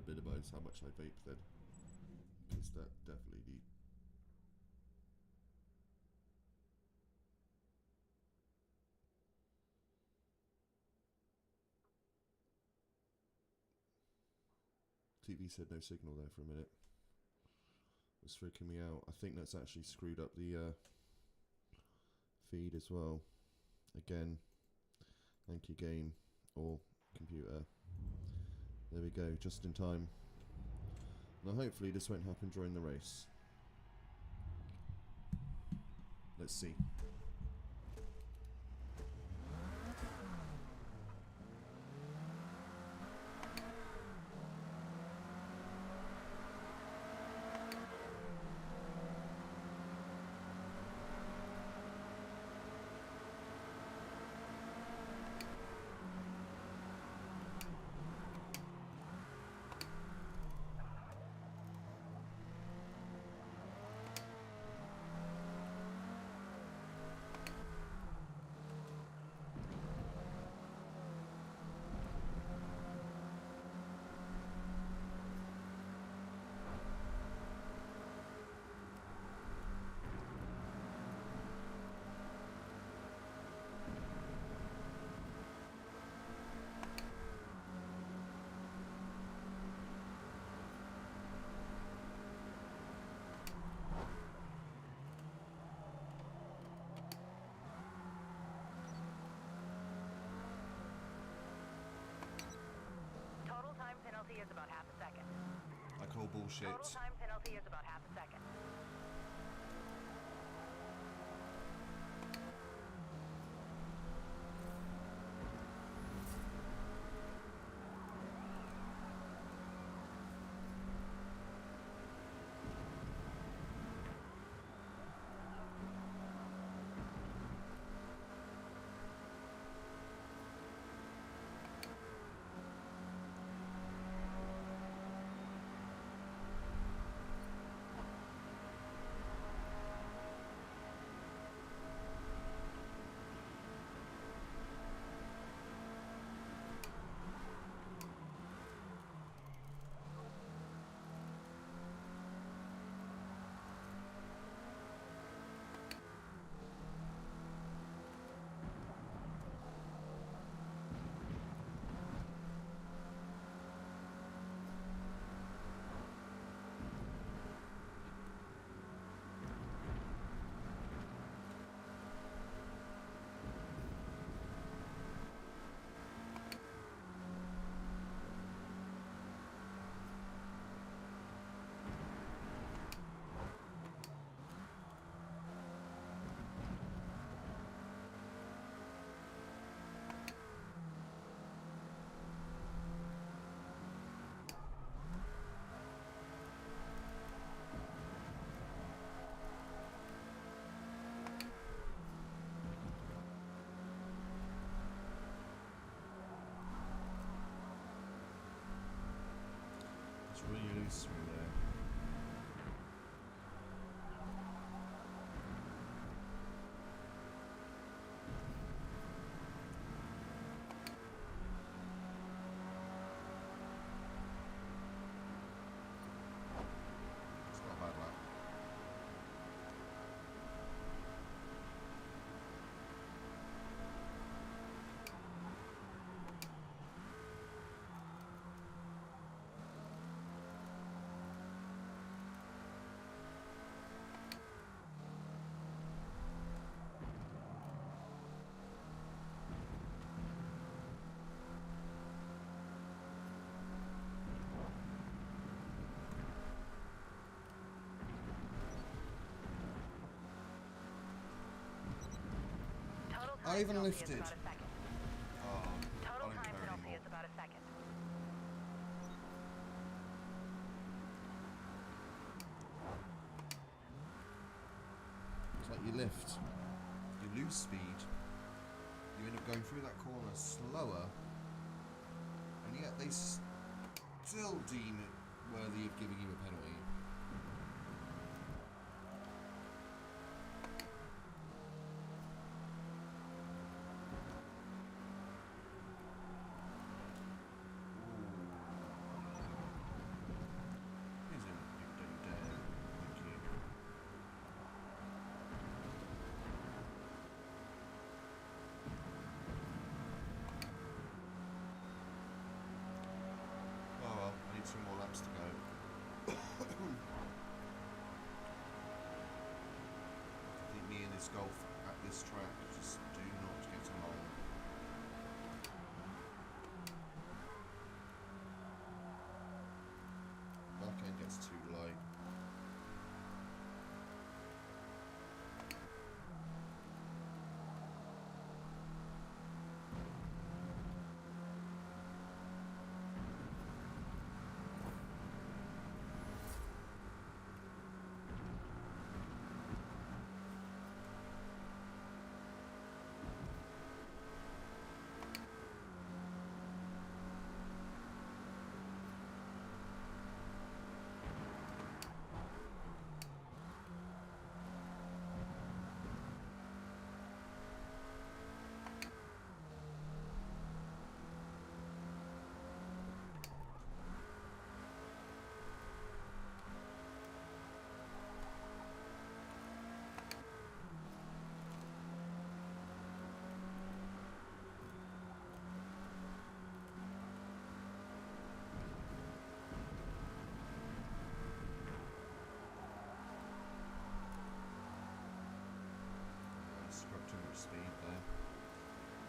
minimise how much I vape then, because that definitely TV said no signal there for a minute. It was freaking me out. I think that's actually screwed up the feed as well. Again, thank you game or computer. There we go, just in time. Now hopefully this won't happen during the race. Let's see. Total time penalty is about half a second. I call bullshit. Total time penalty is about half a second. It's really loose through there. It's not a bad lap. Total I time even penalty lifted. is about a second. Oh, Total I don't time care penalty anymore. is about a second. It's like you lift, you lose speed, you end up going through that corner slower, and yet they still deem it worthy of giving you a penalty.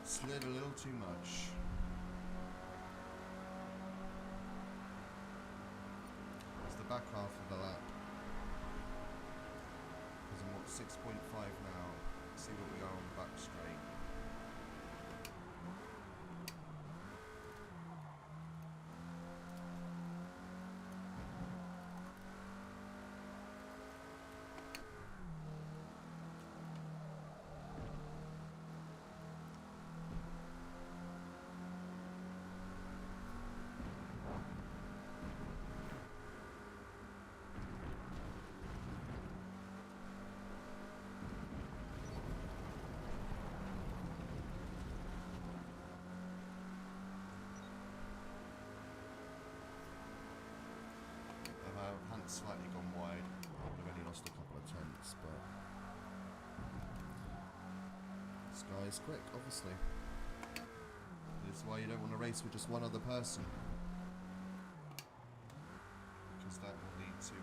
Slid a little too much. It's the back half of the lap. Because I'm at 6.5 now. See what we are on the back straight. Slightly gone wide. I've only lost a couple of tenths, but this guy is quick, obviously. This is why you don't want to race with just one other person, because that will lead to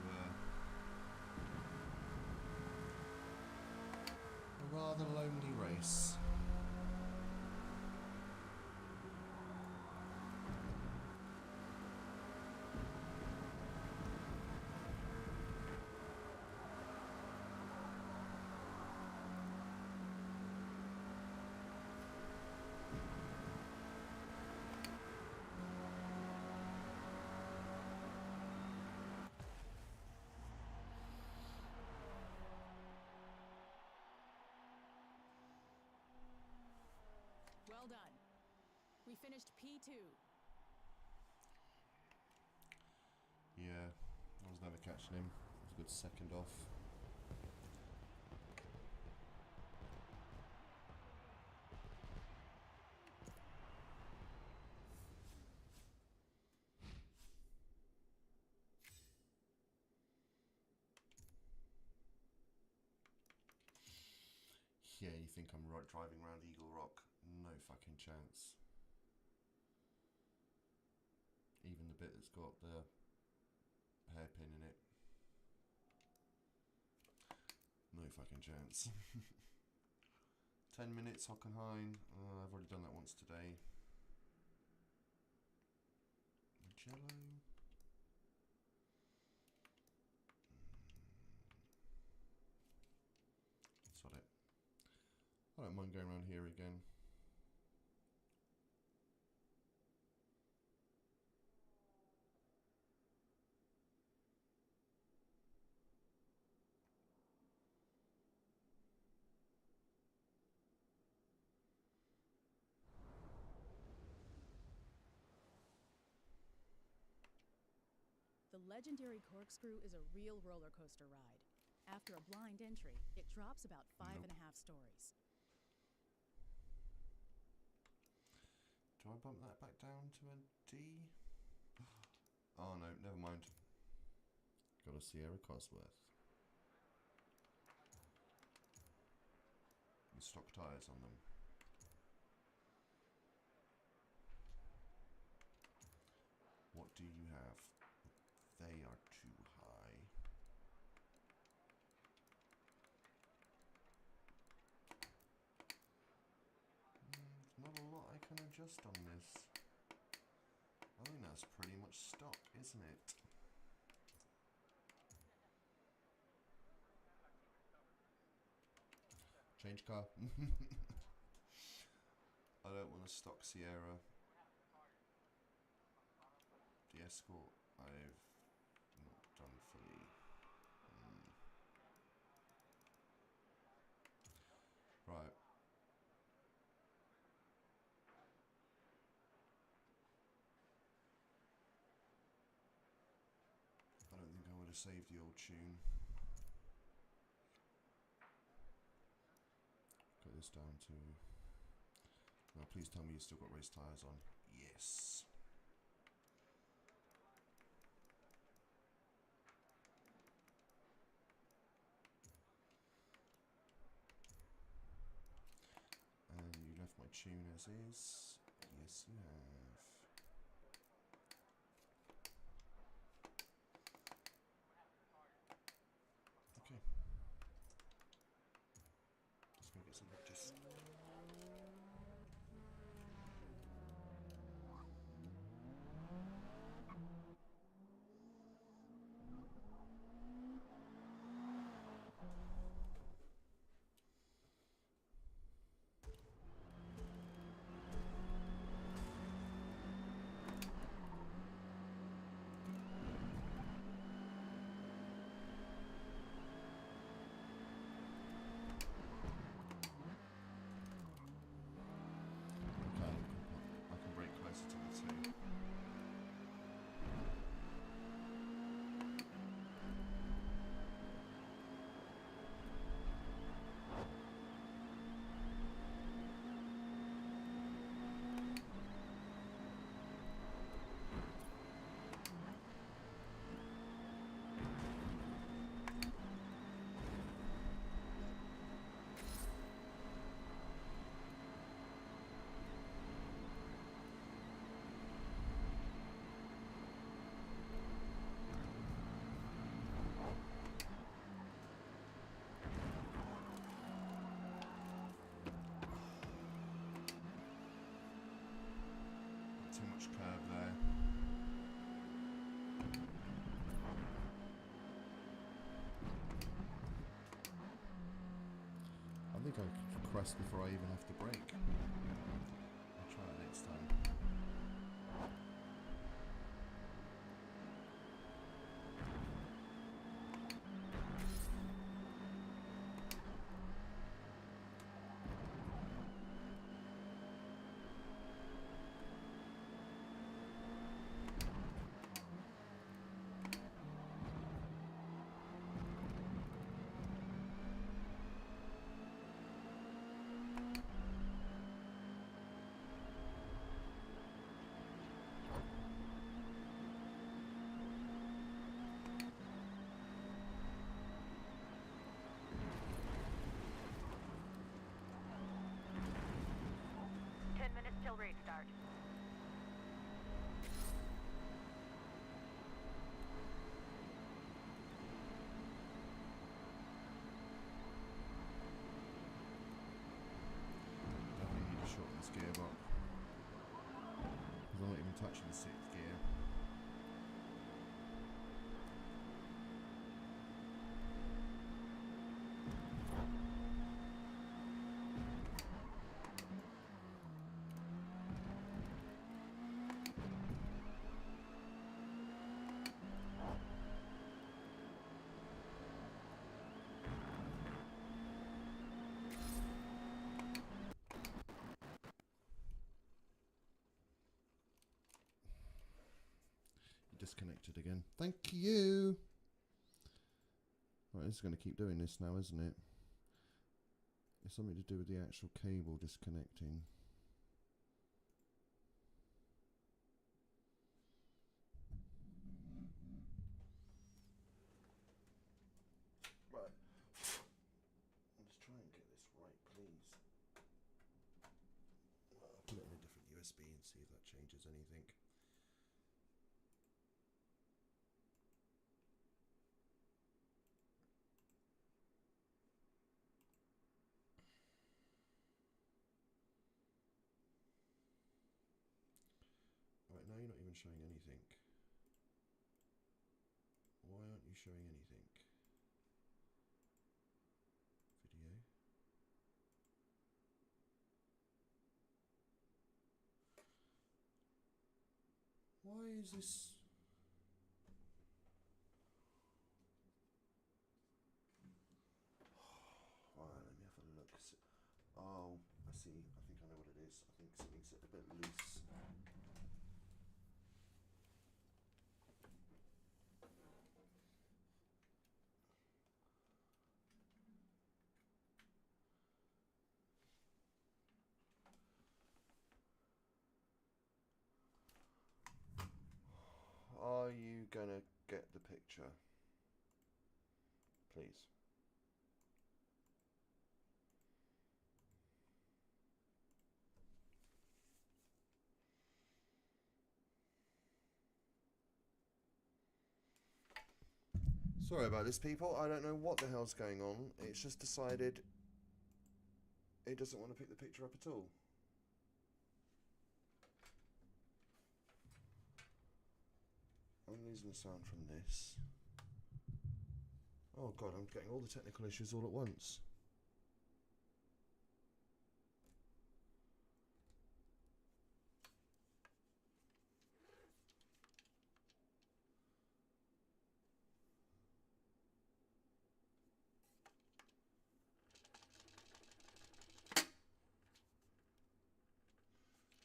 a rather lonely race. Well done. We finished P2. Yeah, I was never catching him. It was a good second off. Yeah, you think I'm right driving around Eagle Rock? No fucking chance. Even the bit that's got the hairpin in it. No fucking chance. 10 minutes, Hockenheim. I've already done that once today. Jello. Sod it. I don't mind going around here again. The legendary corkscrew is a real roller coaster ride. After a blind entry, it drops about 5.5 stories. Do I bump that back down to a D? Oh no, never mind. Got a Sierra Cosworth. And stock tyres on them. What do you have? They are too high. There's not a lot I can adjust on this. I think that's pretty much stock, isn't it? Change car. I don't want a stock Sierra. The Escort I've not done fully. Right. I don't think I would have saved the old tune. Got this down to... Now please tell me you've still got race tyres on. Yes. And you left my tune as is. Yes, you have. Okay. Just gonna get some practice. pressed before I even have to brake. I'll try it next time. Till restart. Definitely need to shorten this gearbox. Because I'm not even touching the 6th gear. Disconnected again. Thank you. Right, this is going to keep doing this now, isn't it? It's something to do with the actual cable disconnecting. Right. Let's try and get this right, please. Well, I'll put it in a different USB and see if that changes anything. Right, now you're not even showing anything. Why aren't you showing anything? Video. Why is this? Alright, let me have a look. Oh, I see. I think I know what it is. I think something's a bit loose. Are you gonna get the picture? Please. Sorry about this, people. I don't know what the hell's going on. It's just decided it doesn't want to pick the picture up at all. I'm losing the sound from this. Oh god, I'm getting all the technical issues all at once.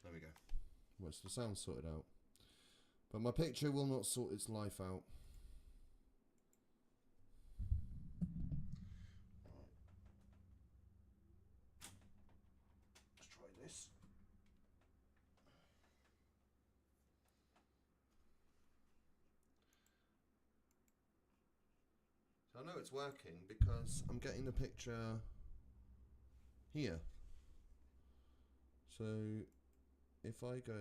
There we go. Well, the sound sorted out. But my picture will not sort its life out. Right. Let's try this. So I know it's working because I'm getting the picture here. So if I go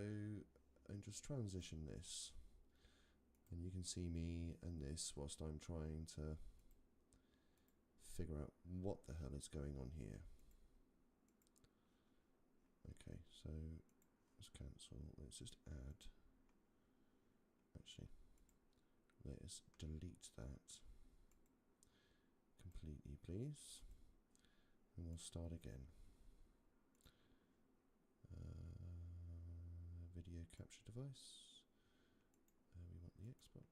and just transition this, and you can see me and this whilst I'm trying to figure out what the hell is going on here. Okay, so let's cancel. Let's just add. Actually, let's delete that completely, please. And we'll start again. media capture device. We want the Xbox.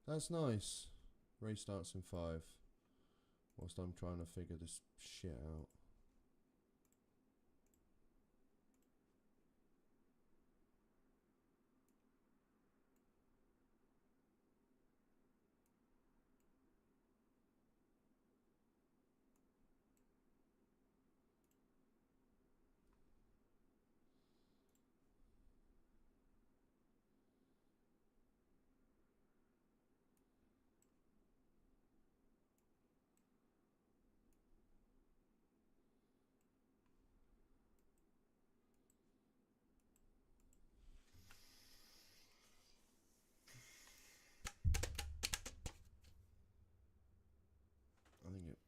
That's nice. Race starts in 5. Whilst I'm trying to figure this shit out. I think it.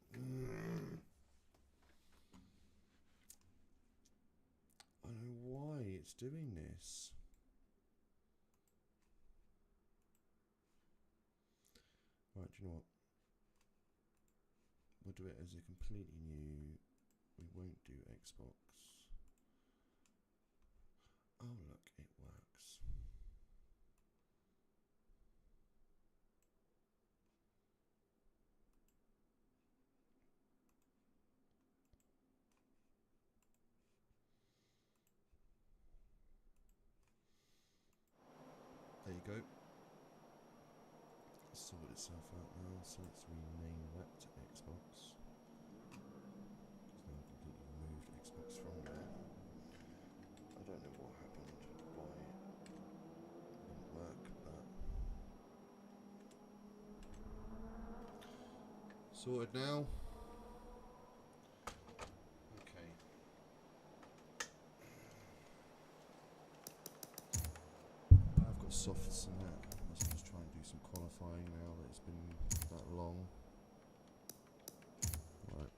I don't know why it's doing this. Right, do you know what? We'll do it as a completely new. We won't do Xbox. Oh look, it works. There you go. Sort itself out now, so let's rename that to Xbox. Because now I've completely removed Xbox from there. I don't know what happened, why it didn't work, but sorted now. Okay. I've got softs and that. Let's just try and do some qualifying now that it's been that long. Right.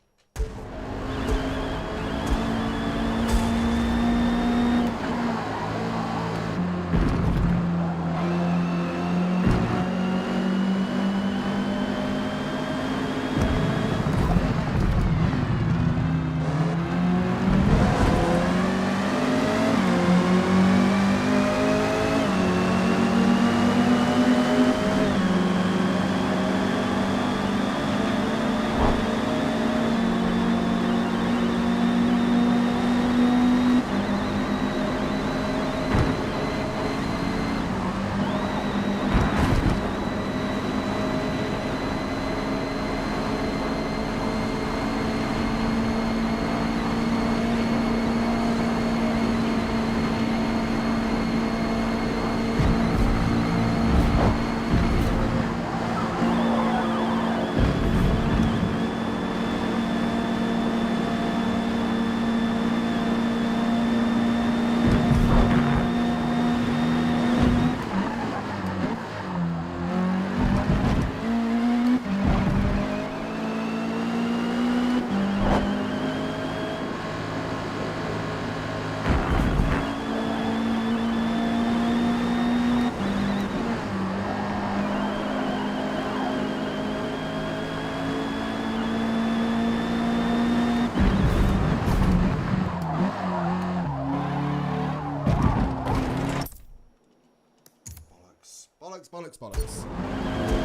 Bollocks.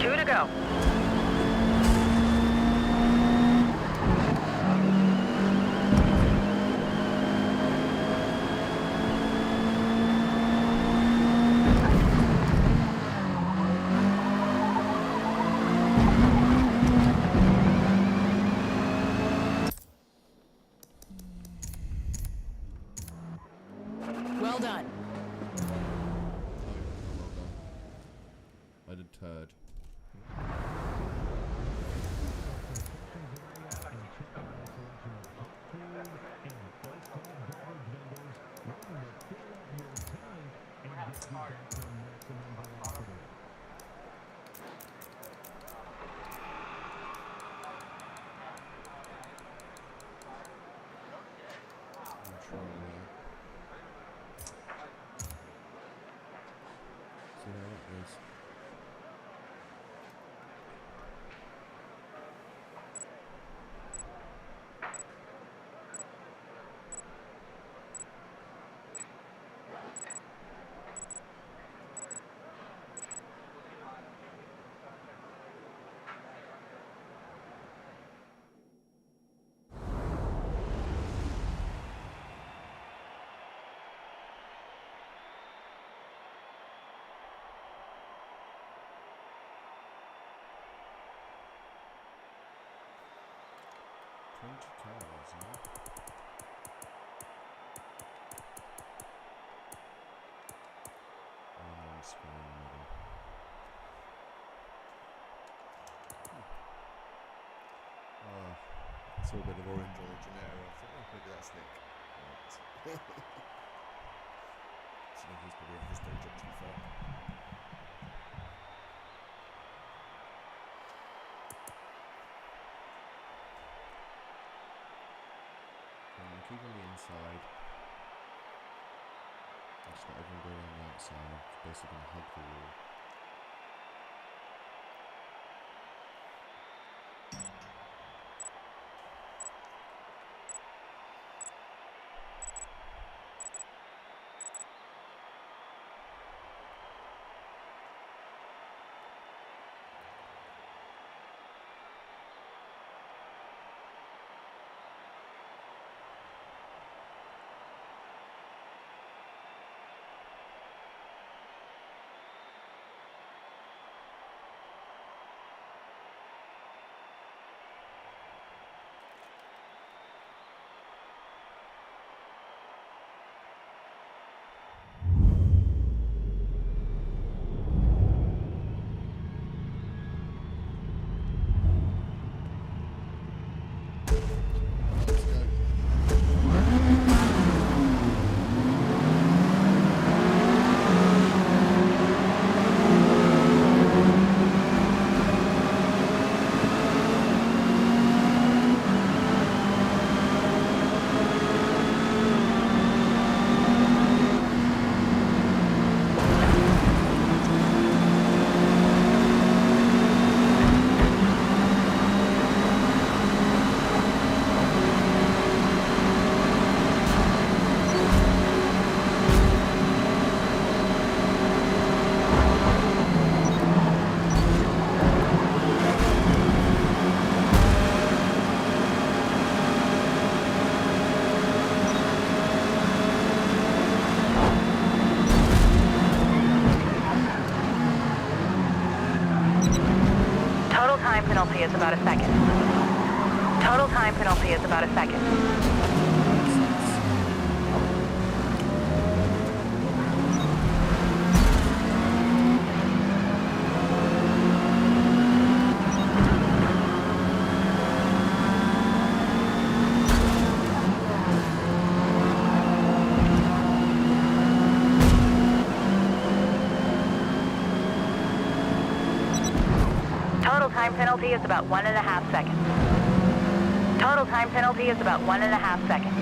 2 to go. Well done. I did turd. See how that goes. Cars, huh? Square in the middle. I saw a bit of orange on the Genera. I thought, oh, maybe that's Nick. Right. So he's probably at his day job, to be fair. Keep on the inside. Just let everyone go around the outside. It's basically going to hug the wall. penalty is about a second. Total time penalty is about a second. Total time penalty is about 1.5 seconds. Total time penalty is about 1.5 seconds.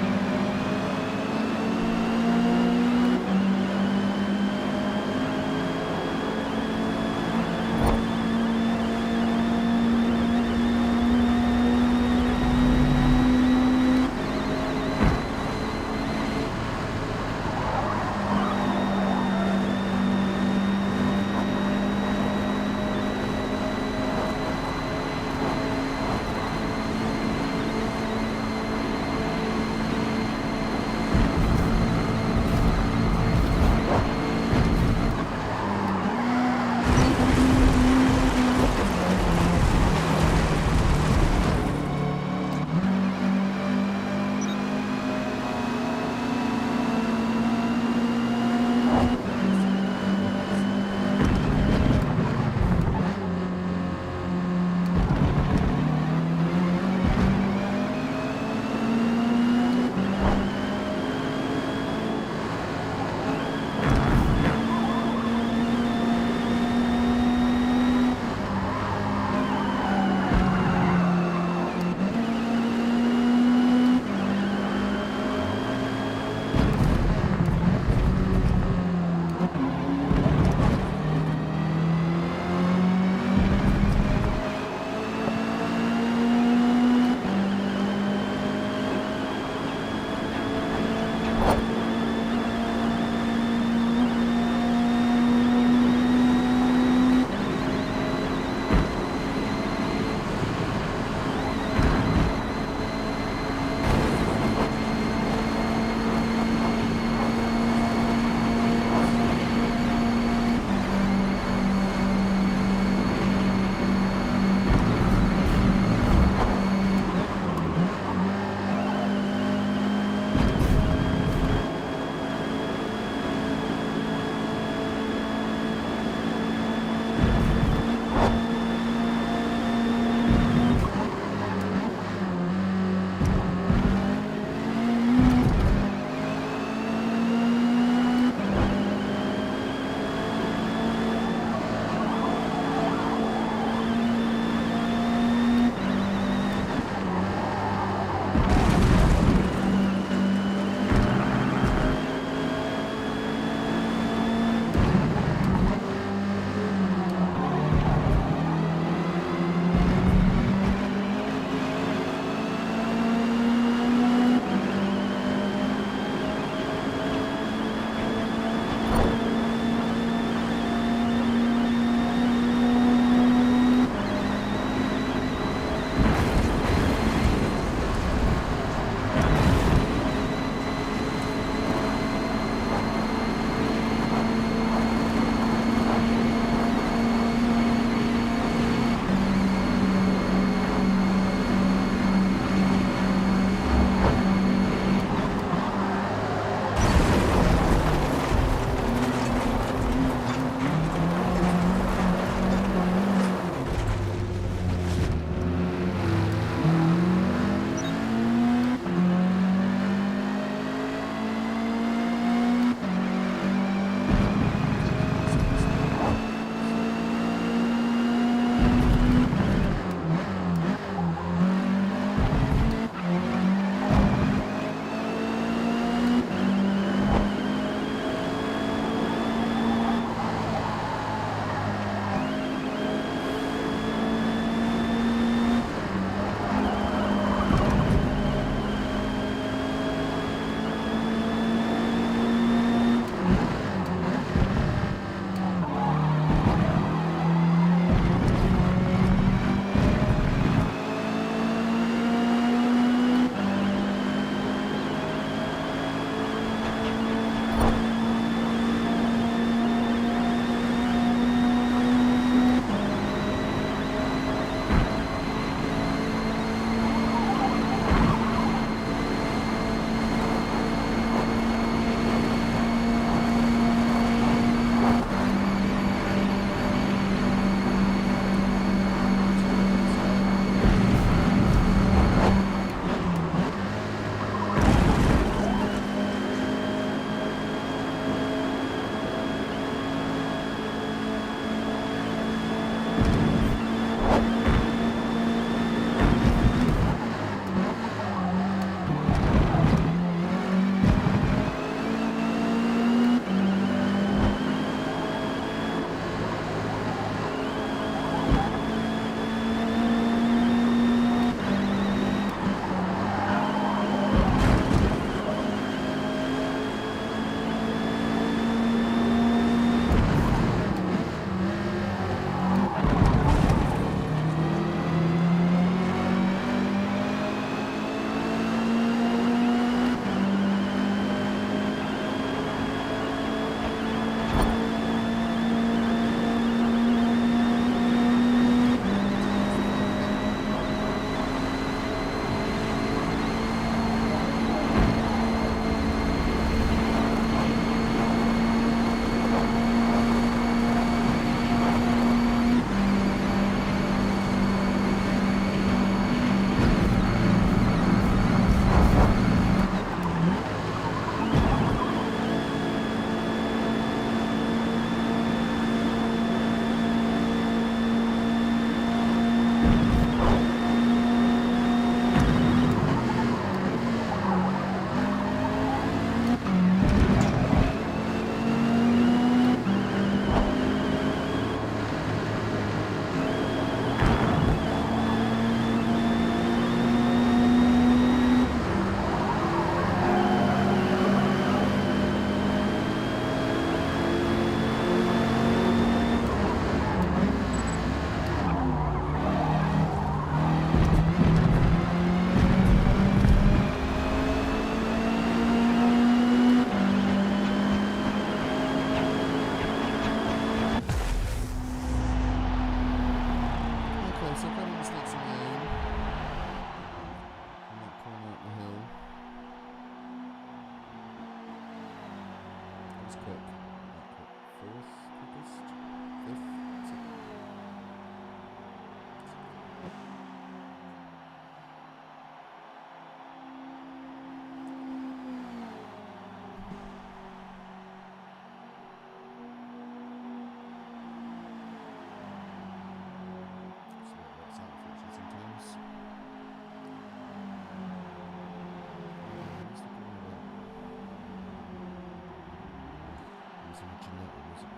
Jeanette, wasn't it?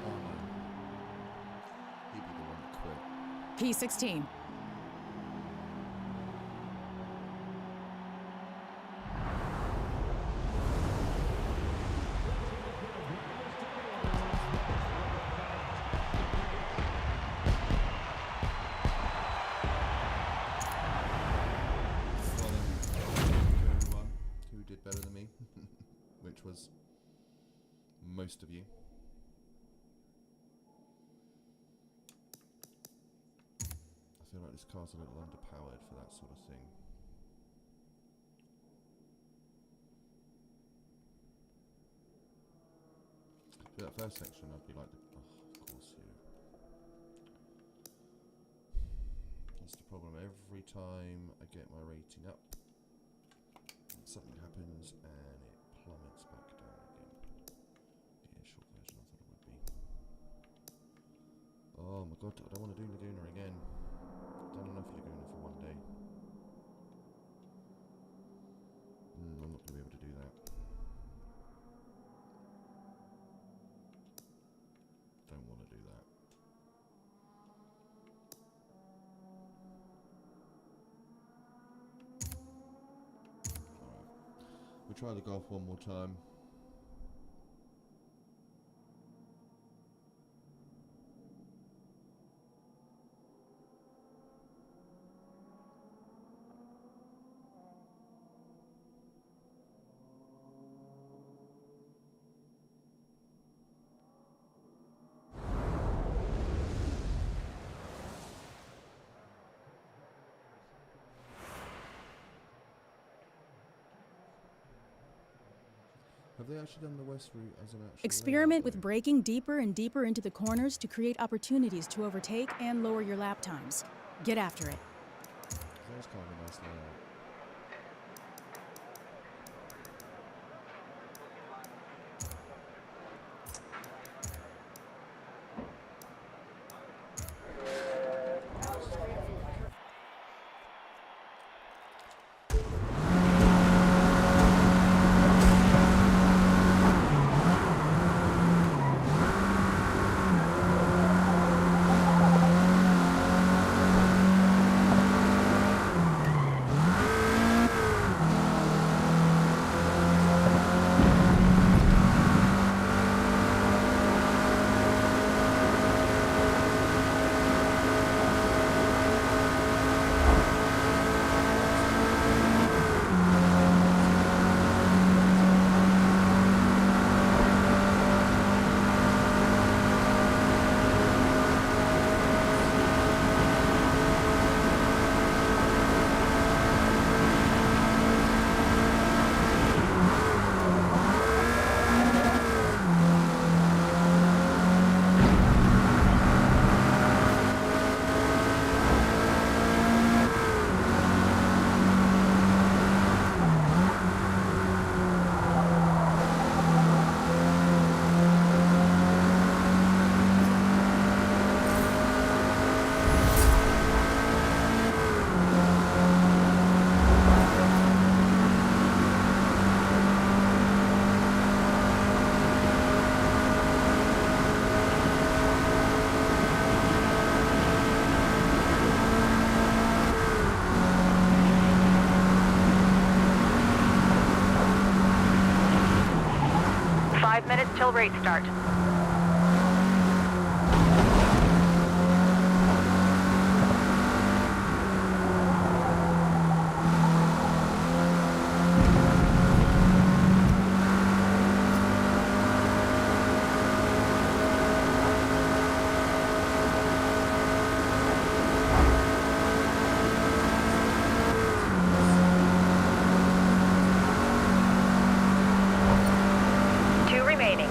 Oh no. He'd be the one that quit. P16. Better than me, which was most of you. I feel like this car's a little underpowered for that sort of thing. For that first section, I'd be like, oh, of course you. That's the problem. Every time I get my rating up, something happens and it plummets back down again. Yeah, short version, I thought it would be. Oh my god, I don't want to do Laguna again. I've done enough Laguna for one day. I'm not going to be able to do that. Don't want to do that. We'll try the golf one more time. Have they actually done the west route as an actual Experiment layout, with though? braking deeper and deeper into the corners to create opportunities to overtake and lower your lap times. Get after it. That's kind of a nice layout. Till race start. Two remaining.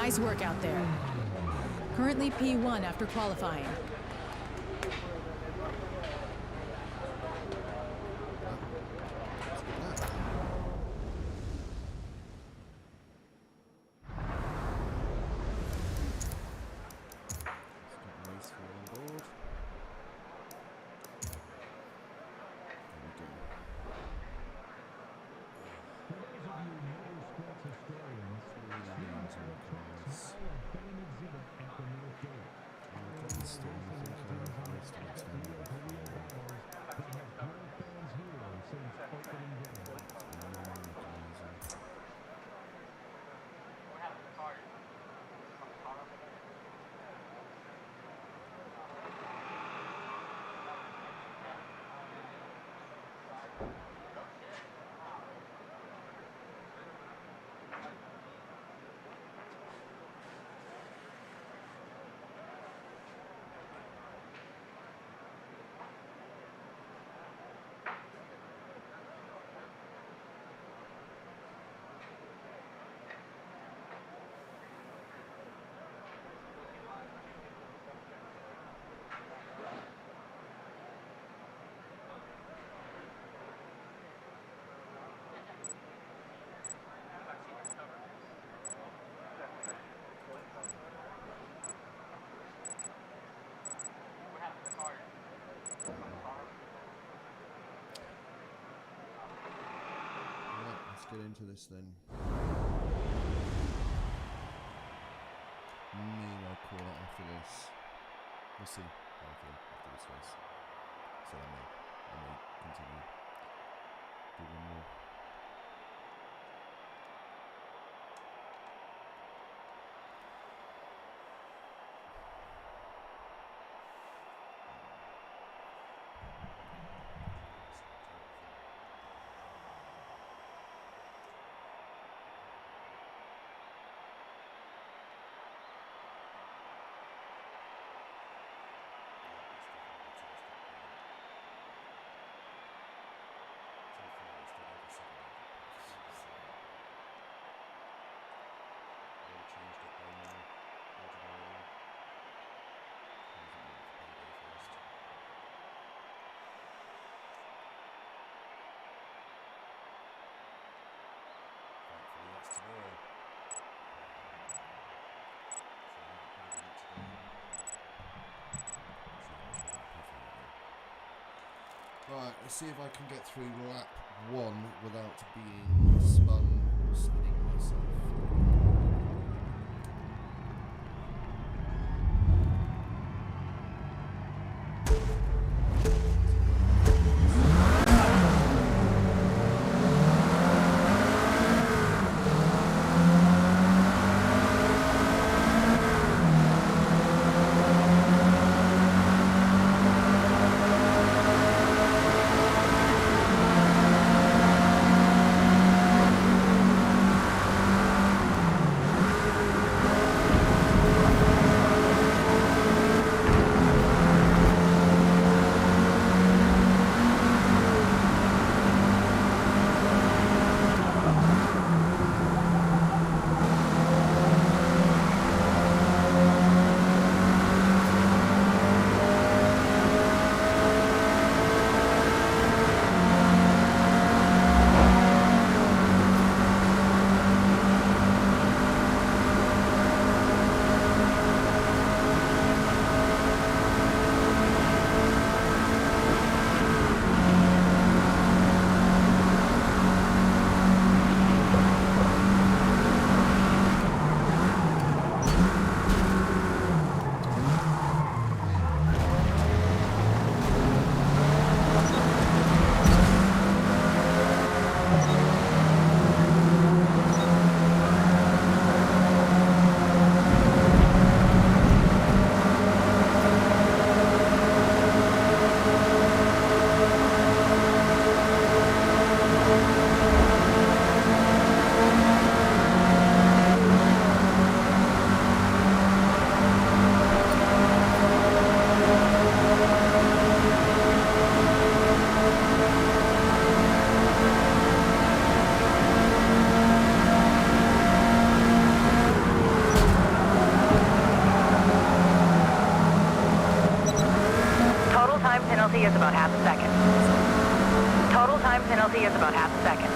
Nice work out there. Currently P1 after qualifying. Get into this then. Maybe I'll call it after this. We'll see how I feel after this race. So I may continue. Do one more. Right, let's see if I can get through lap 1 without being spun or spinning myself. half a second. Total time penalty is about half a second.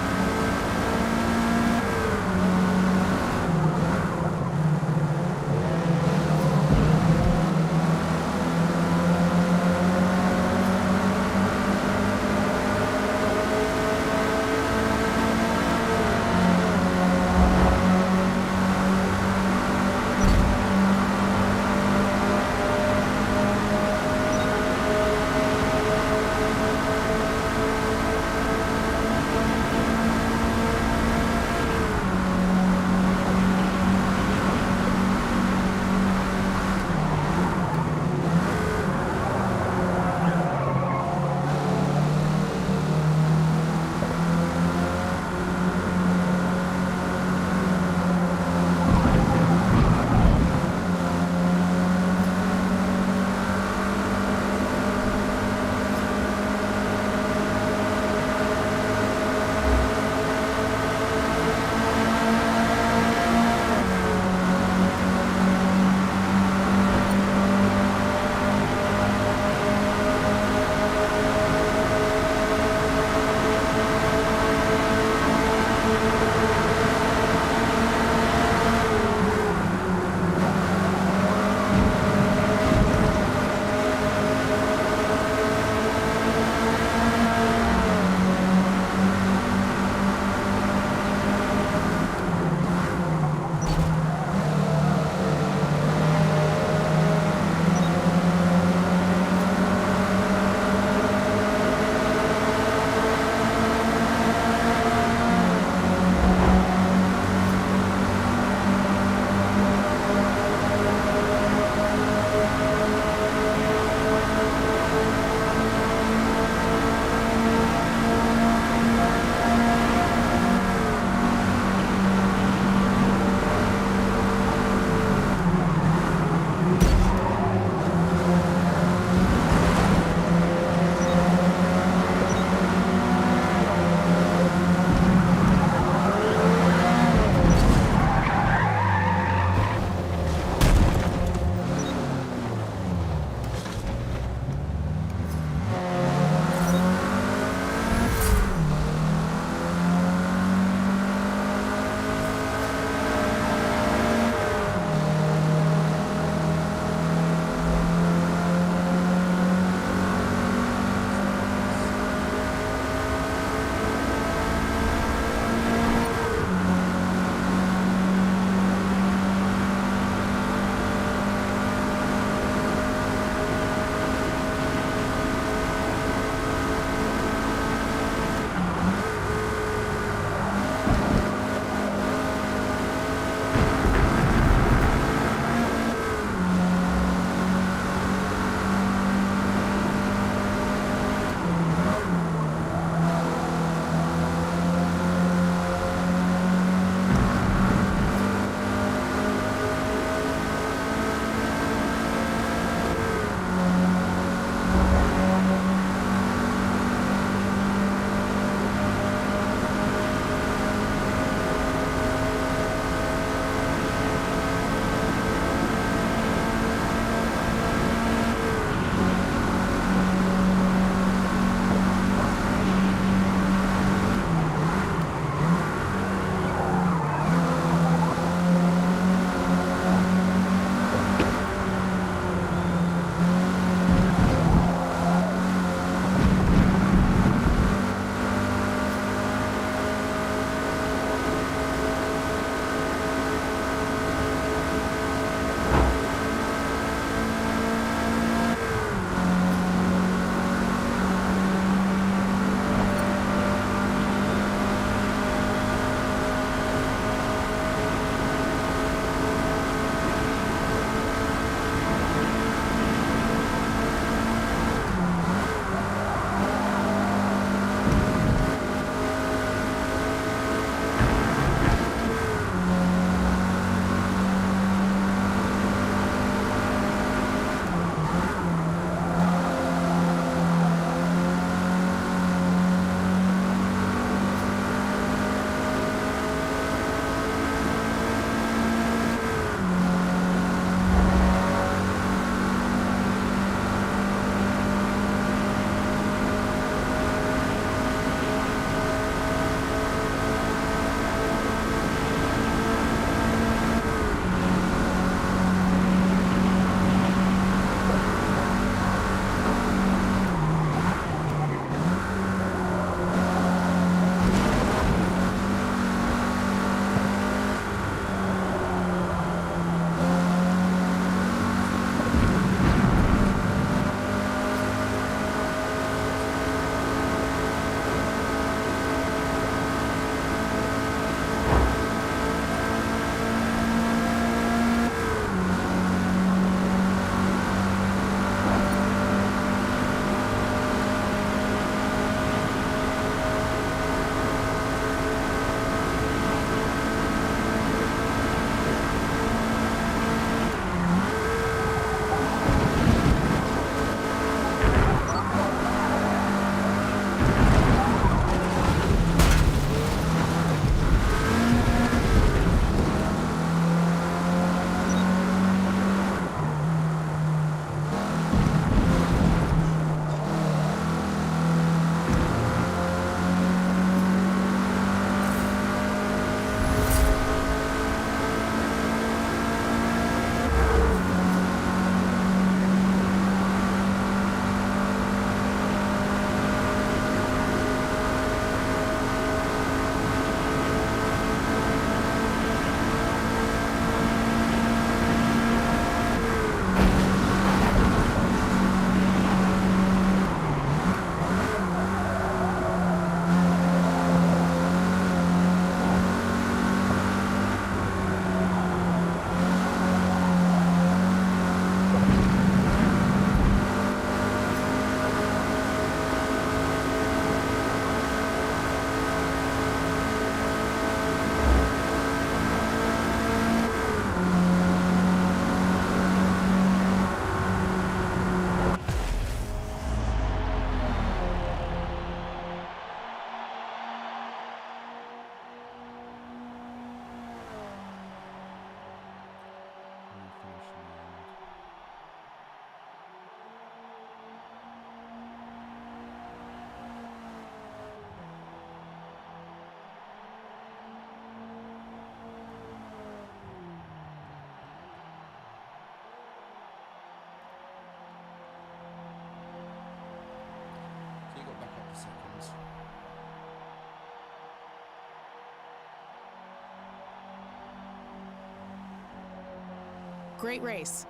Great race.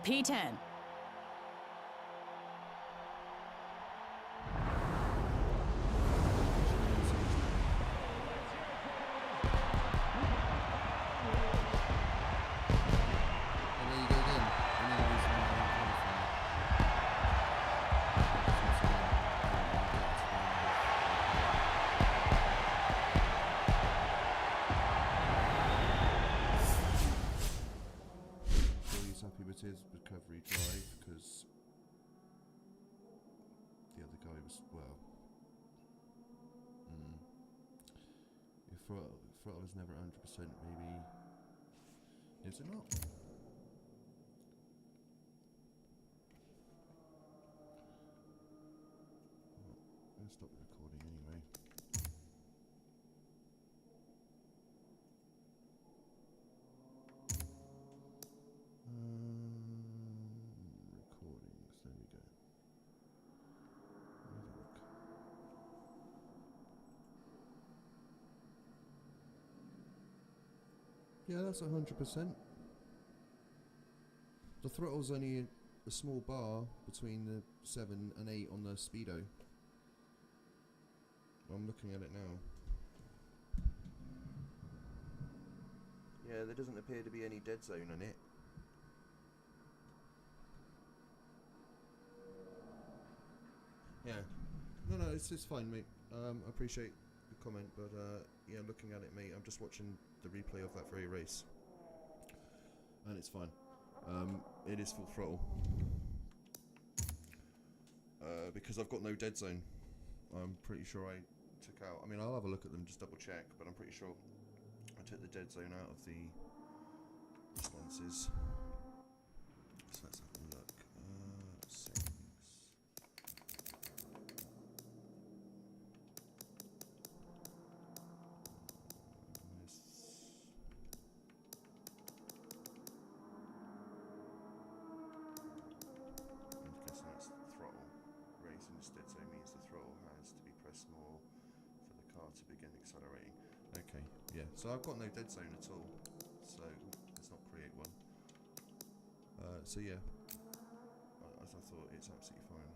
P10. His recovery drive because the other guy was, well, if throttle is never 100%, maybe, is it not? Well, let's stop the recording anyway. Recordings, there we go. Have a look. Yeah, that's 100%. The throttle's only a small bar between the 7 and 8 on the speedo. I'm looking at it now. Yeah, there doesn't appear to be any dead zone in it. Yeah, no, it's fine, mate. I appreciate the comment, but yeah, looking at it, mate, I'm just watching the replay of that very race, and it's fine. It is full throttle because I've got no dead zone. I'm pretty sure I took out. I mean, I'll have a look at them, just double check, but I'm pretty sure I took the dead zone out of the responses. So let's have a look. Settings. I'm guessing that's throttle. Raising the dead zone means the throttle has to be pressed more for the car to begin accelerating. Okay, yeah. So I've got no dead zone at all. So let's not create one. So yeah, as I thought, it's absolutely fine.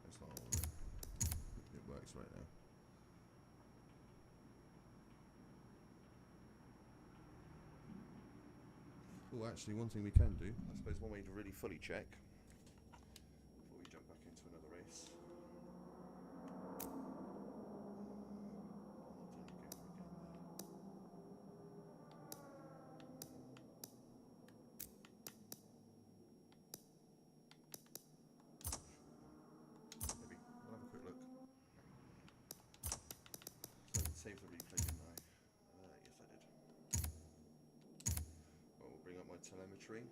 That's not all of it. It works right now. Oh, actually, one thing we can do, I suppose one way to really fully check before we jump back into another race. Maybe, I'll have a quick look. So I saved the replay, didn't I? Yes, I did. Well, we'll bring up my telemetry.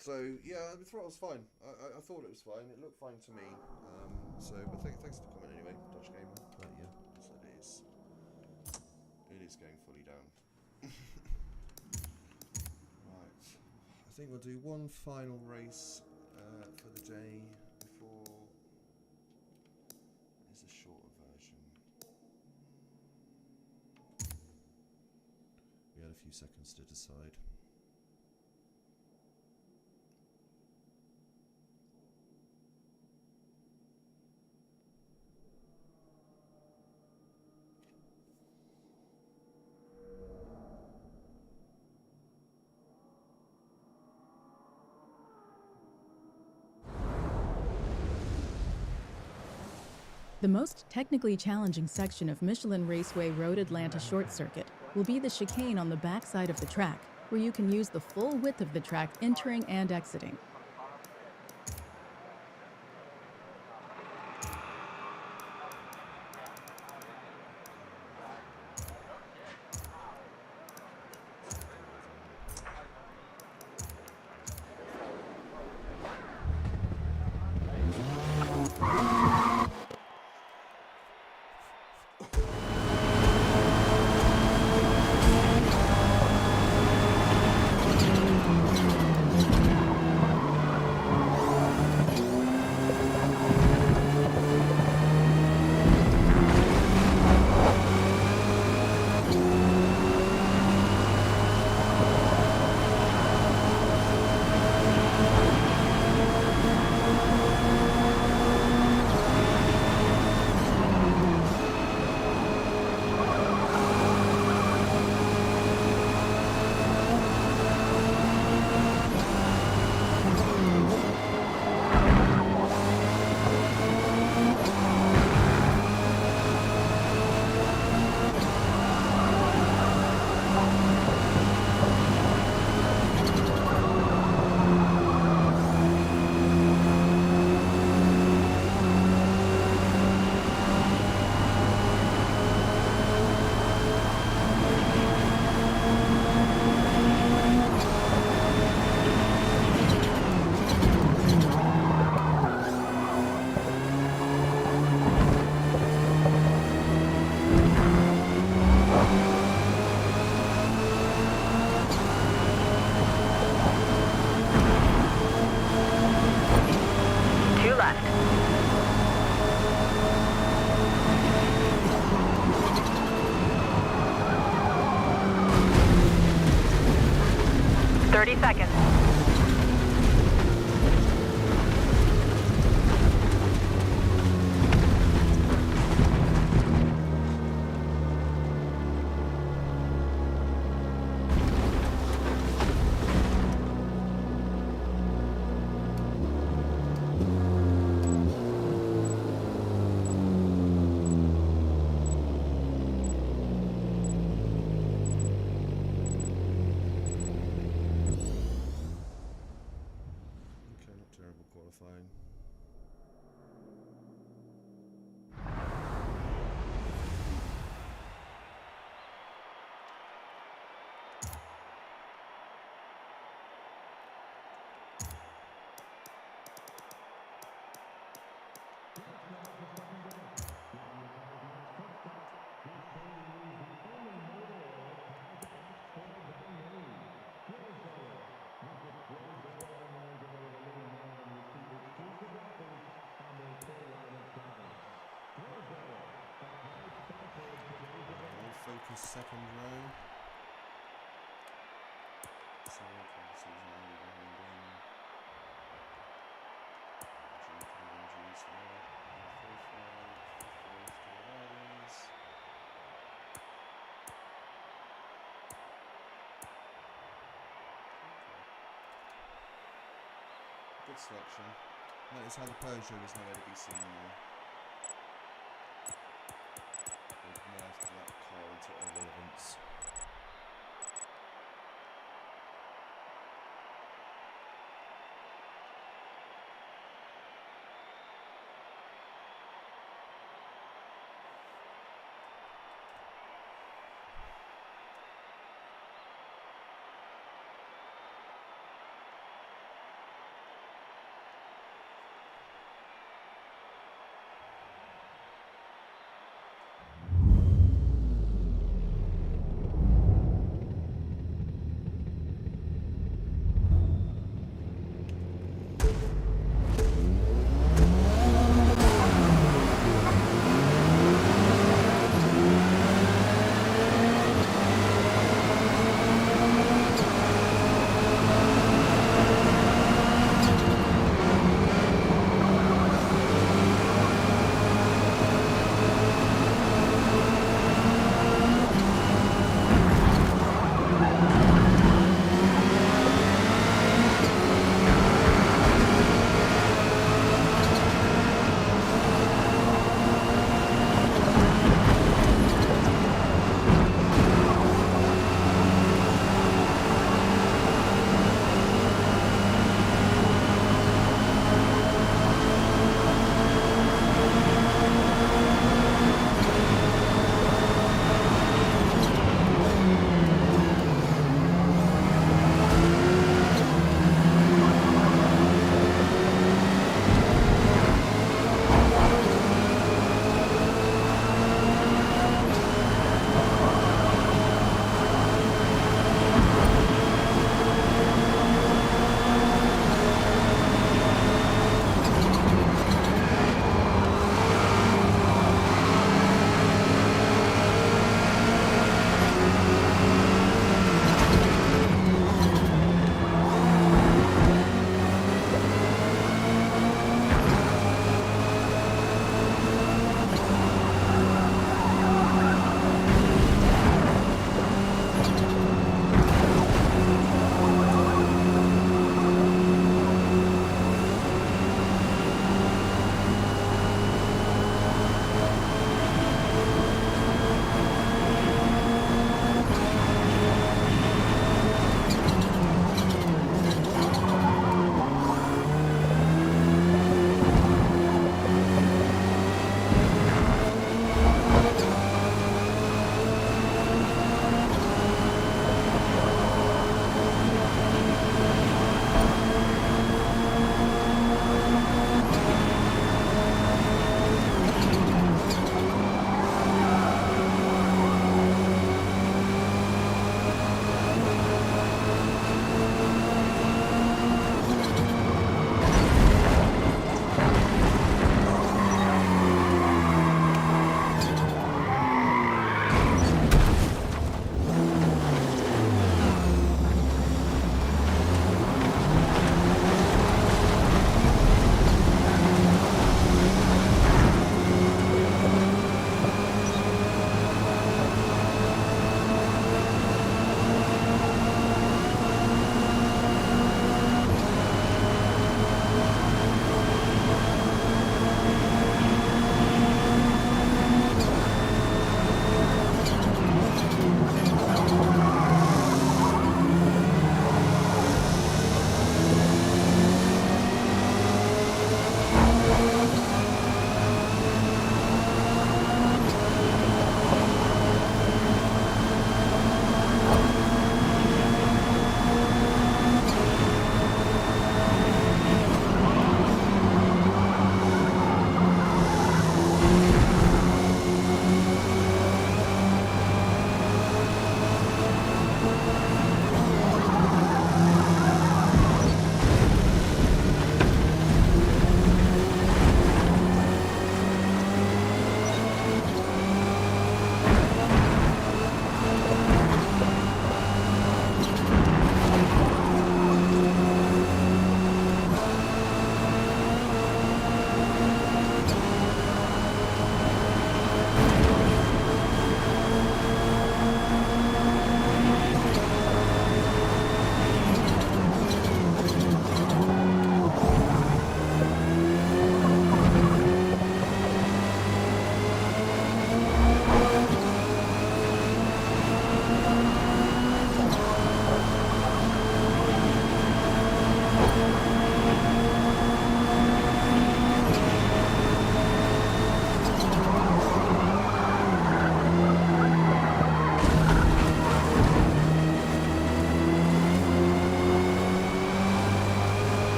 So yeah, the throttle's fine. I thought it was fine. It looked fine to me. But thanks for the comment anyway, Dodge Gamer. But yeah, so it is. It is going fully down. Right. I think we'll do one final race for the day before. It's a shorter version. We had a few seconds to decide. The most technically challenging section of Michelin Raceway Road Atlanta Short Circuit will be the chicane on the backside of the track, where you can use the full width of the track entering and exiting. Qualifying. Focus second row. So good selection. Notice how the Peugeot is nowhere to be seen now. They've nerfed that car into irrelevance.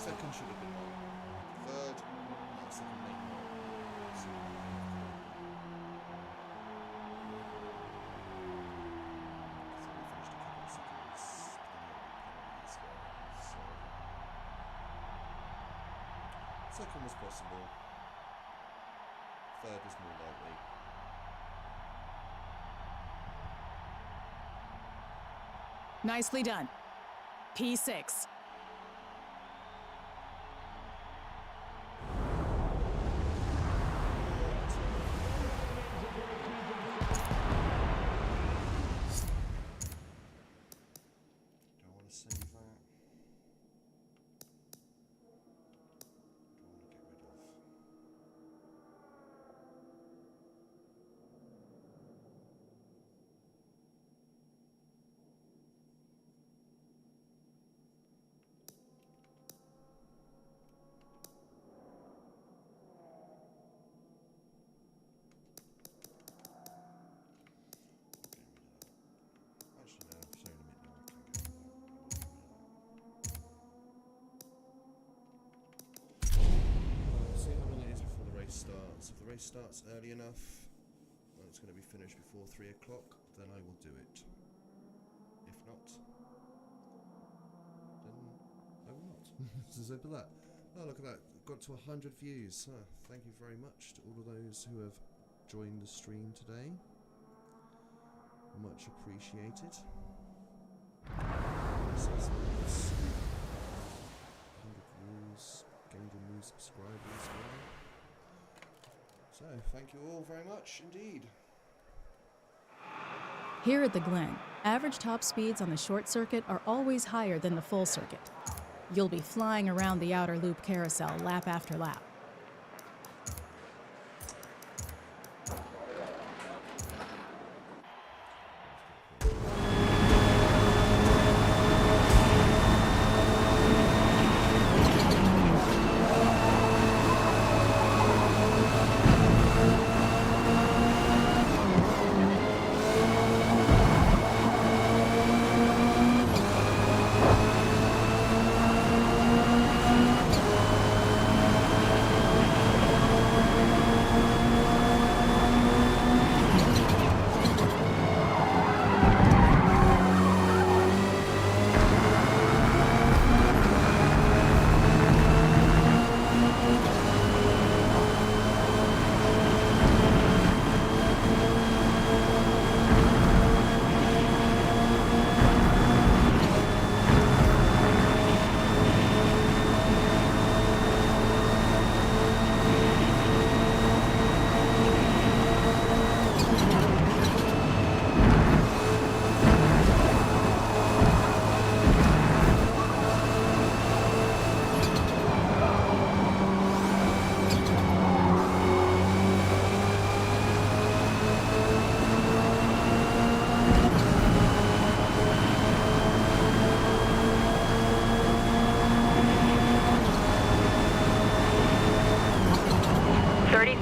Second should have been one. Third, second maybe not. So we finished a couple of seconds. As well. So second was possible. Third was more likely. Nicely done. P6. Starts. If the race starts early enough and it's going to be finished before 3 o'clock, then I will do it. If not, then I will not. It's as simple as that. Oh, look at that. Got to 100 views. Thank you very much to all of those who have joined the stream today. Much appreciated. 100 views. Gained a new subscriber as well. So, thank you all very much indeed. Here at the Glen, average top speeds on the short circuit are always higher than the full circuit. You'll be flying around the outer loop carousel lap after lap.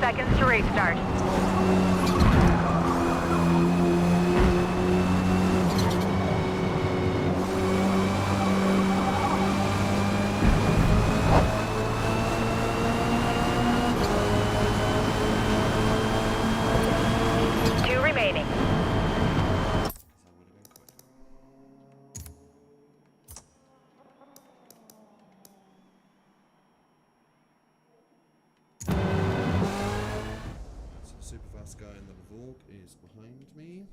Seconds to race start. Two remaining. Super fast guy in the Vorg is behind me.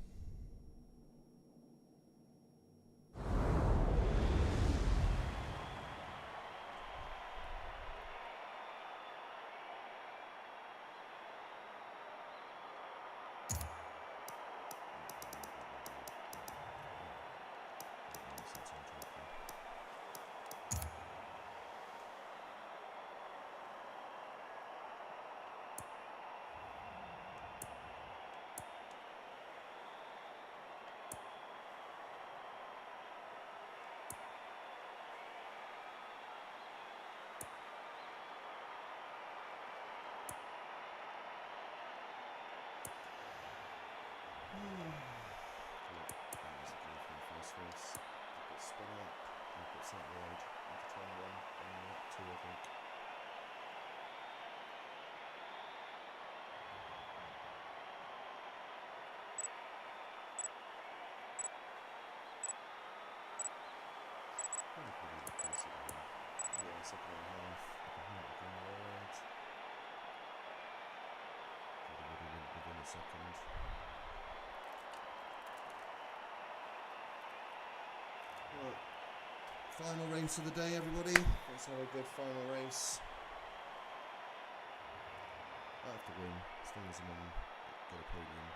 second and a half. Within a second. Right. Final race of the day, everybody. Let's have a good final race. I have to win, as long as I'm on, get a podium.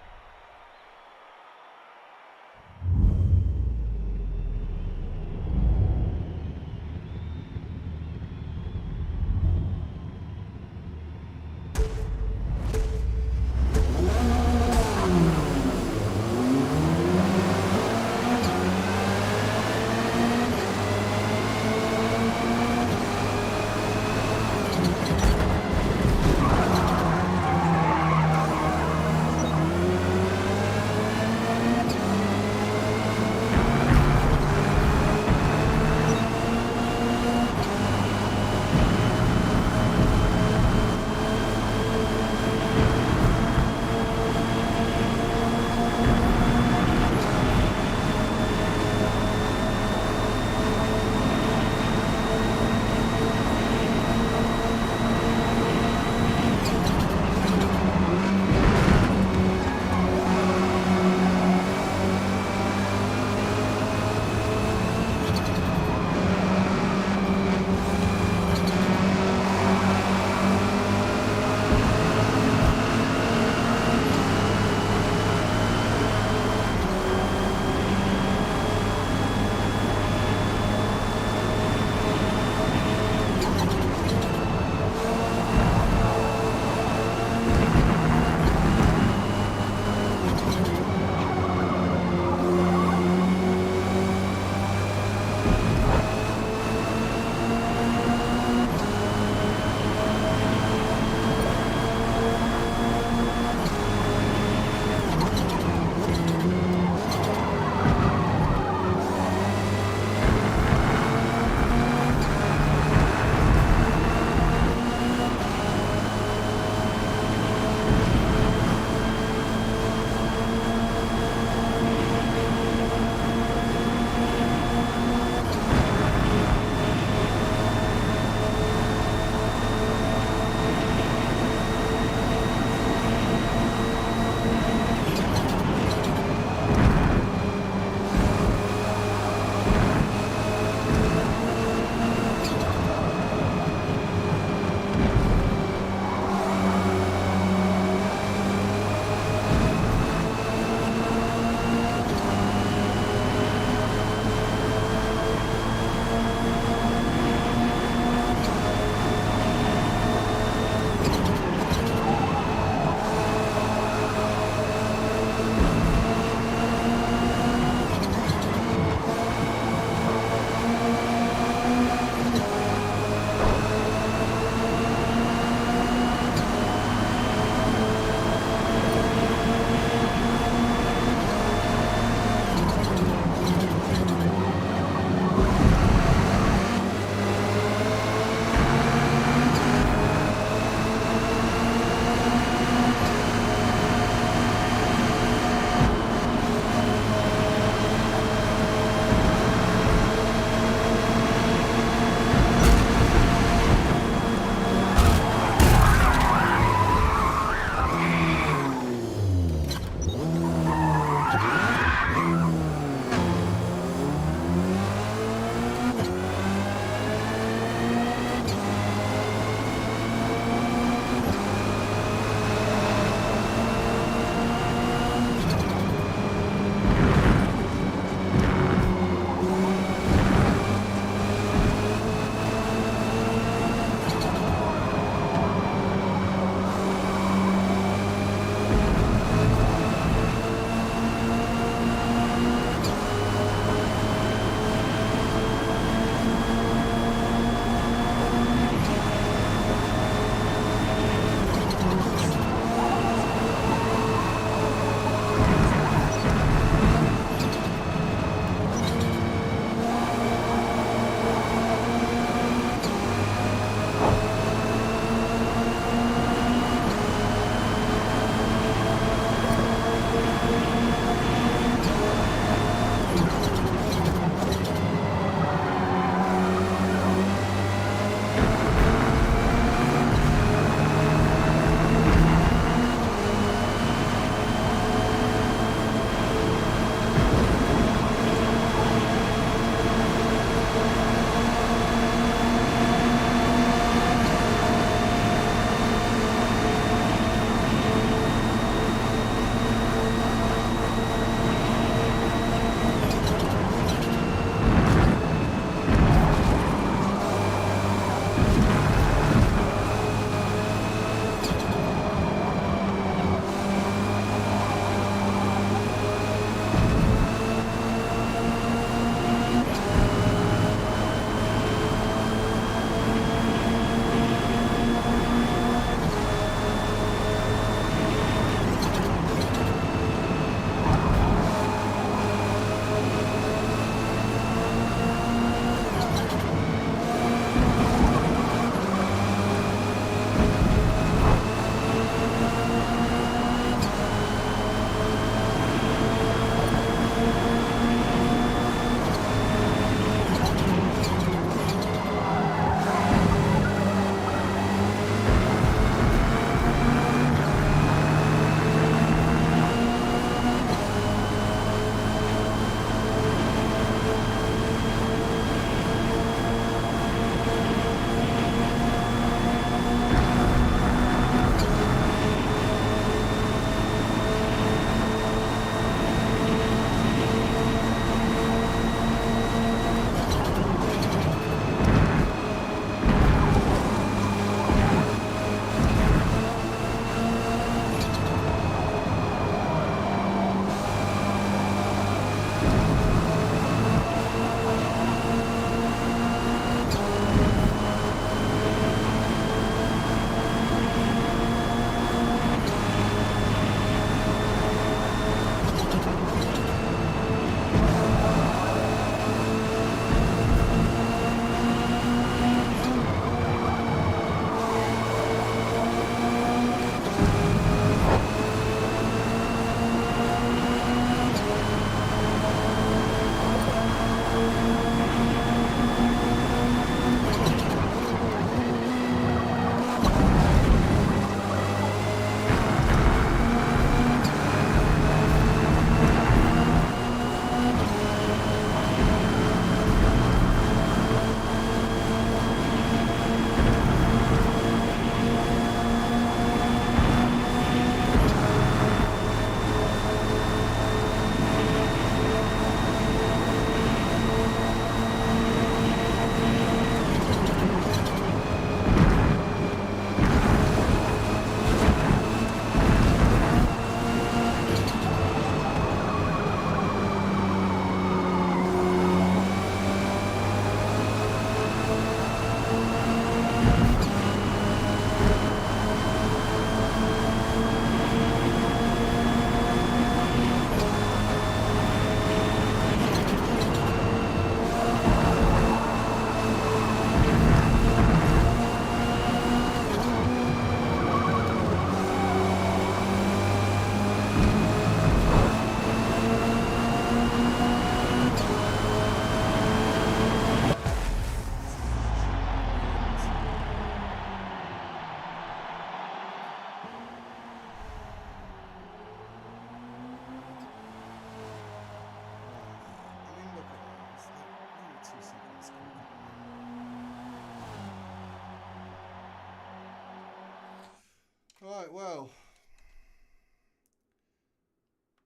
Alright, well,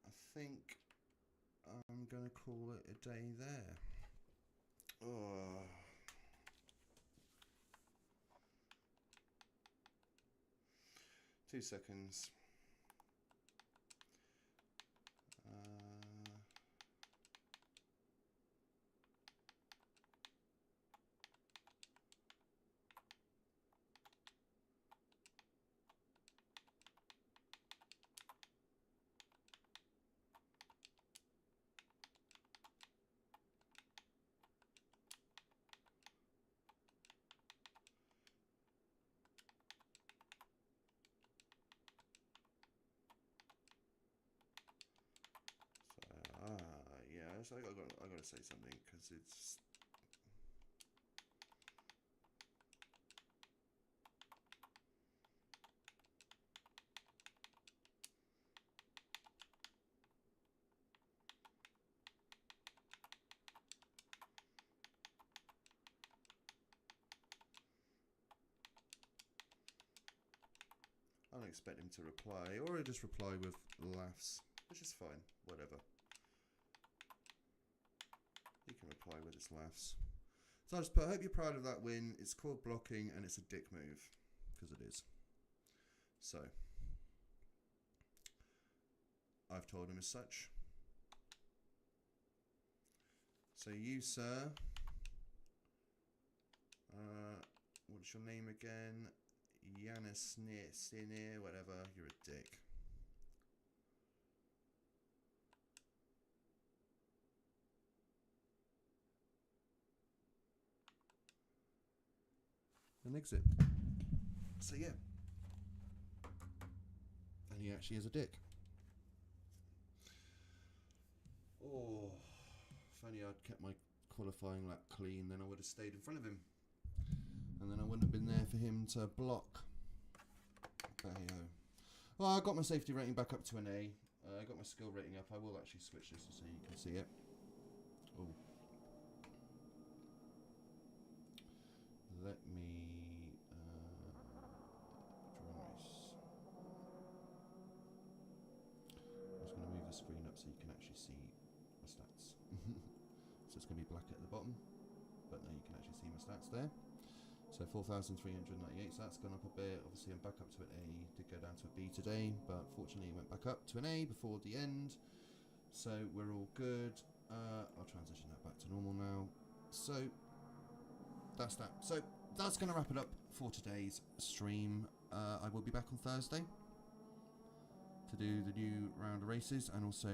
I think I'm going to call it a day there. Oh. 2 seconds. Yeah, so I got to say something because it's. I don't expect him to reply, or he'll just reply with laughs, which is fine, whatever. He can reply with his laughs. So I just put, I hope you're proud of that win. It's called blocking and it's a dick move, because it is. So, I've told him as such. So you, sir, what's your name again? Yanis Sinir, whatever, you're a dick. And exit. So yeah. And he actually is a dick. Oh, if only I'd kept my qualifying lap clean, then I would have stayed in front of him. And then I wouldn't have been there for him to block. But hey ho. Well, I got my safety rating back up to an A. I got my skill rating up. I will actually switch this so you can see it. Oh. Let me draw race. I'm just going to move the screen up so you can actually see my stats. So it's going to be black at the bottom, but now you can actually see my stats there. So 4,398, so that's gone up a bit. Obviously I'm back up to an A. Did go down to a B today, but fortunately it went back up to an A before the end. So we're all good. I'll transition that back to normal now. So that's that. So that's going to wrap it up for today's stream. I will be back on Thursday to do the new round of races, and also,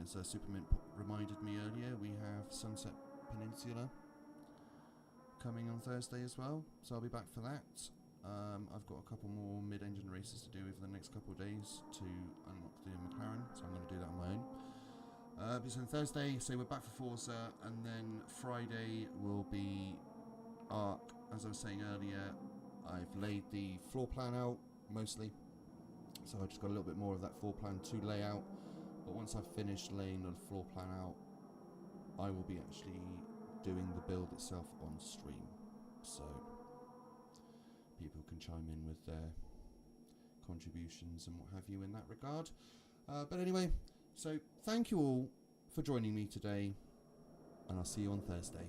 as Supermint reminded me earlier, we have Sunset Peninsula coming on Thursday as well, so I'll be back for that. I've got a couple more mid-engine races to do over the next couple of days to unlock the McLaren, so I'm going to do that on my own. So on Thursday, so we're back for Forza, and then Friday will be ARC. As I was saying earlier, I've laid the floor plan out, mostly, so I just got a little bit more of that floor plan to lay out, but once I've finished laying the floor plan out, I will be actually doing the build itself on stream, so people can chime in with their contributions and what have you in that regard. But anyway, so thank you all for joining me today, and I'll see you on Thursday.